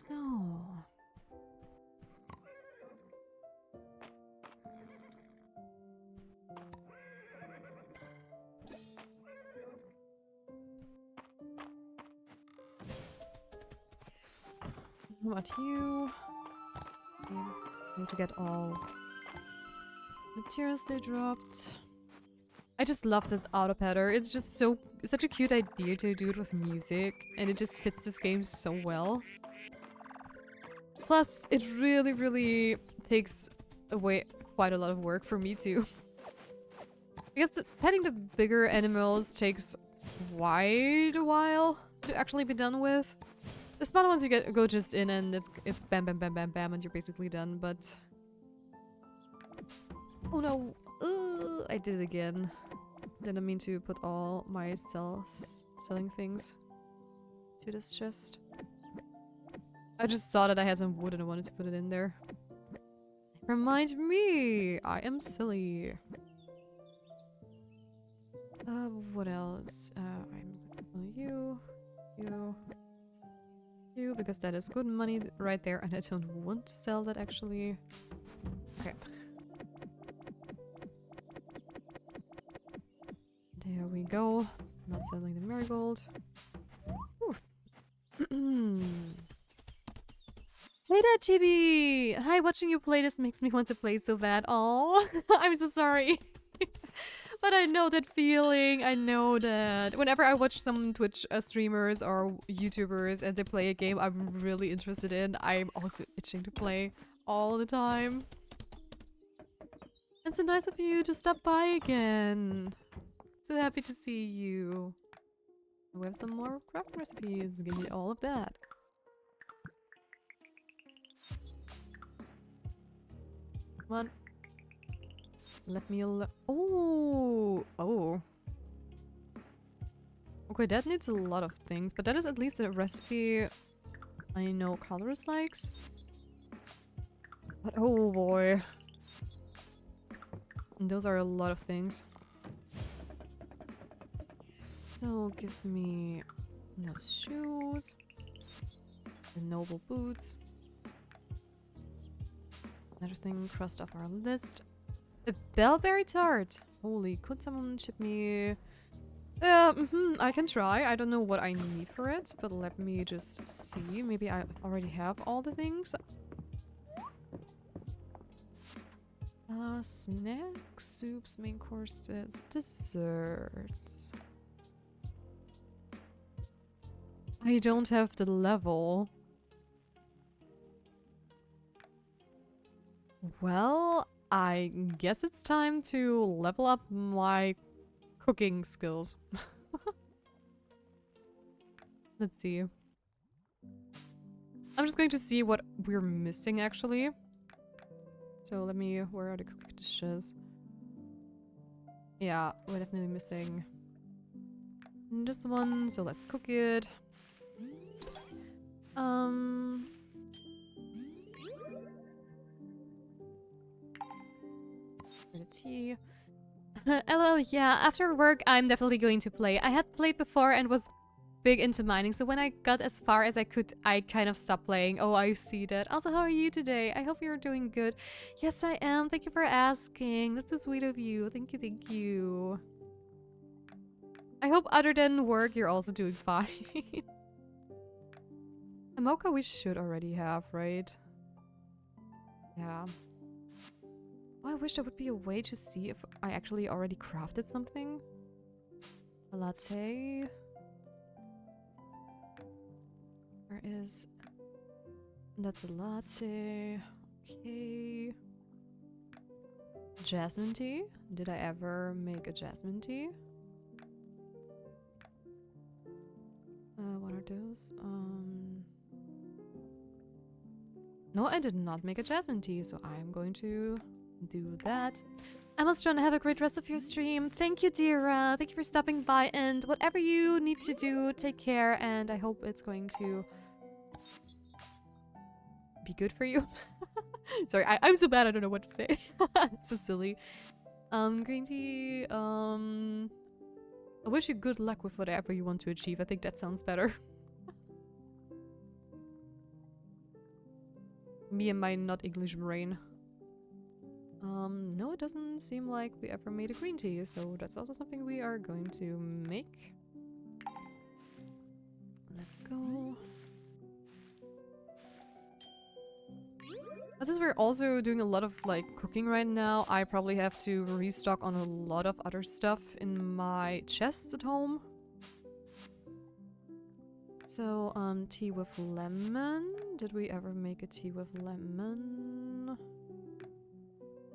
No. What about you? Okay. Need to get all materials they dropped. I just love that auto pattern. It's just such a cute idea to do it with music, and it just fits this game so well. Plus, it really takes away quite a lot of work for me too. I guess petting the bigger animals takes quite a while to actually be done with. The smaller ones you go just in and it's bam bam bam bam bam and you're basically done, but... Oh no! I did it again. Didn't mean to put all my selling things to this chest. I just saw that I had some wood and I wanted to put it in there. Remind me! I am silly. What else? I'm you, because that is good money right there, and I don't want to sell that actually. Okay. There we go. Not selling the marigold. Hey there, Chibi! Hi, watching you play this makes me want to play so bad. Oh, I'm so sorry. But I know that feeling. I know that whenever I watch some Twitch streamers or YouTubers and they play a game I'm really interested in, I'm also itching to play all the time. And so nice of you to stop by again. So happy to see you. We have some more craft recipes. Give me all of that. Come on. Let me Oh! Okay, that needs a lot of things, but that is at least a recipe I know Colors likes. But oh boy. And those are a lot of things. So give me those shoes. The noble boots. Another thing crossed off our list. A bellberry tart! Holy, could someone ship me... I can try. I don't know what I need for it, but let me just see. Maybe I already have all the things. Snacks, soups, main courses, desserts. I don't have the level. Well, I guess it's time to level up my cooking skills. Let's see. I'm just going to see what we're missing actually. So let me... Where are the cooked dishes? Yeah, we're definitely missing this one, so let's cook it. For the tea. LOL, yeah, after work I'm definitely going to play. I had played before and was big into mining, so when I got as far as I could, I kind of stopped playing. Oh, I see that. Also, how are you today? I hope you're doing good. Yes, I am. Thank you for asking. That's so sweet of you. Thank you, thank you. I hope other than work, you're also doing fine. A mocha we should already have, right? Yeah. Oh, I wish there would be a way to see if I actually already crafted something. A latte. Where is... That's a latte. Okay. Jasmine tea? Did I ever make a jasmine tea? What are those? No, I did not make a jasmine tea, so I'm going to do that. Emma's trying to have a great rest of your stream. Thank you, Dira. Thank you for stopping by, and whatever you need to do, take care, and I hope it's going to be good for you. Sorry, I'm so bad, I don't know what to say. So silly. Green tea, I wish you good luck with whatever you want to achieve. I think that sounds better. Me and my not English brain. No, it doesn't seem like we ever made a green tea, so that's also something we are going to make. Let's go. Since we're also doing a lot of like cooking right now, I probably have to restock on a lot of other stuff in my chests at home. So, tea with lemon. Did we ever make a tea with lemon?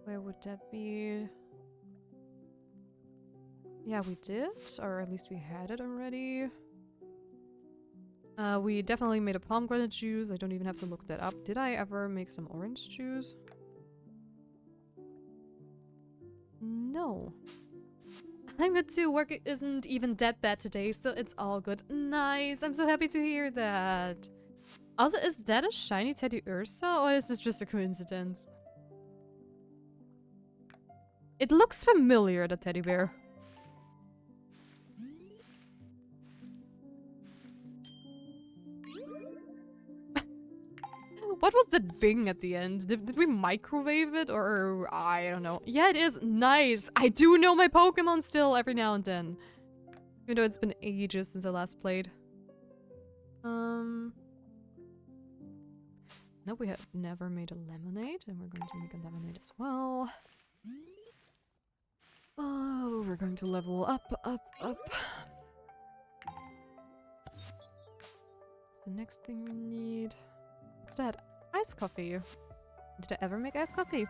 Where would that be? Yeah, we did, or at least we had it already. We definitely made a pomegranate juice. I don't even have to look that up. Did I ever make some orange juice? No. I'm good too. Work isn't even that bad today, so it's all good. Nice. I'm so happy to hear that. Also, is that a shiny Teddy Ursa, or is this just a coincidence? It looks familiar, the teddy bear. What was that bing at the end? Did we microwave it, or I don't know. Yeah, it is. Nice. I do know my Pokemon still every now and then. Even though it's been ages since I last played. No, we have never made a lemonade, and we're going to make a lemonade as well. Oh, we're going to level up. What's the next thing we need? What's that? Iced coffee. Did I ever make iced coffee?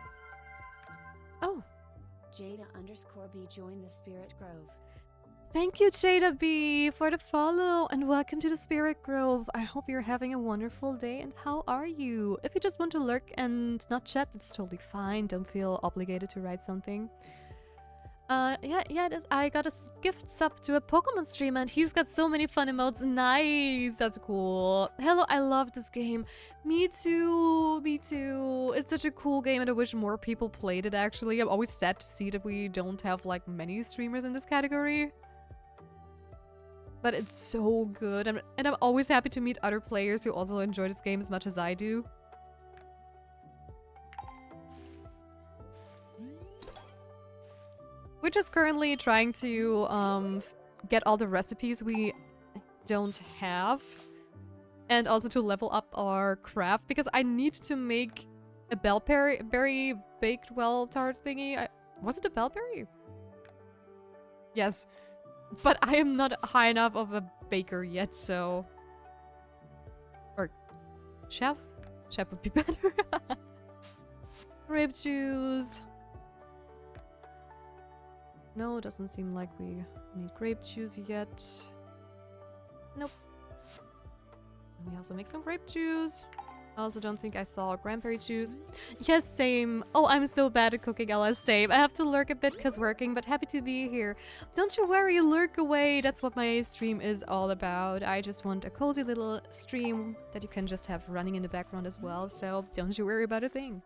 Oh.
Jada_B joined the Spirit Grove.
Thank you, Jada B, for the follow, and welcome to the Spirit Grove. I hope you're having a wonderful day, and how are you? If you just want to lurk and not chat, that's totally fine. Don't feel obligated to write something. Yeah, it is. I got a gift sub to a Pokemon stream, and he's got so many fun emotes. Nice, that's cool. Hello, I love this game. Me too, me too. It's such a cool game, and I wish more people played it, actually. I'm always sad to see that we don't have, like, many streamers in this category. But it's so good, and I'm always happy to meet other players who also enjoy this game as much as I do. We're just currently trying to get all the recipes we don't have, and also to level up our craft, because I need to make a bellberry baked well tart thingy. Was it a bellberry? Yes. But I am not high enough of a baker yet, so... Or... Chef? Chef would be better. Grape juice. No, it doesn't seem like we made grape juice yet. Nope. And we also make some grape juice. I also don't think I saw cranberry juice. Yes, same. Oh, I'm so bad at cooking, Ella. Same. I have to lurk a bit because working, but happy to be here. Don't you worry, lurk away. That's what my stream is all about. I just want a cozy little stream that you can just have running in the background as well. So don't you worry about a thing.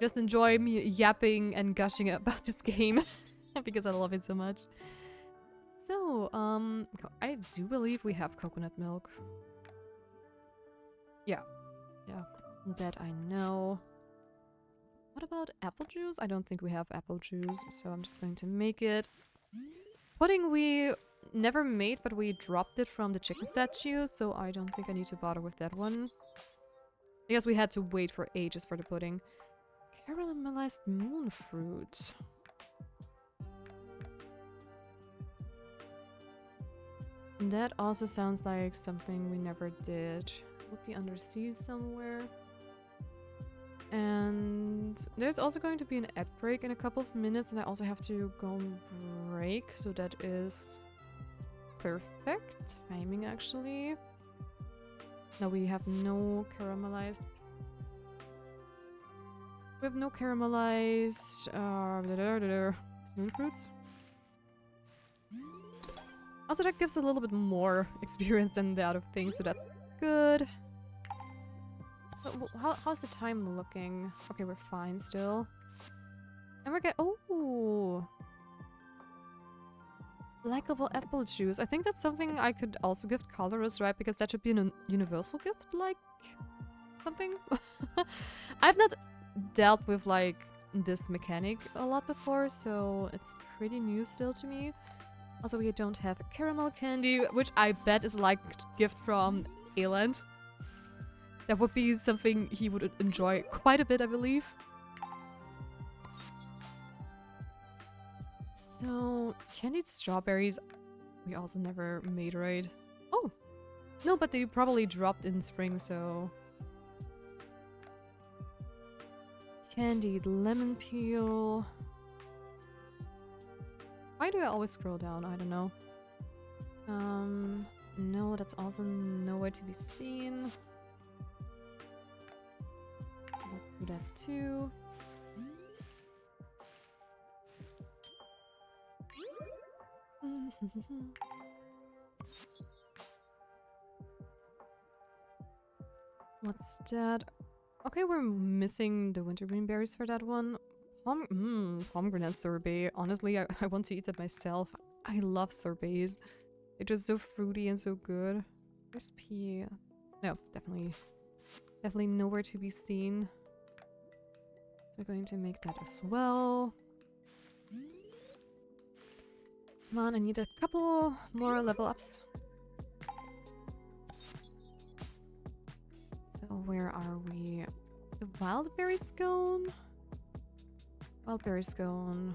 Just enjoy me yapping and gushing about this game because I love it so much. So, I do believe we have coconut milk. Yeah, that I know. What about apple juice? I don't think we have apple juice, so I'm just going to make it. Pudding we never made, but we dropped it from the chicken statue, so I don't think I need to bother with that one. I guess we had to wait for ages for the pudding. Caramelized moon fruit. That also sounds like something we never did. would be undersea somewhere. And there's also going to be an ad break in a couple of minutes, and I also have to go on break, so that is perfect timing actually. No, we have no caramelized. We have no caramelized moon fruits. Also, that gives a little bit more experience than the other things, so that's good. How's the time looking? Okay, we're fine still. And we're oh! Likeable apple juice. I think that's something I could also gift colorist, right? Because that should be a universal gift, like something. I've not dealt with like this mechanic a lot before, so it's pretty new still to me. Also, we don't have a caramel candy, which I bet is like gift from Eland. That would be something he would enjoy quite a bit, I believe. So, candied strawberries, we also never made, right? Oh! No, but they probably dropped in spring, so... Candied lemon peel... Why do I always scroll down? I don't know. No, that's also nowhere to be seen. So let's do that too. What's that? Okay, we're missing the wintergreen berries for that one. Pomegranate sorbet. Honestly, I want to eat that myself. I love sorbets. They're just so fruity and so good. Where's pea? No, definitely nowhere to be seen. So we're going to make that as well. Come on, I need a couple more level ups. So where are we? The wild berry scone? Wild berry scone.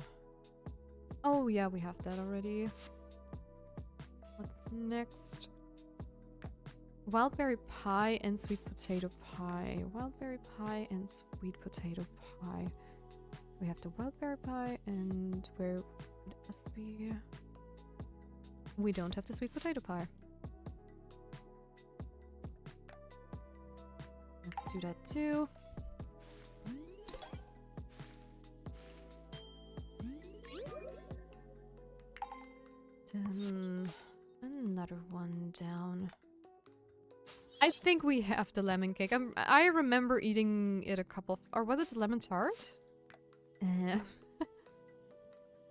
Oh yeah, we have that already. What's next? Wild berry pie and sweet potato pie. Wild berry pie and sweet potato pie. We have the wild berry pie, and where would this be? We don't have the sweet potato pie. Let's do that too. Another one down. I think we have the lemon cake. I remember eating it a couple... Or was it the lemon tart? No,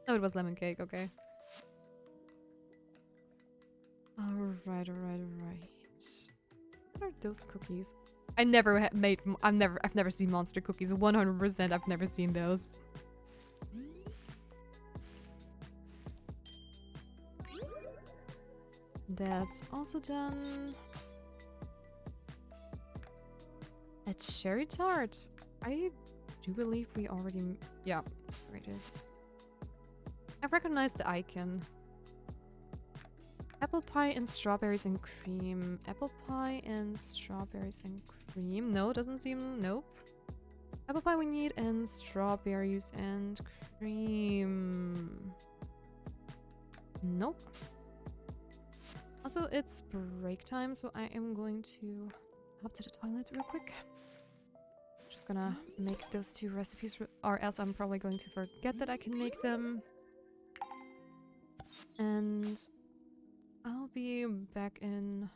it was lemon cake, okay. Alright. What are those cookies? I never made... I've never seen monster cookies. 100% I've never seen those. That's also done. A cherry tart. I do believe we already... Yeah, there it is. I recognize the icon. Apple pie and strawberries and cream. Apple pie and strawberries and cream. No, doesn't seem... Nope. Apple pie we need and strawberries and cream. Nope. Also, it's break time, so I am going to hop to the toilet real quick. Just gonna make those two recipes, or else I'm probably going to forget that I can make them. And I'll be back in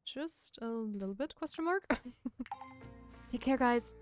just a little bit, question mark. Take care, guys.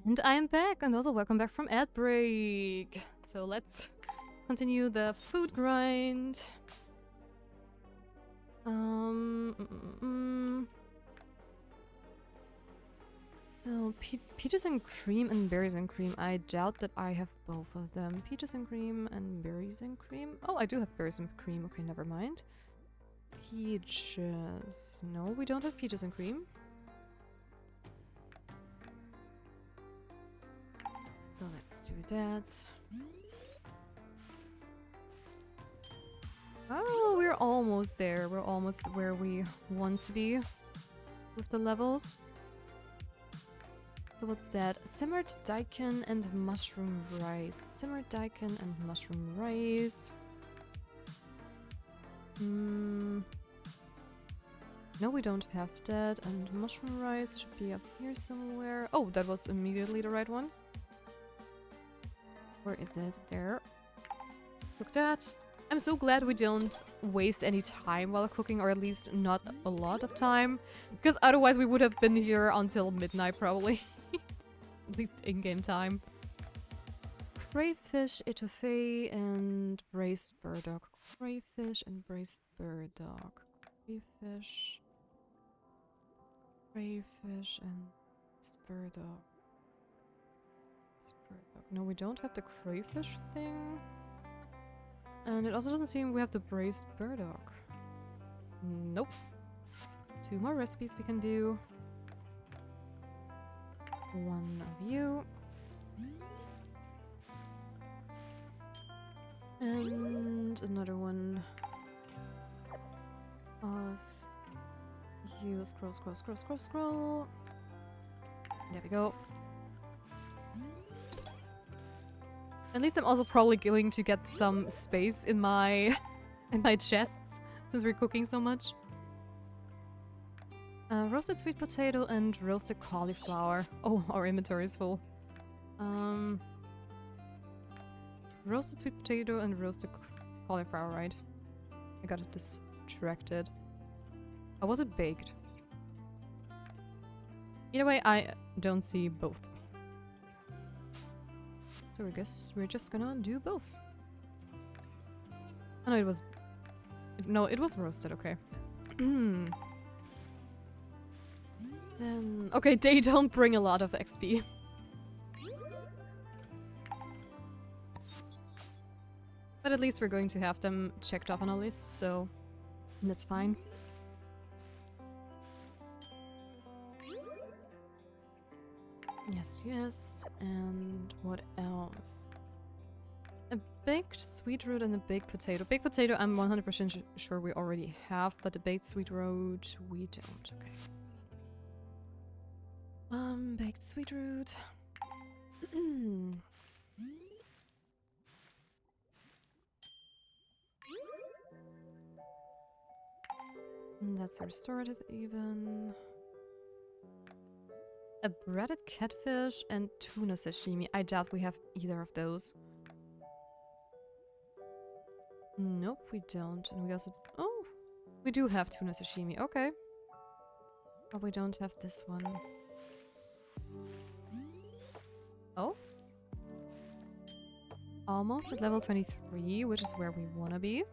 And I am back, and also welcome back from ad break. So let's continue the food grind. So peaches and cream and berries and cream. I doubt that I have both of them. Peaches and cream and berries and cream. Oh, I do have berries and cream. Okay, never mind. Peaches. No, we don't have peaches and cream. So let's do that. Oh, we're almost there. We're almost where we want to be with the levels. So what's that? Simmered daikon and mushroom rice. Simmered daikon and mushroom rice. No, we don't have that. And mushroom rice should be up here somewhere. Oh, that was immediately the right one. Where is it? There. Let's cook that. I'm so glad we don't waste any time while cooking, or at least not a lot of time. Because otherwise we would have been here until midnight probably. At least in-game time. Crayfish, etouffee, and braised burdock. Crayfish and braised burdock. Crayfish. Crayfish and burdock. No, we don't have the crayfish thing. And it also doesn't seem we have the braised burdock. Nope. 2 more recipes we can do. One of you. And another one of you. Scroll, scroll, scroll, scroll, scroll. There we go. At least I'm also probably going to get some space in my chest since we're cooking so much. Roasted sweet potato and roasted cauliflower. Oh, our inventory is full. Roasted sweet potato and roasted cauliflower, right? I got it distracted. Or was it baked? Either way, I don't see both. So I guess we're just gonna do both. Oh no, it was... No, it was roasted, okay. Then... Okay, they don't bring a lot of XP. But at least we're going to have them checked off on our list, so that's fine. Yes, yes. And what else? A baked sweet root and a baked potato. Baked potato I'm 100% sure we already have, but the baked sweet root we don't. Okay. Baked sweet root. And that's restorative even. A breaded catfish and tuna sashimi. I doubt we have either of those. Nope, we don't. And we also... Oh! We do have tuna sashimi. Okay. But we don't have this one. Oh? Almost at level 23, which is where we wanna be.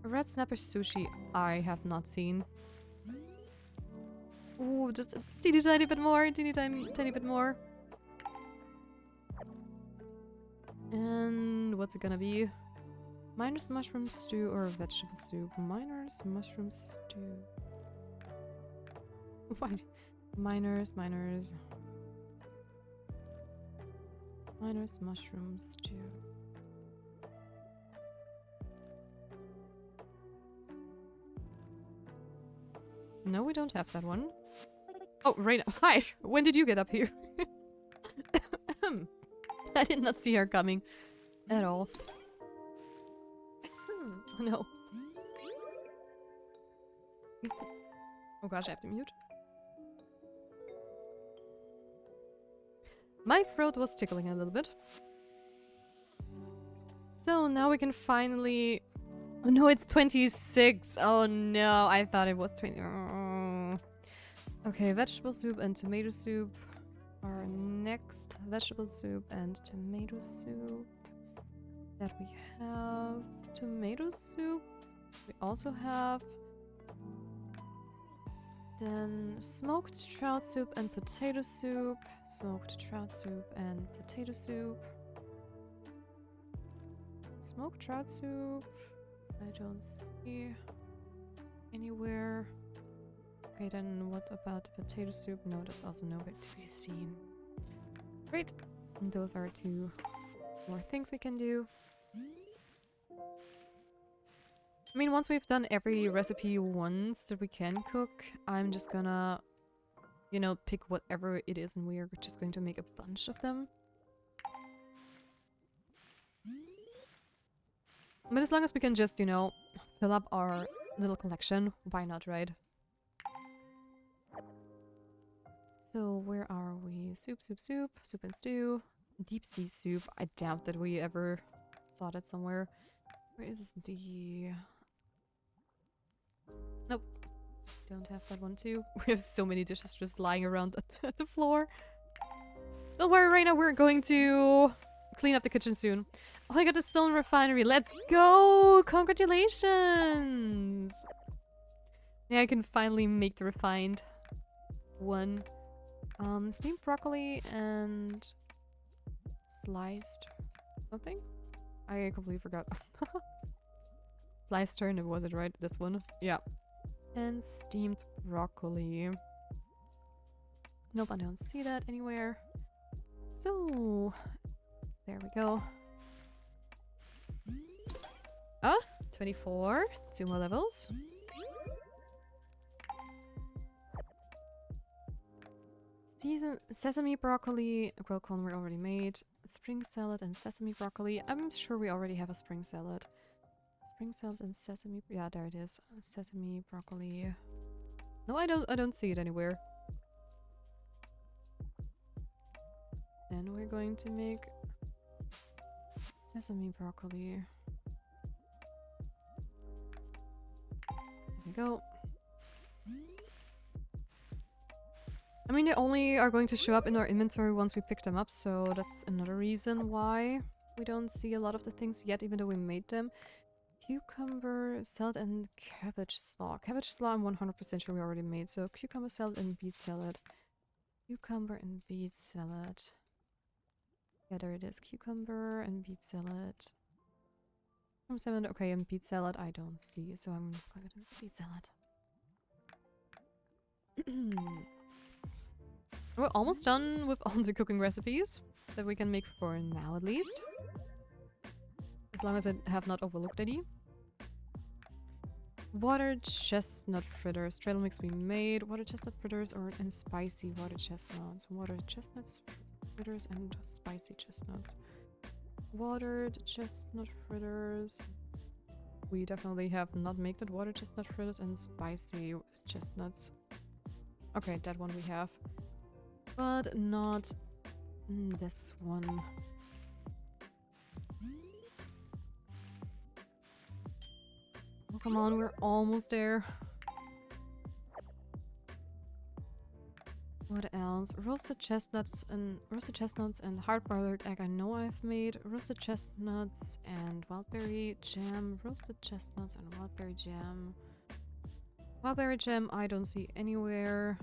A red snapper sushi I have not seen. Ooh, just a teeny tiny bit more, teeny bit more. And what's it gonna be? Miner's mushroom stew or vegetable soup? Miner's mushroom stew. Why? Miner's mushroom stew. No, we don't have that one. Oh, Reina. Hi! When did you get up here? I did not see her coming. At all. Oh no. Oh gosh, I have to mute. My throat was tickling a little bit. So now we can finally... Oh no, it's 26! Oh no, I thought it was 20... Oh. Okay, vegetable soup and tomato soup are next. Vegetable soup and tomato soup. That we have. Tomato soup. We also have. Then smoked trout soup and potato soup. Smoked trout soup and potato soup. Smoked trout soup. I don't see anywhere. Okay, then what about the potato soup? No, that's also nowhere to be seen. Great. And those are two more things we can do. I mean, once we've done every recipe once that we can cook, I'm just gonna, you know, pick whatever it is and we're just going to make a bunch of them. But as long as we can just, you know, fill up our little collection, why not, right? So where are we? Soup, soup, soup, soup and stew, deep sea soup. I doubt that we ever saw that somewhere. Where is the... Nope. Don't have that one too. We have so many dishes just lying around at the floor. Don't worry, right now we're going to clean up the kitchen soon. Oh, I got a stone refinery. Let's go! Congratulations! Yeah, I can finally make the refined one. Steamed broccoli and sliced something? I completely forgot. Sliced turnip, was it right? This one? Yeah. And steamed broccoli. Nope, I don't see that anywhere. So, there we go. Ah, 24. 2 more levels. Sesame broccoli, grilled corn we already made. Spring salad and sesame broccoli. I'm sure we already have a spring salad. Spring salad and sesame. Yeah, there it is. Sesame broccoli. No, I don't see it anywhere. Then we're going to make sesame broccoli. There we go. I mean, they only are going to show up in our inventory once we pick them up, so that's another reason why we don't see a lot of the things yet, even though we made them. Cucumber salad and cabbage slaw. Cabbage slaw I'm 100% sure we already made, so cucumber salad and beet salad. Cucumber and beet salad. Yeah, there it is. Cucumber and beet salad. Salmon, okay, and beet salad I don't see, so I'm going to make beet salad. We're almost done with all the cooking recipes that we can make for now, at least. As long as I have not overlooked any. Water chestnut fritters. Trail mix we made. Water chestnut fritters and spicy water chestnuts. Water chestnuts fritters and spicy chestnuts. Watered chestnut fritters. We definitely have not made that. Water chestnut fritters and spicy chestnuts. Okay, that one we have. But not this one. Oh, come on, we're almost there. What else? Roasted chestnuts and hard-boiled egg I know I've made. Roasted chestnuts and wildberry jam. Roasted chestnuts and wildberry jam. Wildberry jam I don't see anywhere.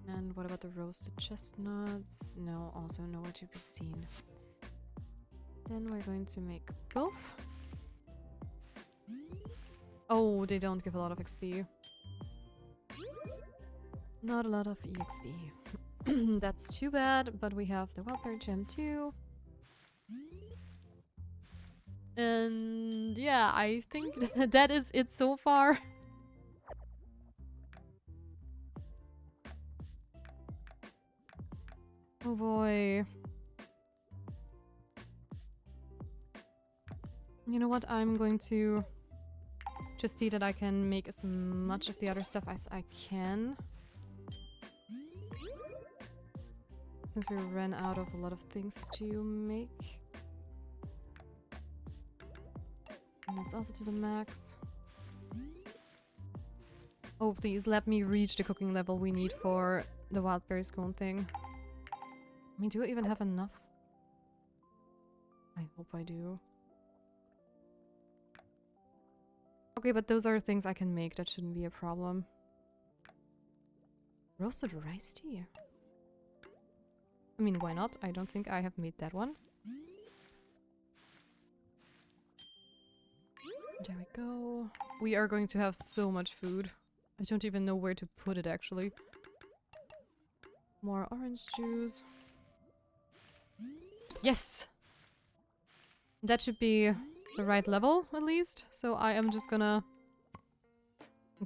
And what about the roasted chestnuts? No, also nowhere to be seen. Then we're going to make both. Oh, they don't give a lot of XP. Not a lot of EXP. That's too bad, but we have the wildberry gem too. And yeah, I think that is it so far. Oh boy. You know what? I'm going to just see that I can make as much of the other stuff as I can. Since we ran out of a lot of things to make. And that's also to the max. Oh, please let me reach the cooking level we need for the wild berry scone thing. I mean, do I even have enough? I hope I do. Okay, but those are things I can make. That shouldn't be a problem. Roasted rice tea. I mean, why not? I don't think I have made that one. There we go. We are going to have so much food. I don't even know where to put it, actually. More orange juice. Yes! That should be the right level, at least. So I am just gonna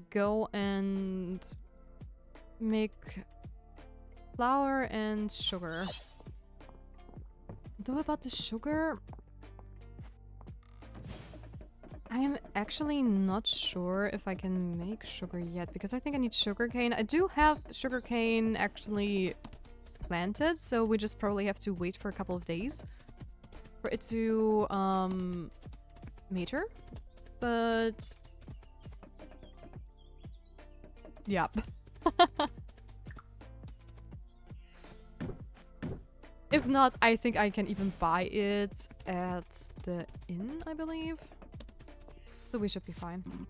go and make flour and sugar. Though about the sugar, I am actually not sure if I can make sugar yet, because I think I need sugarcane. I do have sugarcane actually planted, so we just probably have to wait for a couple of days for it to mature. But yeah. If not, I think I can even buy it at the inn, I believe. So we should be fine.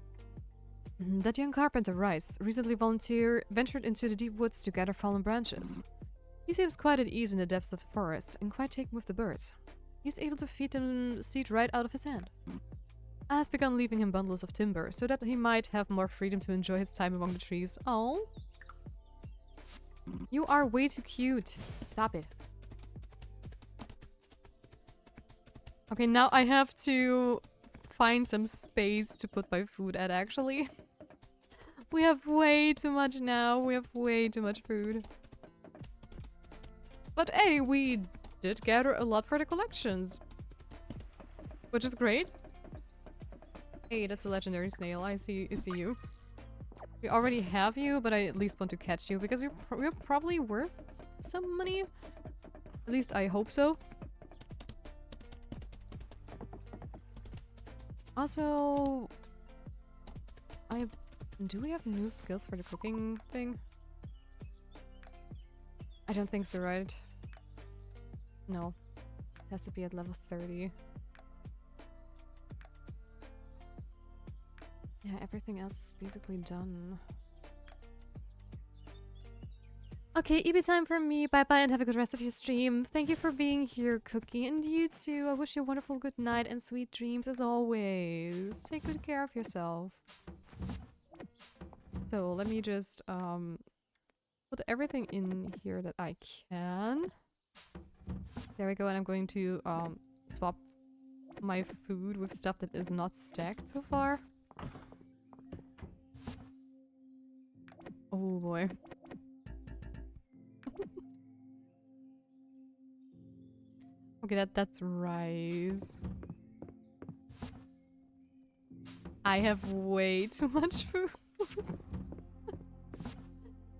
That young carpenter, Rice, recently ventured into the deep woods to gather fallen branches. He seems quite at ease in the depths of the forest and quite taken with the birds. He's able to feed them seed right out of his hand. I have begun leaving him bundles of timber so that he might have more freedom to enjoy his time among the trees. Oh, you are way too cute. Stop it. Okay, now I have to find some space to put my food at, actually. We have way too much now. We have way too much food. But hey, we did gather a lot for the collections. Which is great. Hey, that's a legendary snail. I see you. We already have you, but I at least want to catch you because you're probably worth some money. At least I hope so. Also, do we have new skills for the cooking thing? I don't think so, right? No. It has to be at level 30. Yeah, everything else is basically done. Okay, EB time from me. Bye-bye and have a good rest of your stream. Thank you for being here, Cookie. And you too. I wish you a wonderful good night and sweet dreams as always. Take good care of yourself. So, let me just put everything in here that I can. There we go, and I'm going to swap my food with stuff that is not stacked so far. Oh boy. Okay, that's rice. I have way too much food.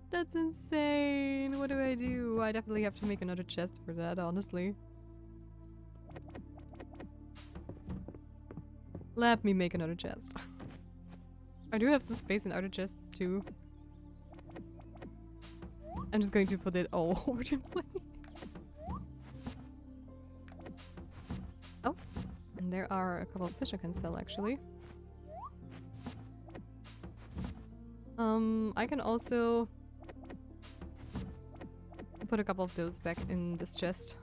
That's insane. What do? I definitely have to make another chest for that, honestly. Let me make another chest. I do have some space in other chests too. I'm just going to put it all over the place. Oh, and there are a couple of fish I can sell actually. I can also put a couple of those back in this chest.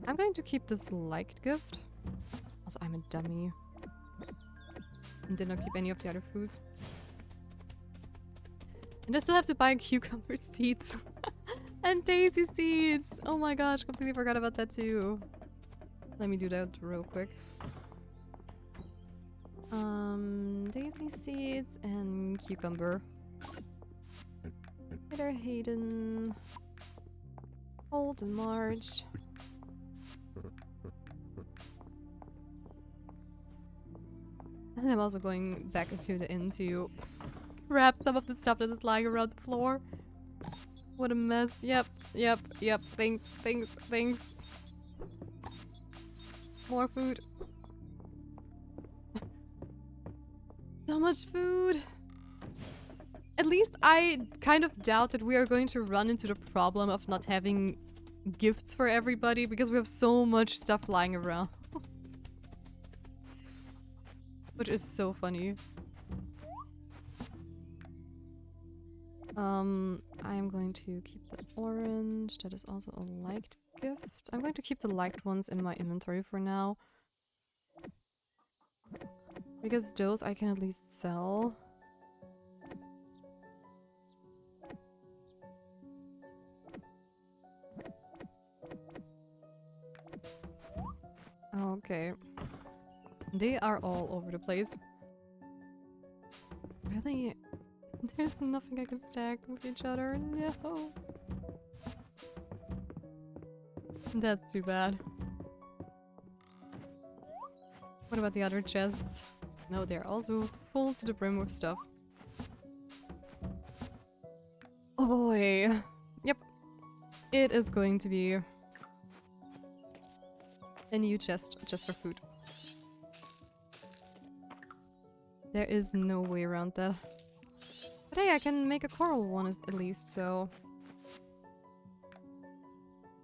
I'm going to keep this liked gift. Also, I'm a dummy. And did not keep any of the other foods. And I still have to buy cucumber seeds. And daisy seeds! Oh my gosh, completely forgot about that too. Let me do that real quick. Daisy seeds and cucumber. Peter, Hayden. Hold and March. And I'm also going back into the inn to grab some of the stuff that is lying around the floor. What a mess. Yep. Things. More food. So much food. At least I kind of doubt that we are going to run into the problem of not having gifts for everybody because we have so much stuff lying around. Which is so funny. I'm going to keep the orange. That is also a liked gift. I'm going to keep the liked ones in my inventory for now. Because those I can at least sell. Okay. They are all over the place. Really? There's nothing I can stack with each other. No. That's too bad. What about the other chests? No, they're also full to the brim with stuff. Oh boy. Yep. It is going to be a new chest just for food. There is no way around that. But hey, I can make a coral one at least, so...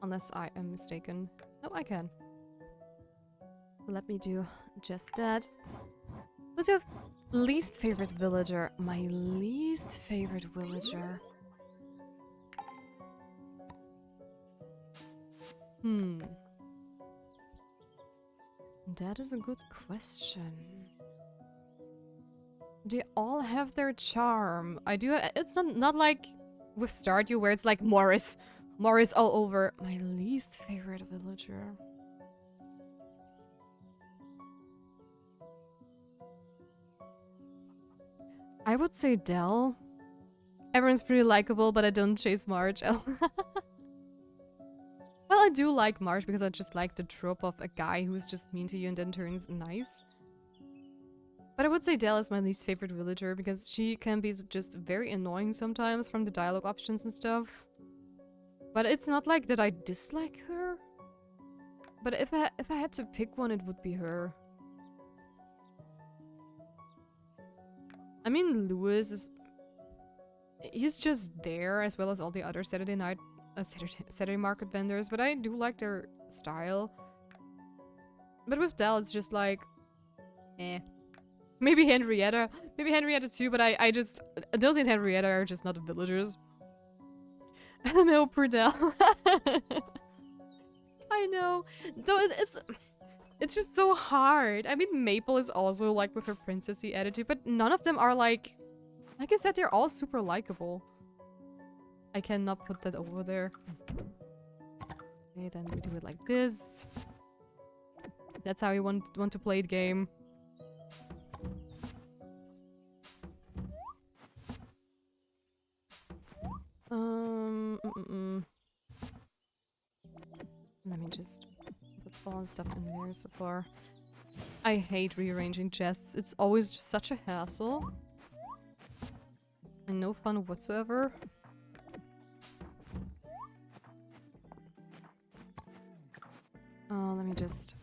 Unless I am mistaken. No, I can. So let me do just that. What's your least favorite villager? My least favorite villager. That is a good question. They all have their charm. I do. It's not like with Stardew where it's like Morris all over. My least favorite villager. I would say Dell. Everyone's pretty likable, but I don't chase Marge. Well, I do like Marge because I just like the trope of a guy who's just mean to you and then turns nice. But I would say Dell is my least favorite villager because she can be just very annoying sometimes from the dialogue options and stuff. But it's not like that I dislike her. But if I had to pick one, it would be her. I mean, Lewis is... He's just there as well as all the other Saturday market vendors, but I do like their style. But with Dell, it's just like... eh. Maybe Henrietta too, but I just... Those in Henrietta are just not villagers. I don't know, Purdell. I know. So it's just so hard. I mean, Maple is also like with her princessy attitude, but none of them are like I said, they're all super likable. I cannot put that over there. Okay, then we do it like this. That's how you want to play the game. Let me just put all the stuff in there so far. I hate rearranging chests. It's always just such a hassle. And no fun whatsoever. Let me just...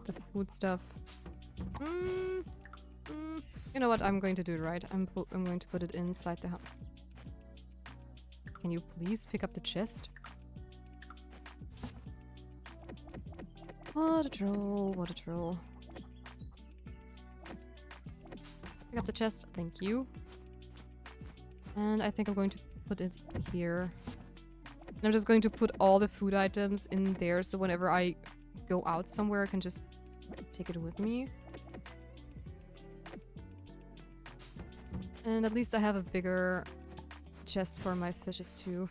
the food stuff. You know what? I'm going to do it right. I'm going to put it inside the house. Can you please pick up the chest? What a troll, what a troll. Pick up the chest, thank you. And I think I'm going to put it here. And I'm just going to put all the food items in there, so whenever I go out somewhere, I can just take it with me. And at least I have a bigger chest for my fishes too.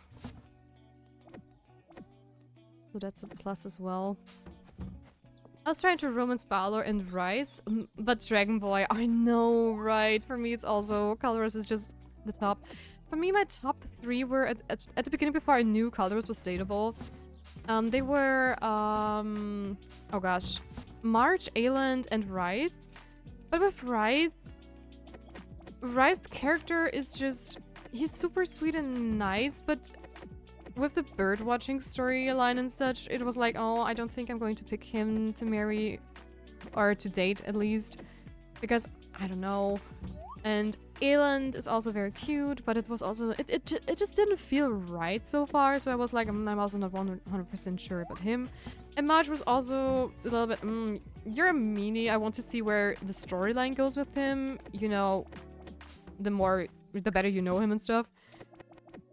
So that's a plus as well. I was trying to romance Balor and Rice, but Dragon Boy, I know, right? For me, it's also Colorus is just the top. For me, my top three were at the beginning before I knew Colorus was dateable. They were, oh gosh, March, Ayland, and Rice. But with Rice's character is just, he's super sweet and nice, but with the bird watching storyline and such, it was like, oh, I don't think I'm going to pick him to marry, or to date at least, because, I don't know, And Eland is also very cute, but it was also it just didn't feel right so far. So I was like, I'm also not 100% sure about him. And Marge was also a little bit, you're a meanie. I want to see where the storyline goes with him. You know, the better you know him and stuff.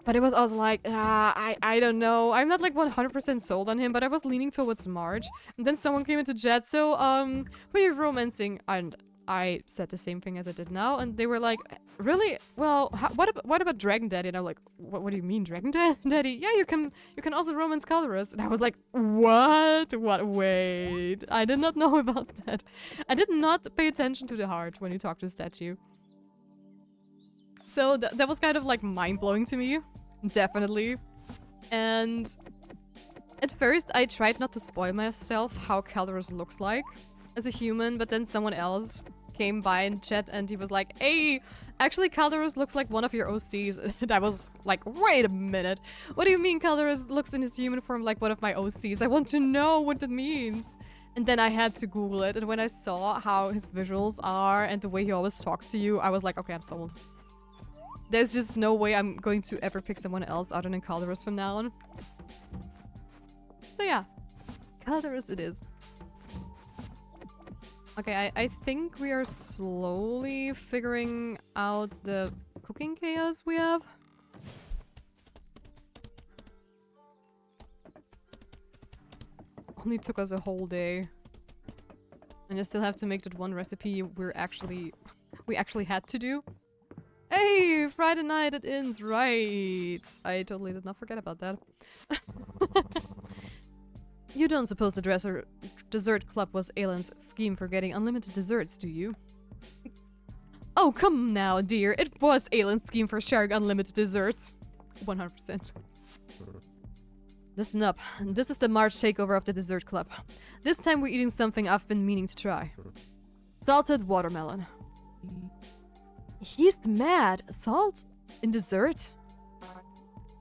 But it was also like, I don't know. I'm not like 100% sold on him, but I was leaning towards Marge. And then someone came into chat, so, who are you romancing? And I said the same thing as I did now, and they were like, really? Well, what about Dragon Daddy? And I'm like, what do you mean, Dragon Daddy? Yeah, you can also romance Colorus. And I was like, what? Wait, I did not know about that. I did not pay attention to the heart when you talk to the statue. So that was kind of like mind-blowing to me, definitely. And at first I tried not to spoil myself how Calderus looks like as a human, but then someone else came by in chat and he was like, hey, actually Calderus looks like one of your OCs. And I was like, wait a minute, what do you mean Calderus looks in his human form like one of my OCs? I want to know what that means. And then I had to Google it, and when I saw how his visuals are and the way he always talks to you, I was like, okay, I'm sold. There's just no way I'm going to ever pick someone else other than Calderus from now on. So yeah, Calderus it is. Okay, I think we are slowly figuring out the cooking chaos we have. Only took us a whole day. And I still have to make that one recipe we actually had to do. Hey, Friday night at Inns, right. I totally did not forget about that. You don't suppose the dessert club was Aelin's scheme for getting unlimited desserts, do you? Oh, come now, dear. It was Aelin's scheme for sharing unlimited desserts. 100%. Listen up. This is the March takeover of the dessert club. This time we're eating something I've been meaning to try. Salted watermelon. He's mad. Salt? In dessert?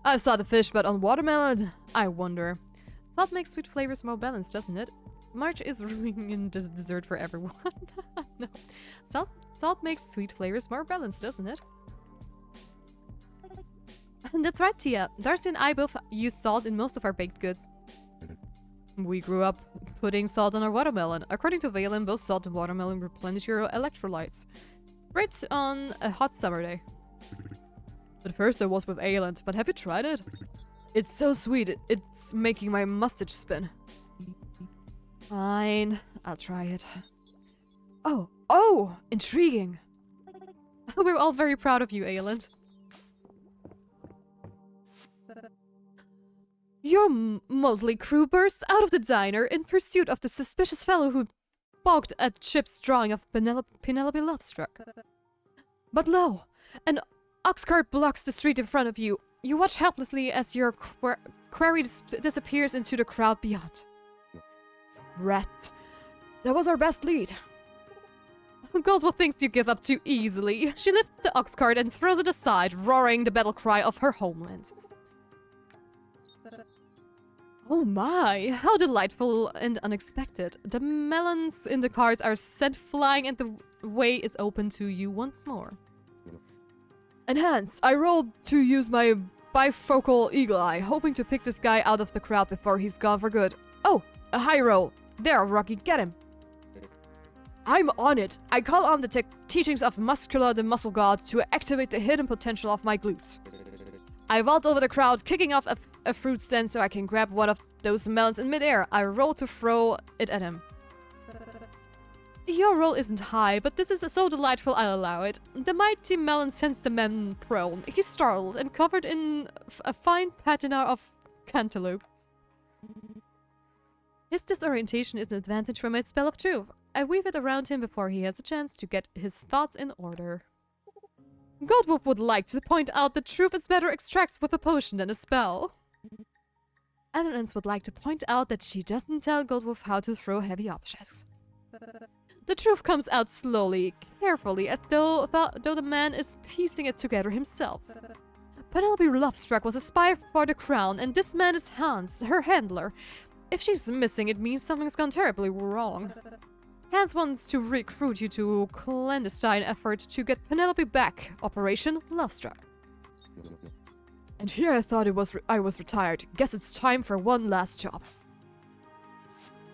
I've saw the fish, but on watermelon? I wonder. Salt makes sweet flavors more balanced, doesn't it? March is ruining this dessert for everyone. No. Salt makes sweet flavors more balanced, doesn't it? That's right, Tia. Darcy and I both use salt in most of our baked goods. We grew up putting salt on our watermelon. According to Valen, both salt and watermelon replenish your electrolytes. Great on a hot summer day. At first I was with Aeland, but have you tried it? It's so sweet, it's making my mustache spin. Fine, I'll try it. Oh, intriguing. We're all very proud of you, Aeland. Your motley crew bursts out of the diner in pursuit of the suspicious fellow who balked at Chip's drawing of Penelope Lovestruck. But lo, an ox cart blocks the street in front of you. You watch helplessly as your quarry disappears into the crowd beyond. Rest. That was our best lead. Goldwolf thinks you give up too easily. She lifts the ox cart and throws it aside, roaring the battle cry of her homeland. Oh my, how delightful and unexpected. The melons in the carts are sent flying and the way is open to you once more. Enhanced, I rolled to use my bifocal eagle eye, hoping to pick this guy out of the crowd before he's gone for good. Oh, a high roll. There, Rocky, get him. I'm on it. I call on the teachings of Muscula the Muscle God to activate the hidden potential of my glutes. I vault over the crowd, kicking off a fruit stand so I can grab one of those melons in midair. I roll to throw it at him. Your roll isn't high, but this is so delightful I'll allow it. The mighty melon sends the man prone. He's startled and covered in a fine patina of cantaloupe. His disorientation is an advantage for my spell of truth. I weave it around him before he has a chance to get his thoughts in order. Goldwolf would like to point out that truth is better extracted with a potion than a spell. Annalance would like to point out that she doesn't tell Goldwolf how to throw heavy objects. The truth comes out slowly, carefully, as though the man is piecing it together himself. Penelope Lovestruck was a spy for the crown, and this man is Hans, her handler. If she's missing, it means something's gone terribly wrong. Hans wants to recruit you to clandestine effort to get Penelope back. Operation Lovestruck. And here I thought I was retired. Guess it's time for one last job.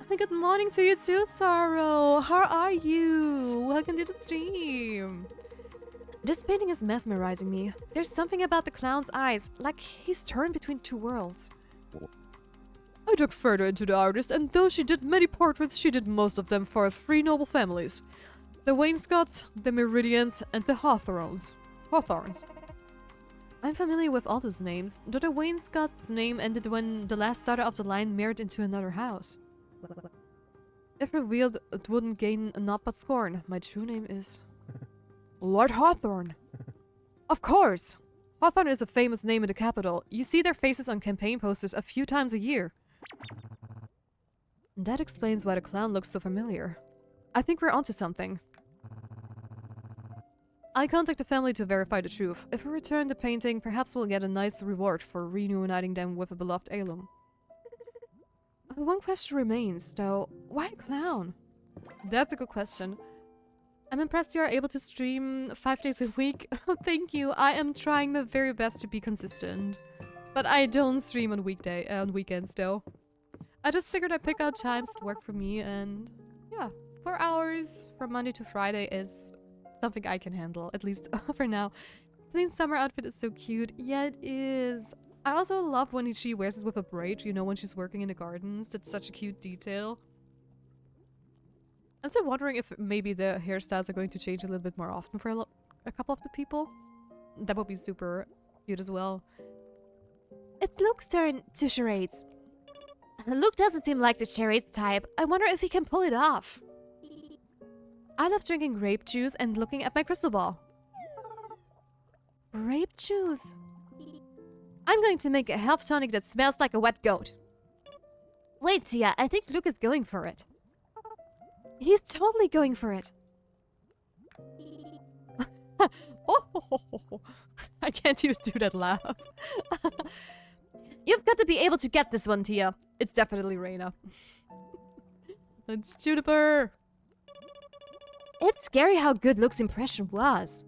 Good morning to you too, Sorrow. How are you? Welcome to the stream. This painting is mesmerizing me. There's something about the clown's eyes, like he's turned between two worlds. I dug further into the artist, and though she did many portraits, she did most of them for three noble families. The Wainscots, the Meridians, and the Hawthorns. I'm familiar with all those names, though the Wainscot's name ended when the last daughter of the line married into another house. If revealed, it wouldn't gain naught but scorn. My true name is... Lord Hawthorne. Of course! Hawthorne is a famous name in the capital. You see their faces on campaign posters a few times a year. That explains why the clown looks so familiar. I think we're onto something. I contact the family to verify the truth. If we return the painting, perhaps we'll get a nice reward for reuniting them with a beloved heirloom. One question remains, though. Why a clown? That's a good question. I'm impressed you are able to stream 5 days a week. Thank you. I am trying my very best to be consistent. But I don't stream on weekends, though. I just figured I'd pick out times to work for me, and yeah, 4 hours from Monday to Friday is something I can handle, at least for now. Celine's summer outfit is so cute. Yeah, it is. I also love when she wears it with a braid, you know, when she's working in the gardens. That's such a cute detail. I'm still wondering if maybe the hairstyles are going to change a little bit more often for a couple of the people. That would be super cute as well. It's Luke's turn to charades. Luke doesn't seem like the charades type. I wonder if he can pull it off. I love drinking grape juice and looking at my crystal ball. Grape juice? I'm going to make a health tonic that smells like a wet goat. Wait, Tia, I think Luke is going for it. He's totally going for it. Oh, I can't even do that laugh. You've got to be able to get this one, Tia. It's definitely Reina. It's Juniper. It's scary how good Luke's impression was.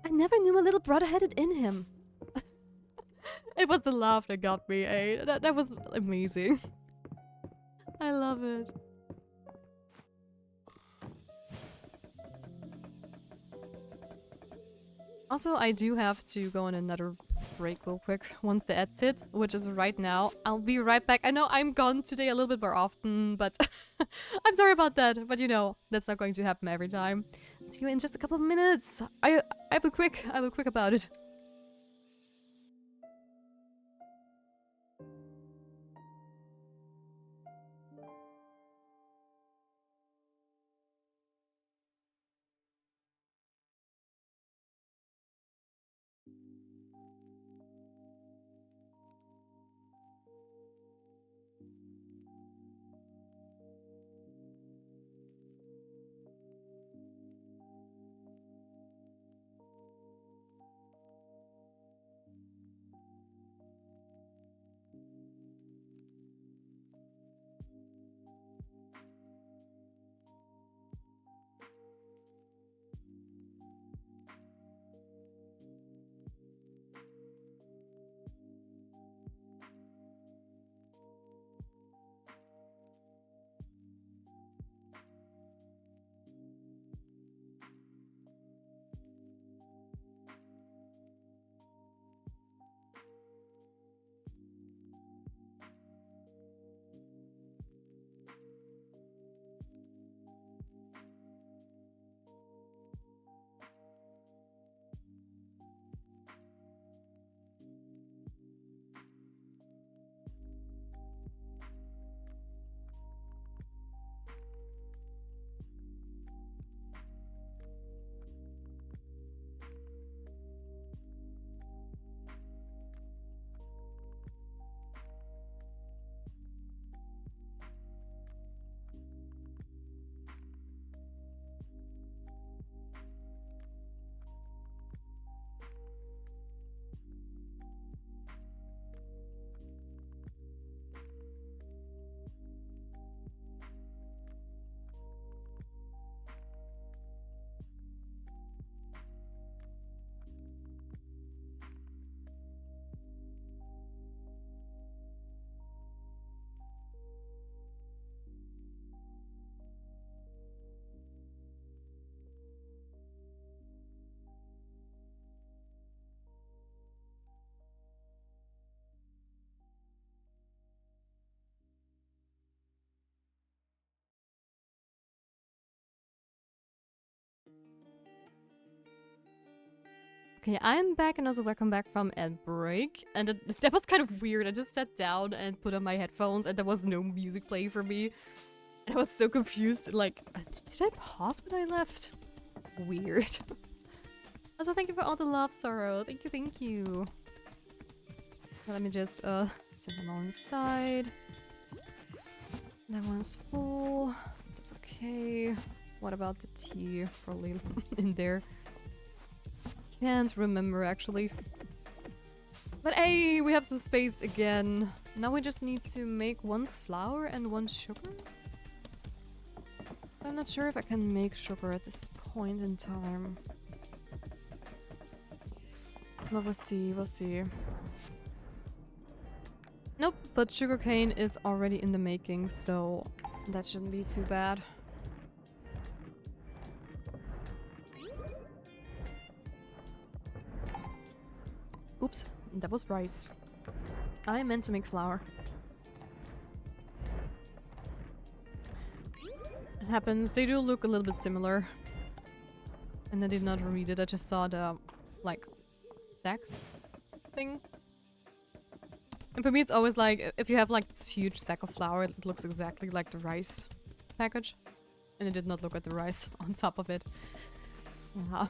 I never knew my little brother had it in him. It was the laugh that got me, eh? That was amazing. I love it. Also, I do have to go on another break real quick once the ads hit, which is right now. I'll be right back. I know I'm gone today a little bit more often, but I'm sorry about that. But you know, that's not going to happen every time. See you in just a couple of minutes. I will be quick about it. Okay, I'm back and also welcome back from ad break. And that was kind of weird. I just sat down and put on my headphones and there was no music playing for me. And I was so confused. Like, did I pause when I left? Weird. Also, thank you for all the love, Sorrow. Thank you, thank you. Now, let me just send them all inside. That one's full. That's okay. What about the tea? Probably in there. Can't remember actually. But hey, we have some space again. Now we just need to make 1 flour and 1 sugar. I'm not sure if I can make sugar at this point in time. But we'll see, we'll see. Nope, but sugarcane is already in the making, so that shouldn't be too bad. Oops, that was rice. I meant to make flour. It happens, they do look a little bit similar. And I did not read it, I just saw the, like, stack thing. And for me it's always like, if you have like this huge sack of flour, it looks exactly like the rice package. And it did not look at the rice on top of it. Yeah.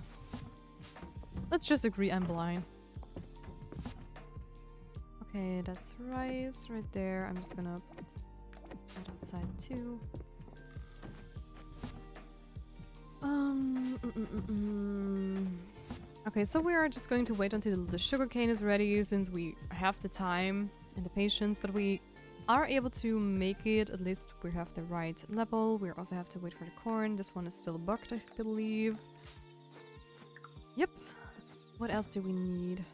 Let's just agree I'm blind. Okay, that's rice right there. I'm just gonna put that outside too. Okay, so we are just going to wait until the sugarcane is ready since we have the time and the patience, but we are able to make it. At least we have the right level. We also have to wait for the corn. This one is still bugged, I believe. Yep. What else do we need?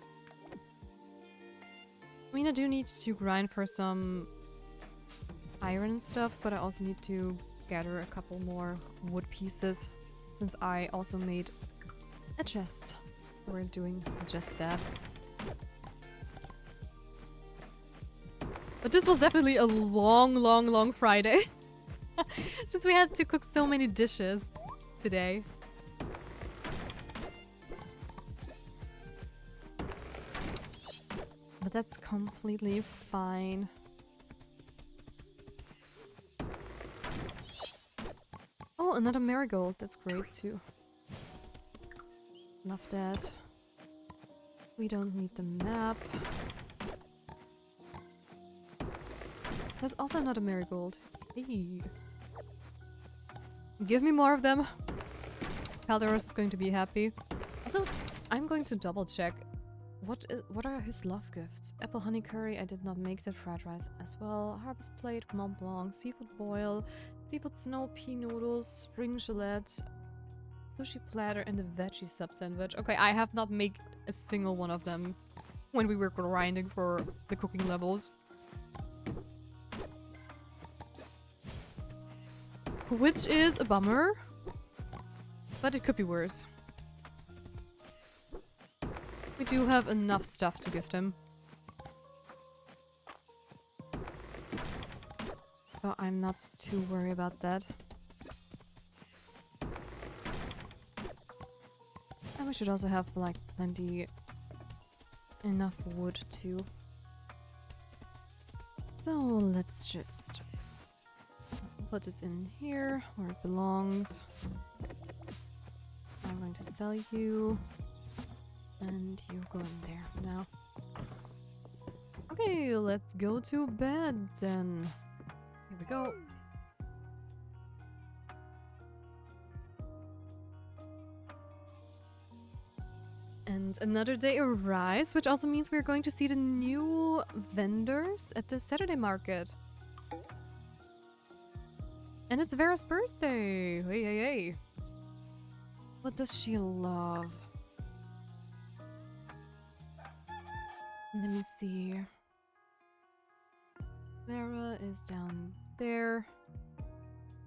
I mean, I do need to grind for some iron and stuff, but I also need to gather a couple more wood pieces since I also made a chest. So we're doing just that. But this was definitely a long Friday. Since we had to cook so many dishes today. But that's completely fine. Oh, another marigold. That's great too. Love that. We don't need the map. There's also another marigold. Hey. Give me more of them. Calderos is going to be happy. Also, I'm going to double check. What are his love gifts? Apple honey curry, I did not make that. Fried rice as well. Harvest plate, Mont Blanc, seafood boil, seafood snow pea noodles, spring gillette, sushi platter, and a veggie sub sandwich. Okay, I have not made a single one of them when we were grinding for the cooking levels. Which is a bummer, but it could be worse. We do have enough stuff to gift him. So I'm not too worried about that. And we should also have like plenty enough wood too. So let's just put this in here where it belongs. I'm going to sell you. And you go in there for now. Okay, let's go to bed then. Here we go. And another day arrives, which also means we're going to see the new vendors at the Saturday market. And it's Vera's birthday! Hey, hey, hey! What does she love? Let me see. Vera is down there.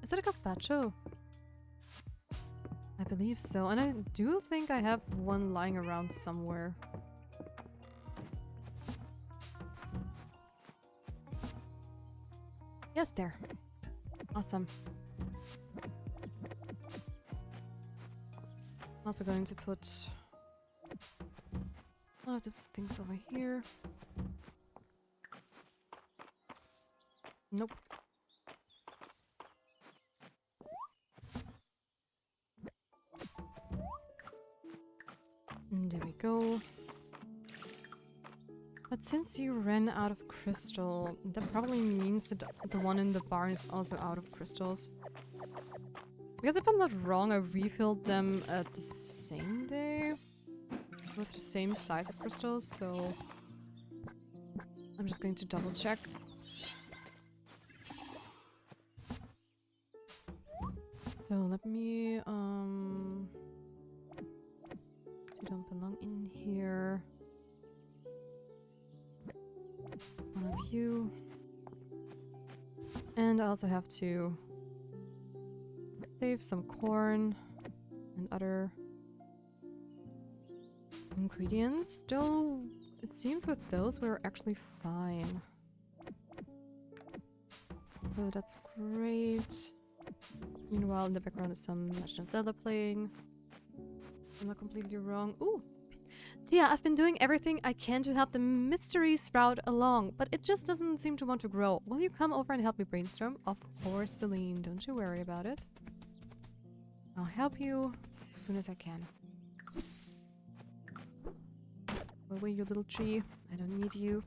Is it a gazpacho? I believe so. And I do think I have one lying around somewhere. Yes, there. Awesome. I'm also going to put Oh, there's things over here. Nope. And there we go. But since you ran out of crystal, that probably means that the one in the barn is also out of crystals. Because if I'm not wrong, I refilled them at the same day with the same size of crystals, so I'm just going to double check. So let me you don't belong in here. One of you. And I also have to save some corn and other ingredients. Though it seems with those we're actually fine. So that's great. Meanwhile, in the background is some Legend of Zelda playing. I'm not completely wrong. Ooh! Tia, I've been doing everything I can to help the mystery sprout along, but it just doesn't seem to want to grow. Will you come over and help me brainstorm? Of course, Celine. Don't you worry about it. I'll help you as soon as I can. Go away, you little tree. I don't need you.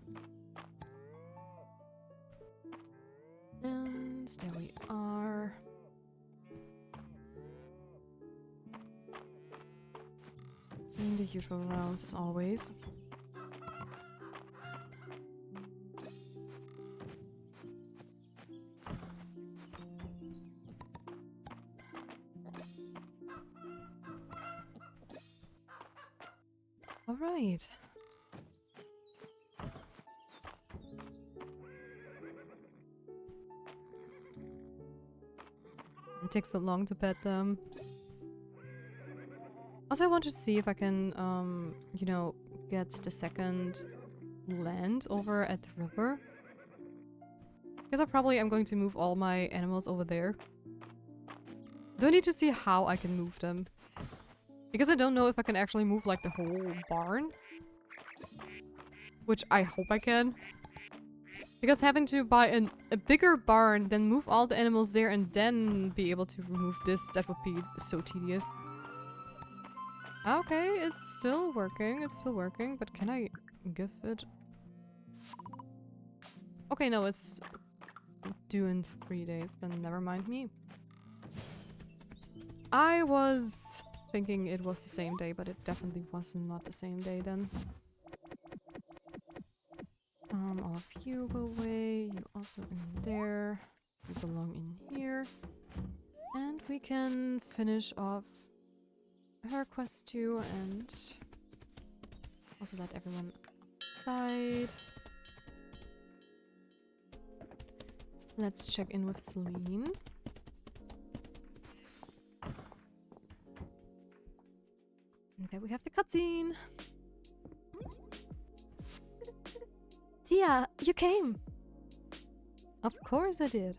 And there we are. Doing the usual rounds as always. All right. It takes so long to pet them. Also, I want to see if I can, you know, get the second land over at the river. Because I probably am going to move all my animals over there. Do I need to see how I can move them? Because I don't know if I can actually move, like, the whole barn. Which I hope I can. Because having to buy a bigger barn, then move all the animals there, and then be able to remove this, that would be so tedious. Okay, it's still working, but can I give it? Okay, no, it's due in 3 days, then never mind me. I was thinking it was the same day, but it definitely was not the same day then. All of you go away, you also in there, you belong in here. And we can finish off her quest too, and also let everyone outside. Let's check in with Celine. And there we have the cutscene. Tia, you came! Of course I did.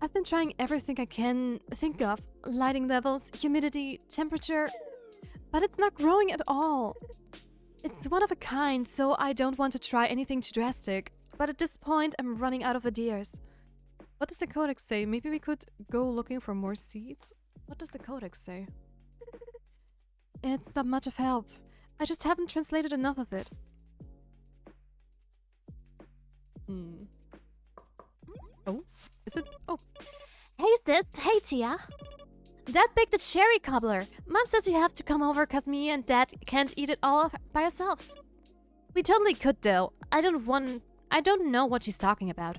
I've been trying everything I can think of. Lighting levels, humidity, temperature. But it's not growing at all. It's one of a kind, so I don't want to try anything too drastic. But at this point, I'm running out of ideas. What does the codex say? Maybe we could go looking for more seeds? What does the codex say? It's not much of help. I just haven't translated enough of it. Oh, is it? Oh.
Hey sis, hey Tia. Dad baked a cherry cobbler. Mom says you have to come over cause me and Dad can't eat it all by ourselves. We totally could though. I don't know what she's talking about.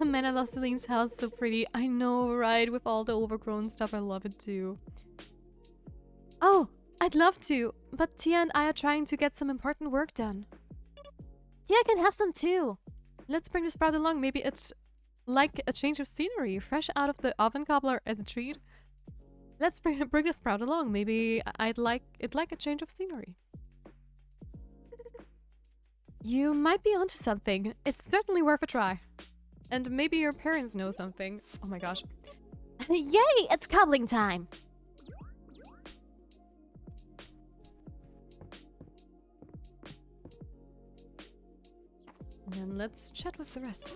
Man, I love Celine's house, so pretty. I know, right? With all the overgrown stuff, I love it too. Oh, I'd love to, but Tia and I are trying to get some important work done.
Tia can have some too.
Let's bring the sprout along. Maybe it's like a change of scenery, fresh out of the oven cobbler as a treat. Let's bring the sprout along. Maybe I'd like a change of scenery. You might be onto something. It's certainly worth a try. And maybe your parents know something. Oh my gosh.
Yay, it's cobbling time.
And let's chat with the rest.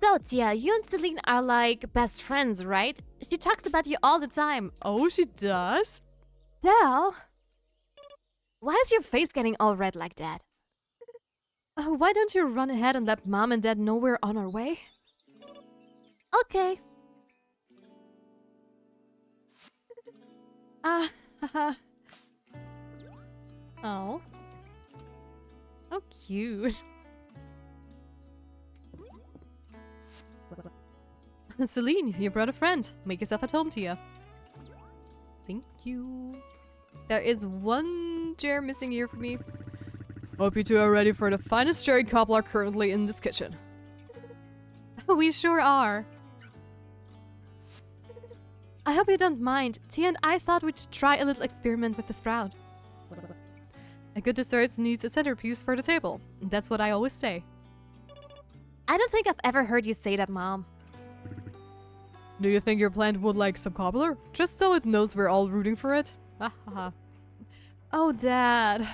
So, Tia, you and Celine are like best friends, right? She talks about you all the time.
Oh, she does?
Del? Why is your face getting all red like that?
Why don't you run ahead and let Mom and Dad know we're on our way?
Okay.
Ah, haha. Oh. How cute. Celine, you brought a friend. Make yourself at home, Tia. Thank you. There is one chair missing here for me. Hope you two are ready for the finest cherry cobbler currently in this kitchen. We sure are. I hope you don't mind. Tia and I thought we'd try a little experiment with the sprout. A good dessert needs a centerpiece for the table. That's what I always say.
I don't think I've ever heard you say that, Mom.
Do you think your plant would like some cobbler? Just so it knows we're all rooting for it? Ha ha ha. Oh, Dad.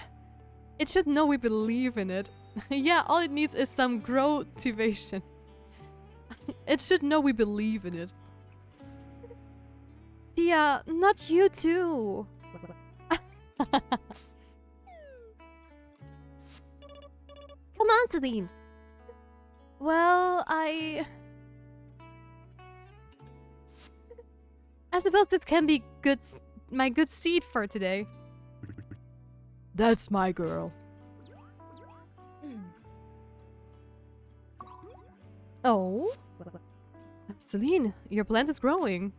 It should know we believe in it. Yeah, all it needs is some growtivation. It should know we believe in it. Tia, not you too.
Come on, Celine.
Well, I suppose this can be my good seed for today. That's my girl. Oh? Celine, your plant is growing.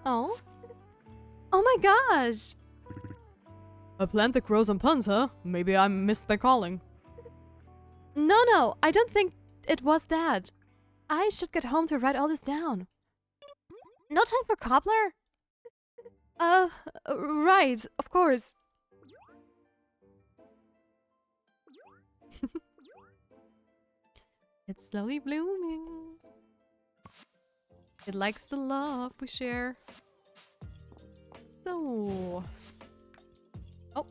Oh? Oh my gosh! A plant that grows on puns, huh? Maybe I missed my calling. No, I don't think it was that. I should get home to write all this down.
No time for cobbler?
Right, of course. It's slowly blooming. It likes the love we share. So... Oh.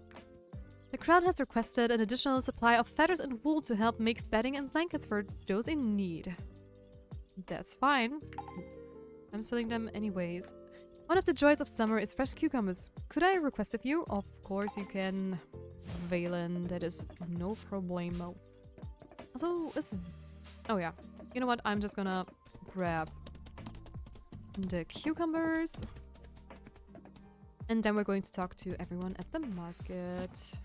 The crowd has requested an additional supply of feathers and wool to help make bedding and blankets for those in need. That's fine. I'm selling them anyways. One of the joys of summer is fresh cucumbers. Could I request a few? Of course you can. Valen, that is no problemo. Also, oh yeah. You know what? I'm just gonna grab the cucumbers. And then we're going to talk to everyone at the market.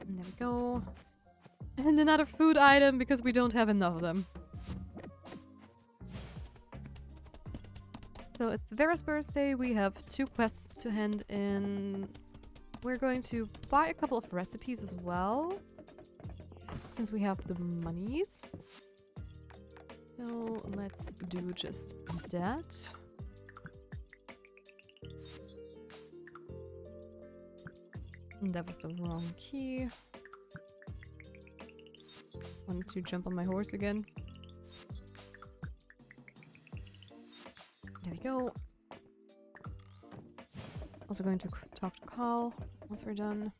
And there we go. And another food item because we don't have enough of them. So it's Vera's birthday. We have 2 quests to hand in. We're going to buy a couple of recipes as well, since we have the monies. So let's do just that. And that was the wrong key. Wanted to jump on my horse again. There we go. Also going to talk to Carl once we're done.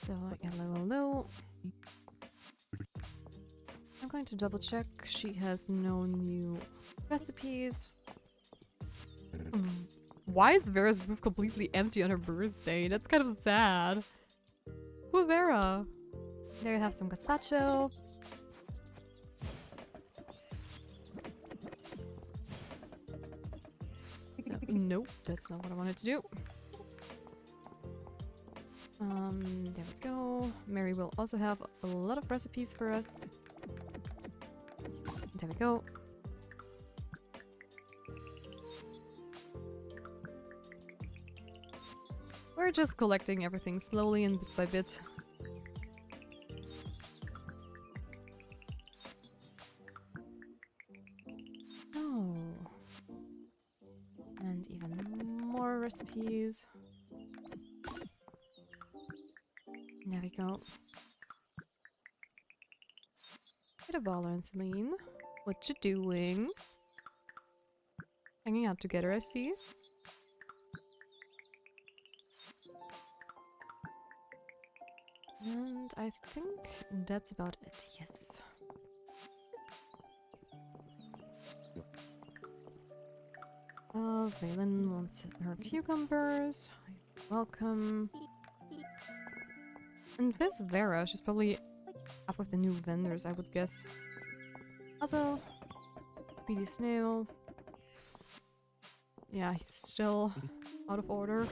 So, hello. I'm going to double check. She has no new recipes. Why is Vera's booth completely empty on her birthday? That's kind of sad. Poor Vera. There you have some gazpacho. So, nope, that's not what I wanted to do. There we go. Mary will also have a lot of recipes for us. There we go. We're just collecting everything slowly and bit by bit. So... and even more recipes. There we go. Get a baller and Celine. What you doing? Hanging out together, I see. And I think that's about it, yes. Valen wants her cucumbers. Welcome. And there's Vera, she's probably up with the new vendors, I would guess. Also, Speedy Snail. Yeah, he's still out of order.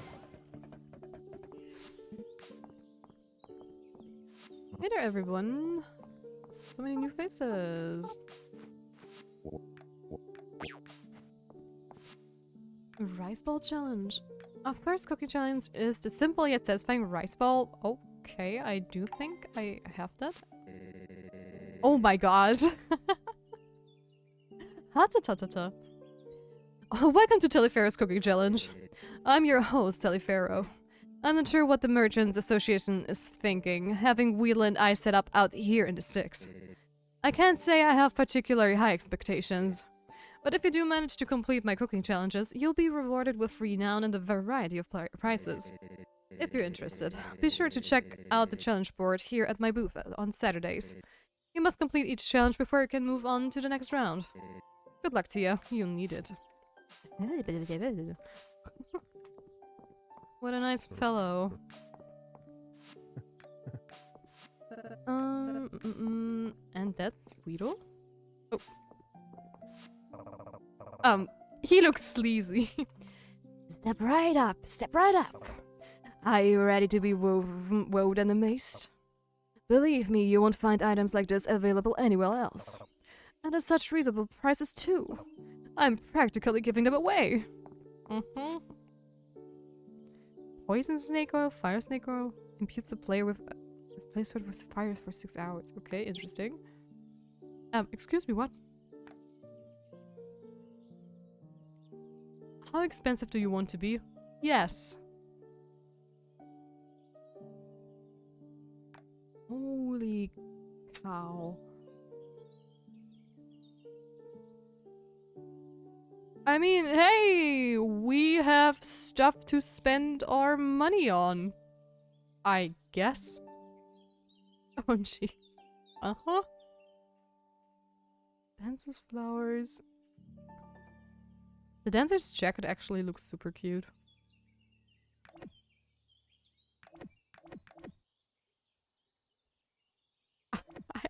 Hey there, everyone! So many new faces! Rice Ball Challenge. Our first cookie challenge is the simple yet satisfying rice ball. Okay, I do think I have that. Oh my god! Ha ta ta ta ta. Welcome to Talifero's Cooking Challenge. I'm your host, Taliferro. I'm not sure what the Merchants Association is thinking, having Wheel and I set up out here in the sticks. I can't say I have particularly high expectations. But if you do manage to complete my cooking challenges, you'll be rewarded with renown and a variety of prizes. If you're interested, be sure to check out the challenge board here at my booth on Saturdays. You must complete each challenge before you can move on to the next round. Good luck to you, you'll need it. What a nice fellow. And that's Guido? Oh. He looks sleazy.
Step right up, step right up.
Are you ready to be wowed and amazed? Believe me, you won't find items like this available anywhere else. And at such reasonable prices too. I'm practically giving them away. Poison snake oil, fire snake oil, imputes a player with play sword with fire for 6 hours. Okay, interesting. Excuse me, what? How expensive do you want to be? Yes. Holy cow. I mean, hey, we have stuff to spend our money on. I guess. OMG. Uh-huh. Dancer's flowers. The dancer's jacket actually looks super cute.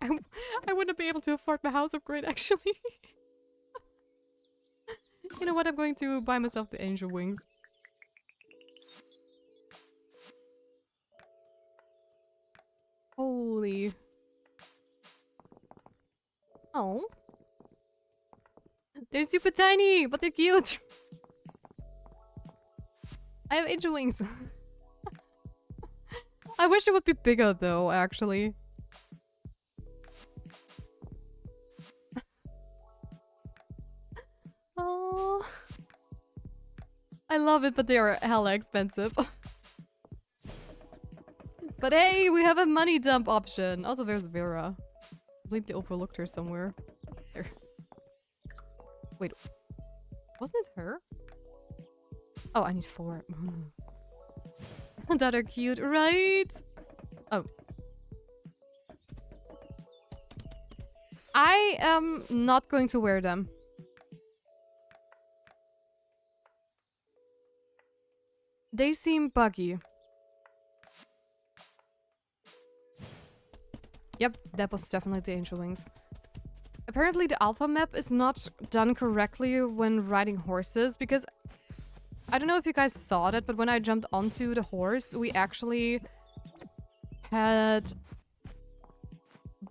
I wouldn't be able to afford my house upgrade, actually. You know what? I'm going to buy myself the angel wings. Holy. Oh. They're super tiny, but they're cute. I have angel wings. I wish it would be bigger though, actually. Oh. I love it, but they are hella expensive. But hey, we have a money dump option. Also, there's Vera. Completely overlooked her somewhere. There. Wait. Wasn't it her? Oh, I need 4. That are cute, right? Oh. I am not going to wear them. They seem buggy. Yep, that was definitely the angel wings. Apparently the alpha map is not done correctly when riding horses, because I don't know if you guys saw that, but when I jumped onto the horse, we actually had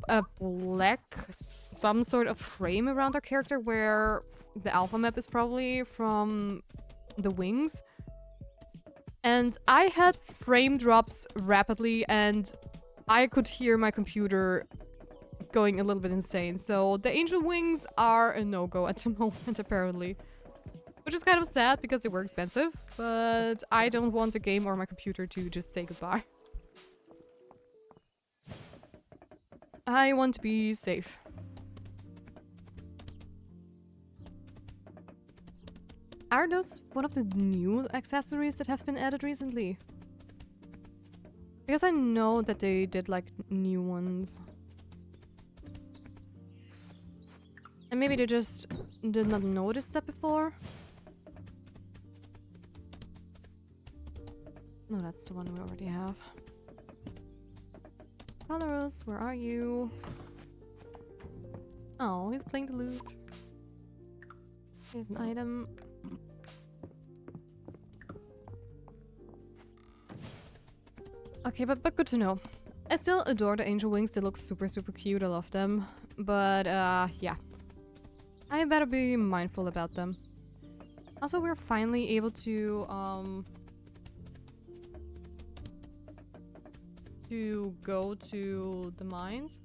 a black, some sort of frame around our character where the alpha map is probably from the wings. And I had frame drops rapidly and I could hear my computer going a little bit insane. So the angel wings are a no-go at the moment, apparently. Which is kind of sad because they were expensive, but I don't want the game or my computer to just say goodbye. I want to be safe. Are those one of the new accessories that have been added recently? Because I know that they did like new ones. And maybe they just did not notice that before. No, that's the one we already have. Colorus, where are you? Oh, he's playing the lute. Here's an item. Okay, but good to know. I still adore the angel wings. They look super, super cute. I love them. But, yeah. I better be mindful about them. Also, we're finally able to go to the mines.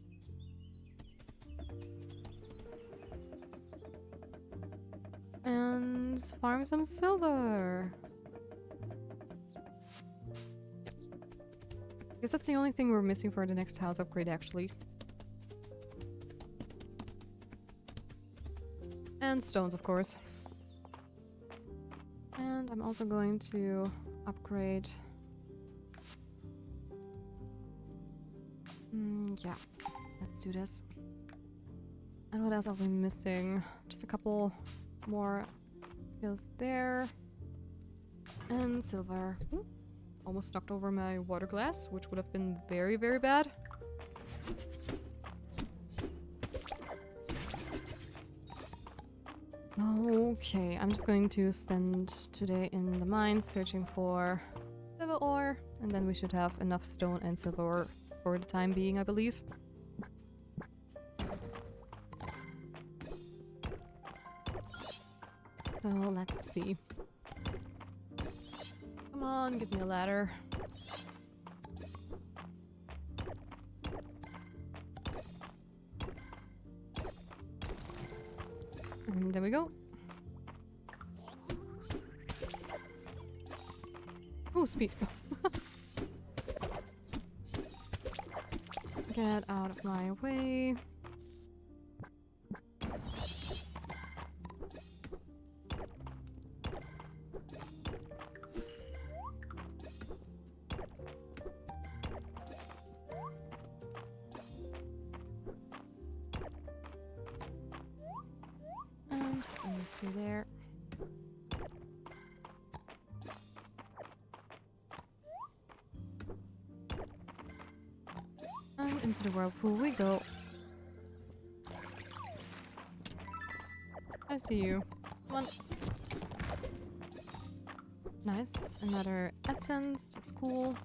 And farm some silver. I guess that's the only thing we're missing for the next house upgrade, actually. And stones, of course. And I'm also going to upgrade... yeah, let's do this. And what else are we missing? Just a couple more skills there. And silver. Ooh. Almost knocked over my water glass, which would have been very, very bad. Okay, I'm just going to spend today in the mines searching for silver ore, and then we should have enough stone and silver ore for the time being, I believe. So let's see. Come on, give me a ladder. And there we go. Oh, speed. Get out of my way. And into there. And into the whirlpool we go. I see you. Come on. Nice. Another essence. That's cool.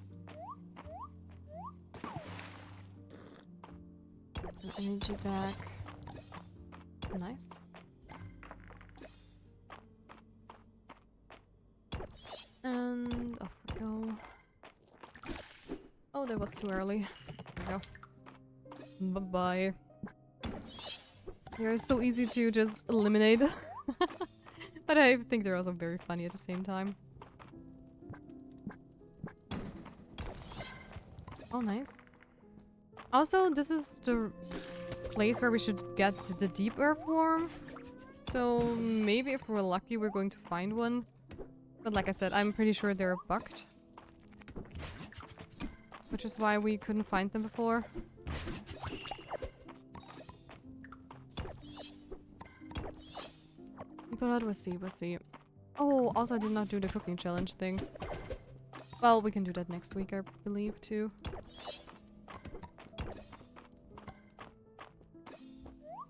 An energy back. Nice. And off we go. Oh, that was too early. There we go. Bye-bye. They're so easy to just eliminate. But I think they're also very funny at the same time. Oh, nice. Also, this is the place where we should get the deep earthworm. So maybe if we're lucky, we're going to find one. But like I said, I'm pretty sure they're bugged. Which is why we couldn't find them before. But we'll see, we'll see. Oh, also I did not do the cooking challenge thing. Well, we can do that next week, I believe, too.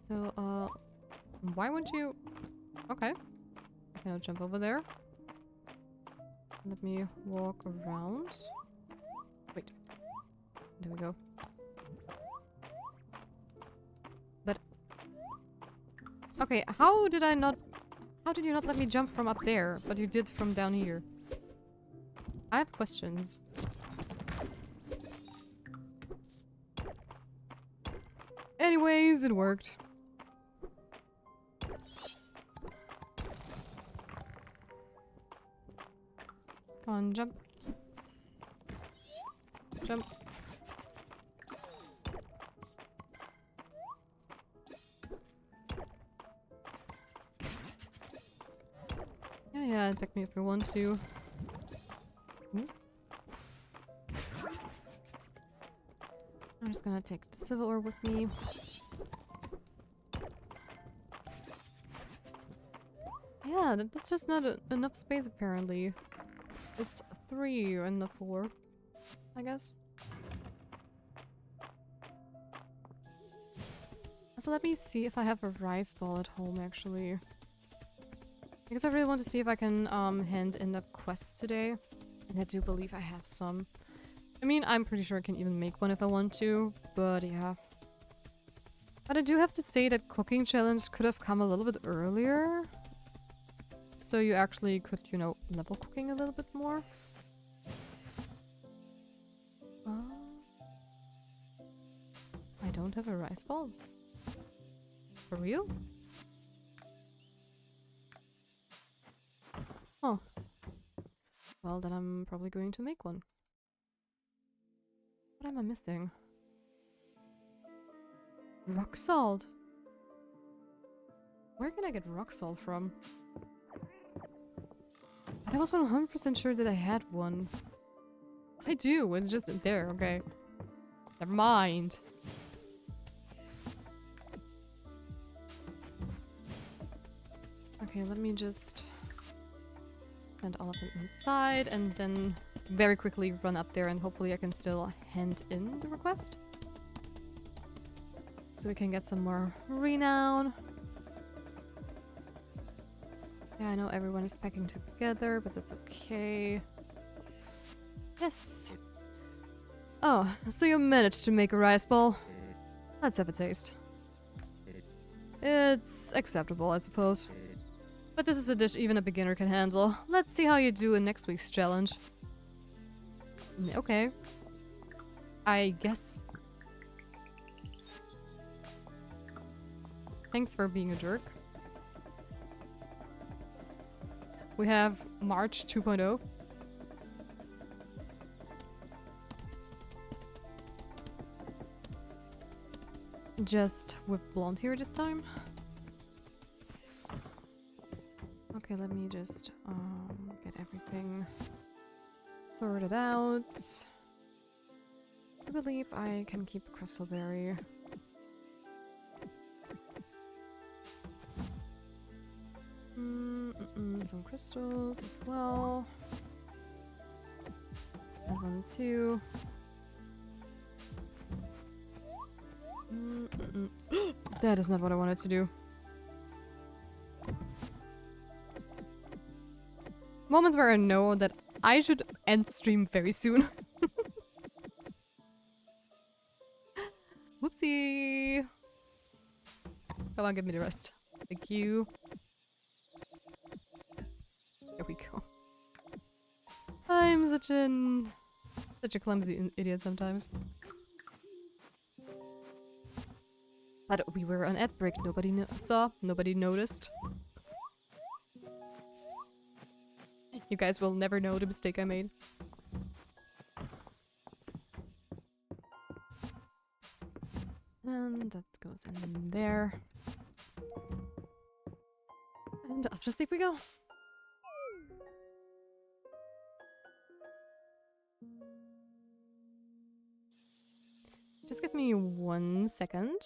So, why won't you... Okay. I cannot jump over there. Let me walk around. Wait. There we go. But... Okay, how did I not... How did you not let me jump from up there, but you did from down here? I have questions. Anyways, it worked. Come on, jump. Jump. Yeah, attack me if you want to. Ooh. just gonna take the silver ore with me. Yeah, that's just not enough space apparently. It's 3 and not 4, I guess. So let me see if I have a rice ball at home actually. Because I really want to see if I can hand in that quest today. And I do believe I have some. I mean, I'm pretty sure I can even make one if I want to, but yeah. But I do have to say that cooking challenge could have come a little bit earlier. So you actually could, you know, level cooking a little bit more. I don't have a rice ball. For real? Oh. Well, then I'm probably going to make one. What am I missing? Rock salt. Where can I get rock salt from? I was 100% sure that I had one. I do, it's just there, okay. Never mind. Okay, let me just send all of them inside and then very quickly run up there and hopefully I can still hand in the request. So we can get some more renown. Yeah, I know everyone is packing together, but that's okay. Yes. Oh, so you managed to make a rice ball. Let's have a taste. It's acceptable, I suppose. But this is a dish even a beginner can handle. Let's see how you do in next week's challenge. Okay. I guess. Thanks for being a jerk. We have March 2.0. Just with blonde hair this time. Okay, let me just get everything sorted out. I believe I can keep Crystalberry. Some crystals as well. That one too. That is not what I wanted to do. Moments where I know that I should end stream very soon. Whoopsie. Come on, give me the rest. Thank you. There we go. I'm such a clumsy idiot sometimes. But we were on ad break. Nobody saw. Nobody noticed. You guys will never know the mistake I made. And that goes in there. And off to sleep we go. Just give me 1 second.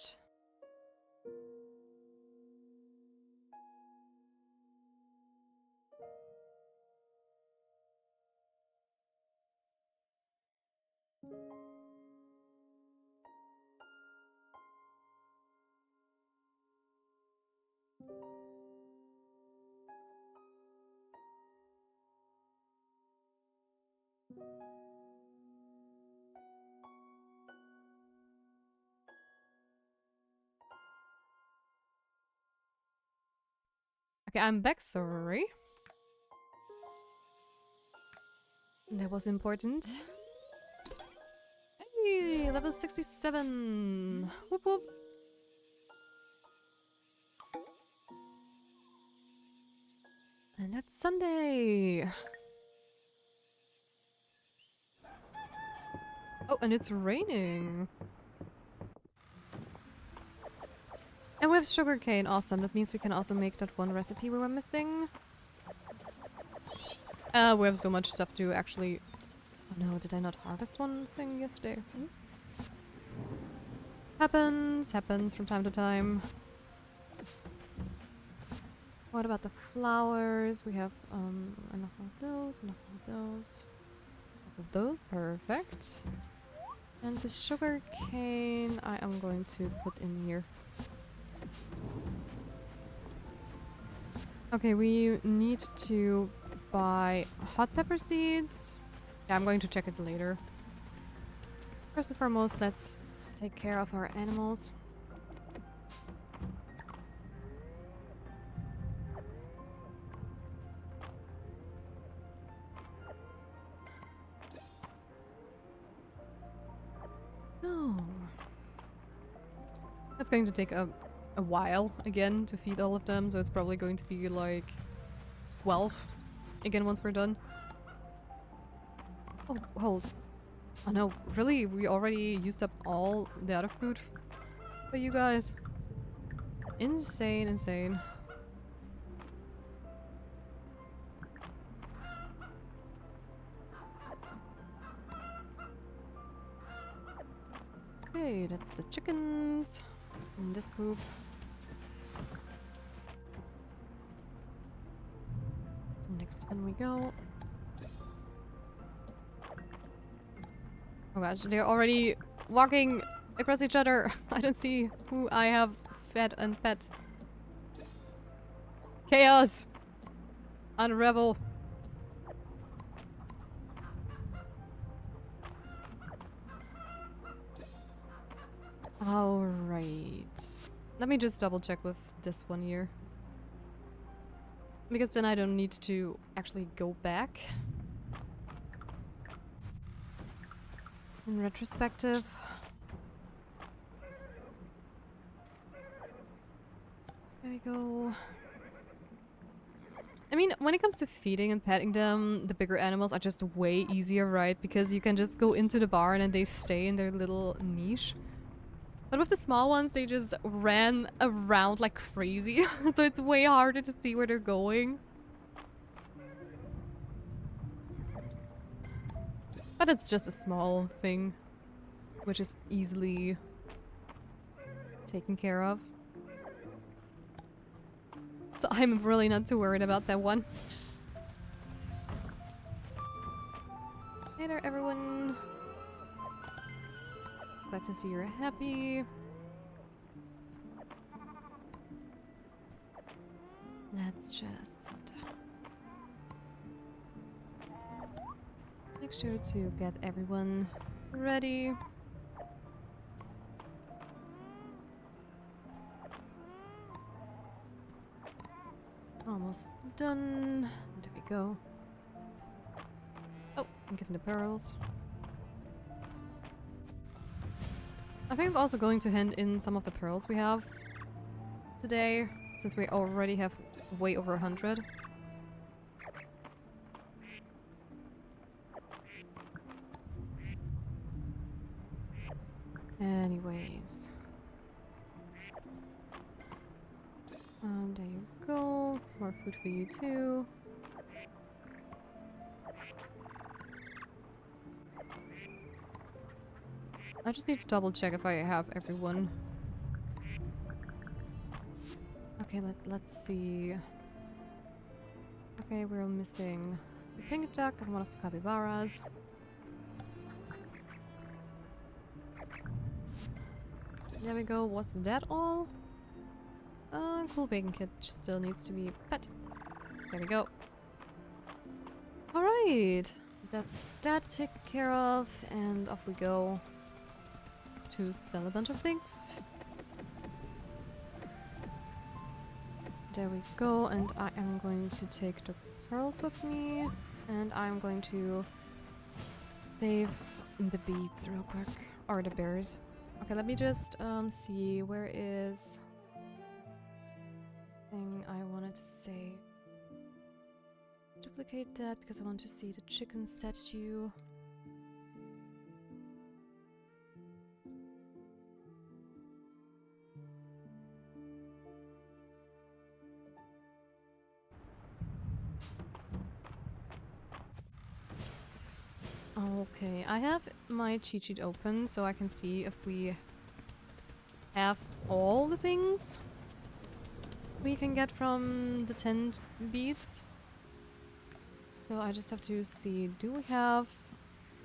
Okay, I'm back, sorry. That was important. Hey, level 67! Whoop whoop! And it's Sunday! Oh, and it's raining! And we have sugarcane, awesome. That means we can also make that one recipe we were missing. We have so much stuff to actually... Oh no, did I not harvest one thing yesterday? Oops. Happens from time to time. What about the flowers? We have enough of those, enough of those. Enough of those, perfect. And the sugar cane I am going to put in here. Okay, we need to buy hot pepper seeds. Yeah, I'm going to check it later. First and foremost, let's take care of our animals. So, it's going to take a while again to feed all of them, so it's probably going to be like 12 again once we're done. Oh, hold. Oh no, really? We already used up all the other food for you guys? Insane, insane. Okay, that's the chickens in this group. Next one we go. Oh gosh, they're already walking across each other. I don't see who I have fed and pet. Chaos! Unravel! Alright. Let me just double check with this one here. Because then I don't need to actually go back. In retrospective. There we go. I mean, when it comes to feeding and petting them, the bigger animals are just way easier, right? Because you can just go into the barn and they stay in their little niche. But with the small ones, they just ran around like crazy. So it's way harder to see where they're going. But it's just a small thing, which is easily taken care of. So I'm really not too worried about that one. Hey there, everyone. Glad to see you're happy. Let's just make sure to get everyone ready. Almost done. There we go. Oh, I'm giving the pearls. I think I'm also going to hand in some of the pearls we have today, since we already have way over 100. Anyways. There you go. More food for you too. I just need to double check if I have everyone. Okay, let's see. Okay, we're missing the pink duck and one of the capybaras. There we go. Was that all? Cool bacon kit still needs to be pet. There we go. Alright. That's that taken care of, and off we go to sell a bunch of things. There we go, and I am going to take the pearls with me, and I'm going to save the beets real quick. Or the berries. Okay, let me just see where is thing I wanted to say. Duplicate that because I want to see the chicken statue. Okay, I have my cheat sheet open so I can see if we have all the things we can get from the 10 beads. So I just have to see, do we have...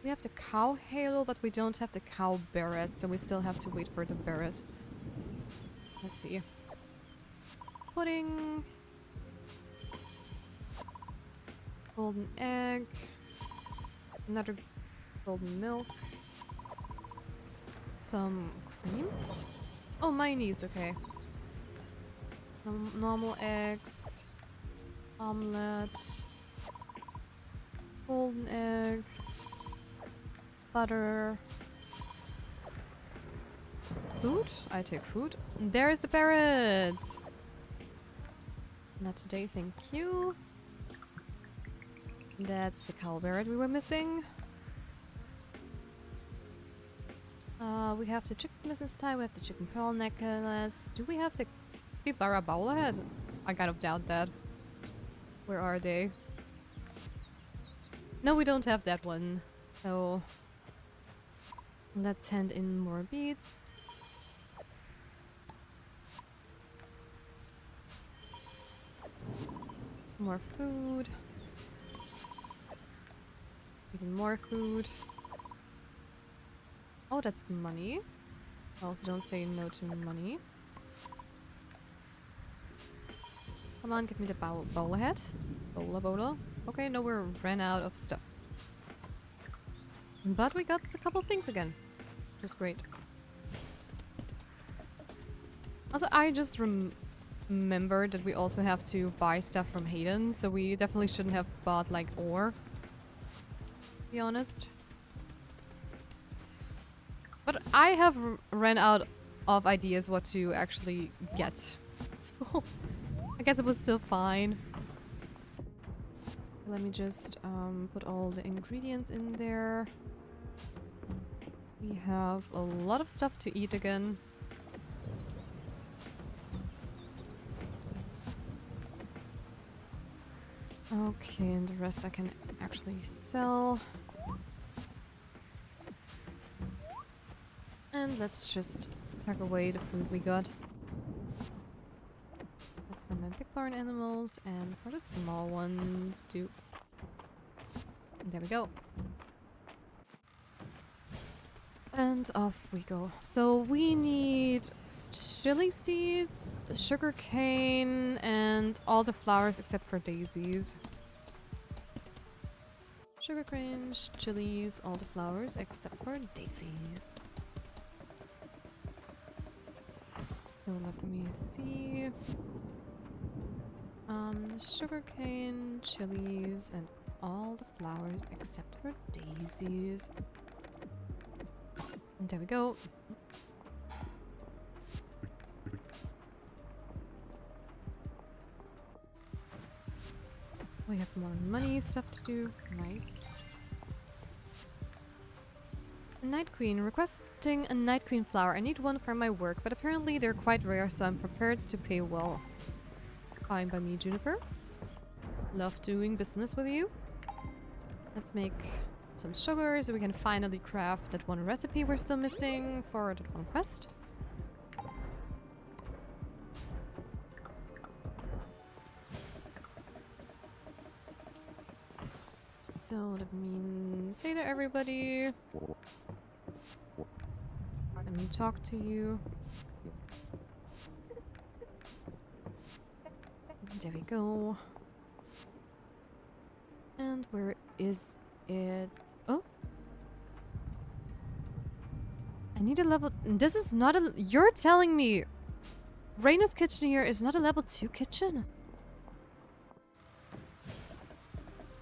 We have the cow halo, but we don't have the cow barret, so we still have to wait for the barret. Let's see. Pudding. Golden egg. Another golden milk. Some cream. Oh, mayonnaise, okay. Normal eggs. Omelette. Golden egg. Butter. Food? I take food. There's the parrot! Not today, thank you. That's the cow parrot we were missing. We have the chicken business tie, we have the chicken pearl necklace. Do we have the capybara bowl head? I kind of doubt that. Where are they? No, we don't have that one. So... let's hand in more beads. More food. Even more food. Oh, that's money. Also, don't say no to money. Come on, give me the bowl head. Bowler. Okay, no, we ran out of stuff. But we got a couple things again. Which was great. Also, I just remembered that we also have to buy stuff from Hayden, so we definitely shouldn't have bought, like, ore. To be honest. But I have ran out of ideas what to actually get. So, I guess it was still fine. Let me just put all the ingredients in there. We have a lot of stuff to eat again. Okay, and the rest I can actually sell. And let's just tuck away the food we got. That's for my big barn animals, and for the small ones too. There we go. And off we go. So we need chili seeds, sugar cane, and all the flowers except for daisies. Sugar cane, chilies, all the flowers except for daisies. So let me see. Sugarcane, chilies, and all the flowers except for daisies. And there we go. We have more money stuff to do. Nice. Night Queen. Requesting a Night Queen flower. I need one for my work, but apparently they're quite rare, so I'm prepared to pay well. Fine by me, Juniper. Love doing business with you. Let's make some sugar so we can finally craft that one recipe we're still missing for that one quest. So let me say to everybody. Let me talk to you. There we go. And where is it? Oh. I need a level... This is not a... You're telling me Raina's kitchen here is not a level 2 kitchen?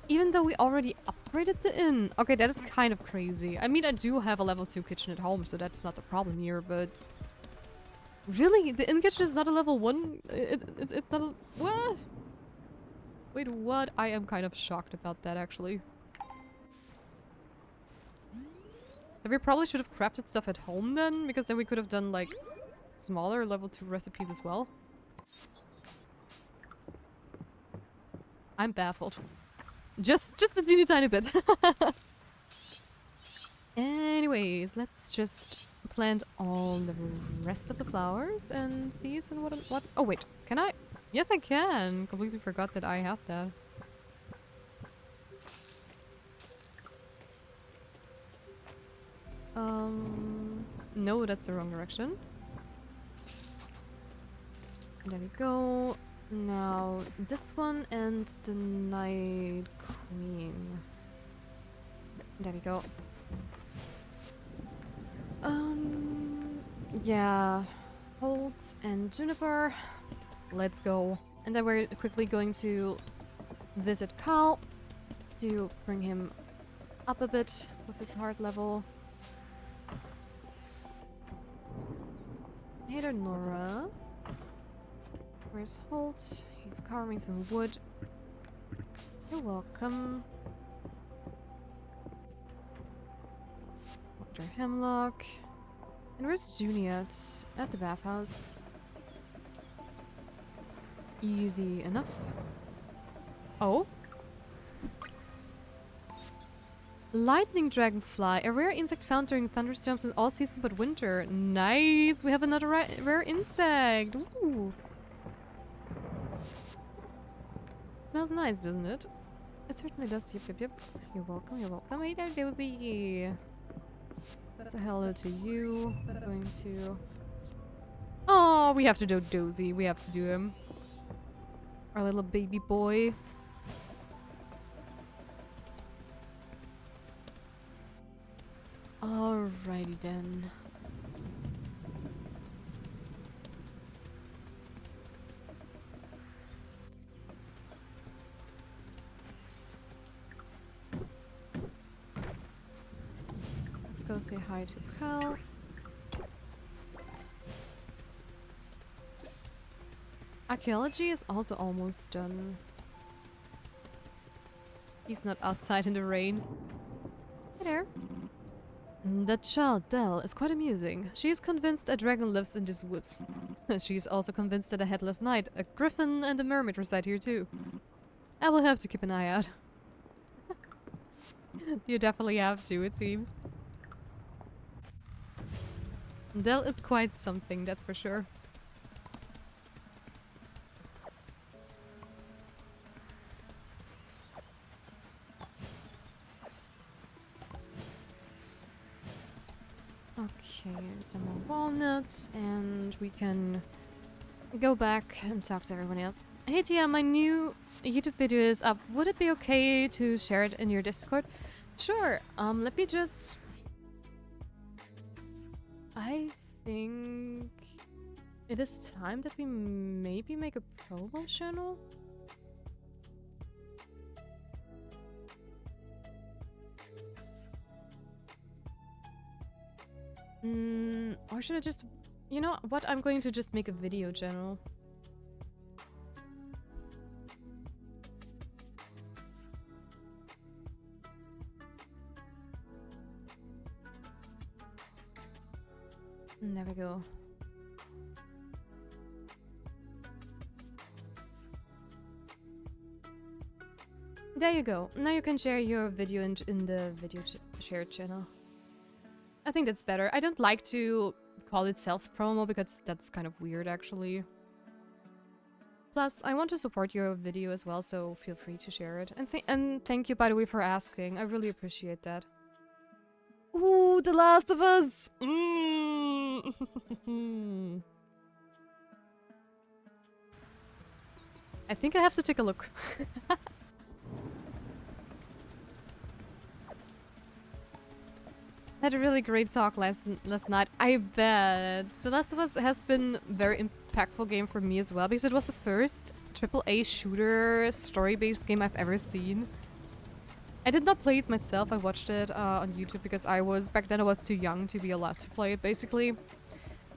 Even though we already upgraded the inn. Okay, that is kind of crazy. I mean, I do have a level 2 kitchen at home, so that's not the problem here, but... Really? The inn kitchen is not a level 1? It's not a... What? Wait, what? I am kind of shocked about that, actually. We probably should have crafted stuff at home then, because then we could have done, like, smaller level 2 recipes as well. I'm baffled. Just a teeny tiny bit. Anyways, let's just plant all the rest of the flowers and seeds and what? Oh wait, can I? Yes, I can. Completely forgot that I have that. No, that's the wrong direction. There we go. Now this one and the Night Queen. There we go. Yeah. Holt and Juniper. Let's go. And then we're quickly going to visit Cal to bring him up a bit with his heart level. Hey there, Nora. Where's Holt? He's carving some wood. You're welcome. Dr. Hemlock. And where's Junie at the bathhouse? Easy enough. Oh? Lightning dragonfly, a rare insect found during thunderstorms in all seasons but winter. Nice! We have another rare insect! Ooh! Smells nice, doesn't it? It certainly does. Yep, yep, yep. You're welcome, you're welcome. Hey there, Dozy! So hello to you. I'm going to... Oh, we have to do Dozy. We have to do him. Our little baby boy. Alrighty then. Let's go say hi to Cal. Archaeology is also almost done. He's not outside in the rain. Hey there. That child, Dell, is quite amusing. She is convinced a dragon lives in these woods. She is also convinced that a headless knight, a griffin, and a mermaid reside here too. I will have to keep an eye out. You definitely have to, it seems. Dell is quite something, that's for sure. Okay, some more walnuts, and we can go back and talk to everyone else. Hey Tia, my new YouTube video is up. Would it be okay to share it in your Discord? Sure, let me just... I think it is time that we maybe make a promo channel? Or should I just... You know what? I'm going to just make a video channel. There we go. There you go. Now you can share your video in the video shared channel. I think that's better. I don't like to call it self-promo because that's kind of weird, actually. Plus, I want to support your video as well, so feel free to share it. And thank you, by the way, for asking. I really appreciate that. Ooh, The Last of Us! I think I have to take a look. Had a really great talk last night. I bet. The Last of Us has been a very impactful game for me as well, because it was the first AAA shooter story-based game I've ever seen. I did not play it myself. I watched it on YouTube because back then I was too young to be allowed to play it, basically.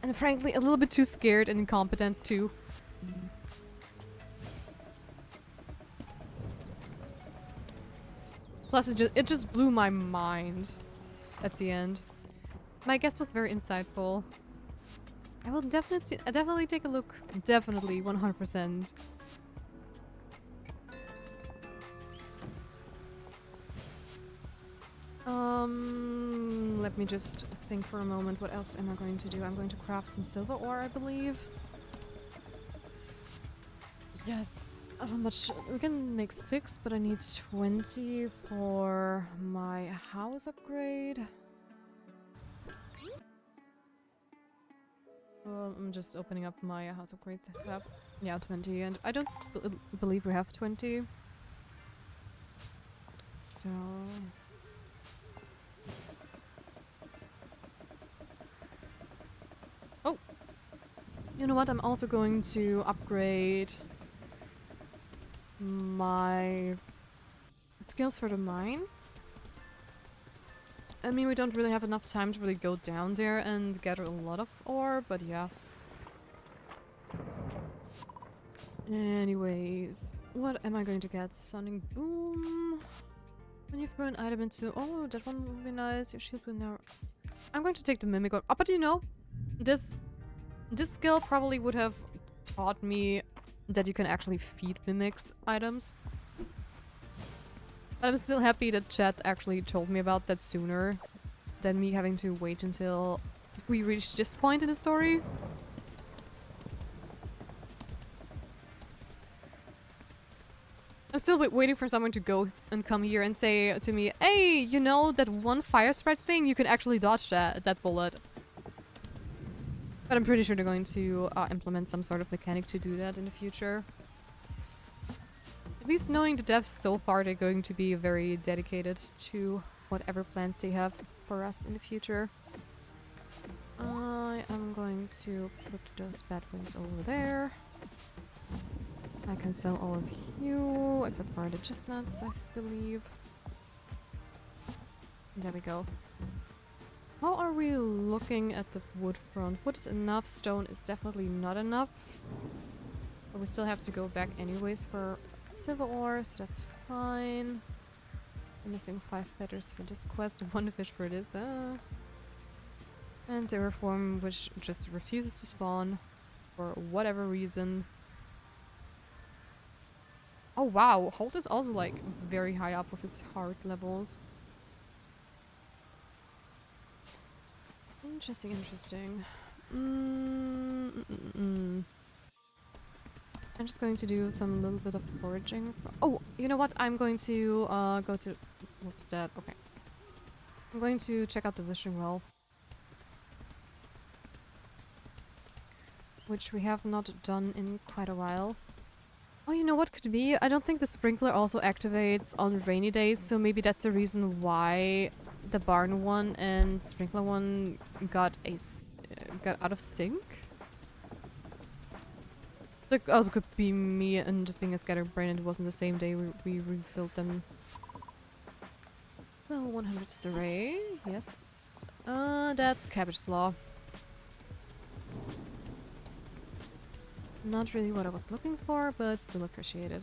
And frankly, a little bit too scared and incompetent too. Plus, it just blew my mind at the end. My guest was very insightful. I will definitely take a look. Definitely, 100%. Let me just think for a moment. What else am I going to do? I'm going to craft some silver ore, I believe. Yes. How much? We can make 6, but I need 20 for my house upgrade. Well, I'm just opening up my house upgrade tab. Yeah, 20, and I don't believe we have 20. So... Oh! You know what? I'm also going to upgrade my skills for the mine. I mean, we don't really have enough time to really go down there and gather a lot of ore, but yeah. Anyways, what am I going to get? Sonic Boom. When you throw an item into... Oh, that one would be nice. Your shield will now... I'm going to take the Mimic one. Oh, but you know, this skill probably would have taught me that you can actually feed mimics items. But I'm still happy that chat actually told me about that sooner than me having to wait until we reach this point in the story. I'm still waiting for someone to go and come here and say to me, hey, you know that one fire spread thing? You can actually dodge that bullet. But I'm pretty sure they're going to implement some sort of mechanic to do that in the future. At least knowing the devs so far, they're going to be very dedicated to whatever plans they have for us in the future. I am going to put those bad wings over there. I can sell all of you, except for the chestnuts, I believe. There we go. How are we looking at the wood front? Wood is enough, stone is definitely not enough. But we still have to go back anyways for silver ore, so that's fine. I'm missing 5 feathers for this quest, 1 fish for this. And the reform, which just refuses to spawn for whatever reason. Oh wow, Holt is also like very high up with his heart levels. Interesting, interesting. I'm just going to do some little bit of foraging. Oh, you know what? I'm going to go to... What's that? Okay. I'm going to check out the wishing well. Which we have not done in quite a while. Oh, you know what could be? I don't think the sprinkler also activates on rainy days, so maybe that's the reason why the barn one and sprinkler one got out of sync. Like, also could be me and just being a scatterbrain, and it wasn't the same day we refilled them. So 100 is array, yes. That's cabbage slaw. Not really what I was looking for, but still appreciated.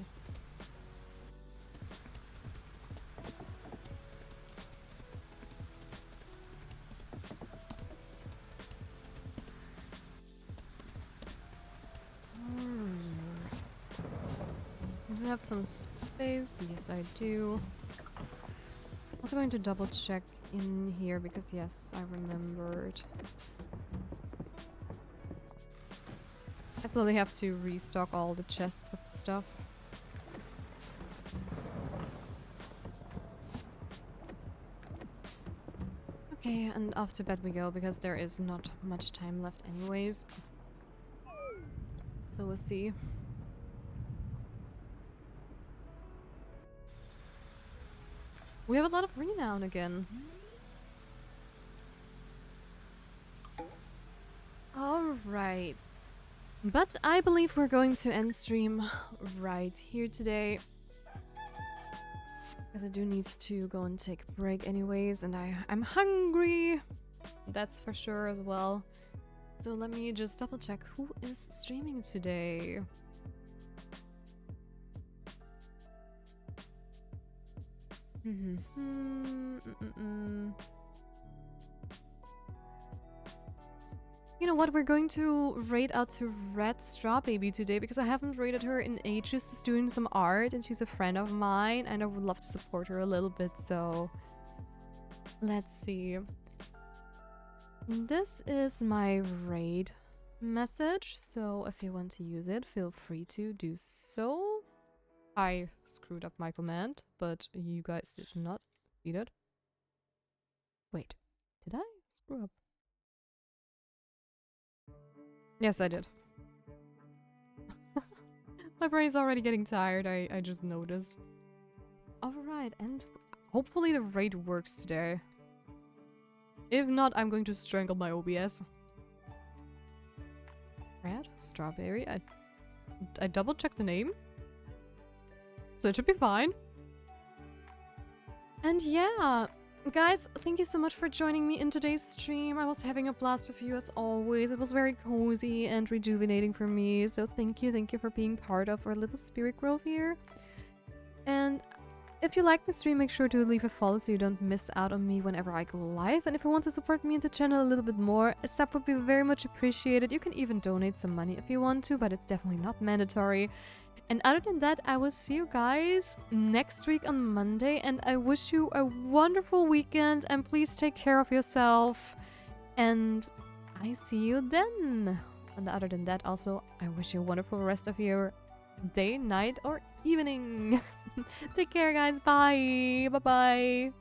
Do I have some space? Yes, I do. Also going to double check in here because yes, I remembered. I slowly have to restock all the chests with stuff. Okay, and off to bed we go because there is not much time left anyways. So we'll see. We have a lot of renown again. Alright. But I believe we're going to end stream right here today. Because I do need to go and take a break anyways, and I'm hungry! That's for sure as well. So let me just double check who is streaming today. You know what, we're going to raid out to Red Straw Baby today because I haven't raided her in ages. She's doing some art and she's a friend of mine and I would love to support her a little bit, so let's see. This is my raid message, so if you want to use it, feel free to do so. I screwed up my command, but you guys did not see it. Wait, did I screw up? Yes, I did. My brain is already getting tired, I just noticed. Alright, and hopefully the raid works today. If not, I'm going to strangle my OBS. Red, strawberry, I double checked the name. So it should be fine. And yeah, guys, thank you so much for joining me in today's stream. I was having a blast with you as always. It was very cozy and rejuvenating for me. So thank you for being part of our little spirit grove here. And if you like the stream, make sure to leave a follow so you don't miss out on me whenever I go live. And if you want to support me and the channel a little bit more, a sub would be very much appreciated. You can even donate some money if you want to, but it's definitely not mandatory. And other than that, I will see you guys next week on Monday, and I wish you a wonderful weekend, and please take care of yourself, and I see you then. And other than that, also, I wish you a wonderful rest of your day, night, or evening. Take care, guys. Bye. Bye-bye.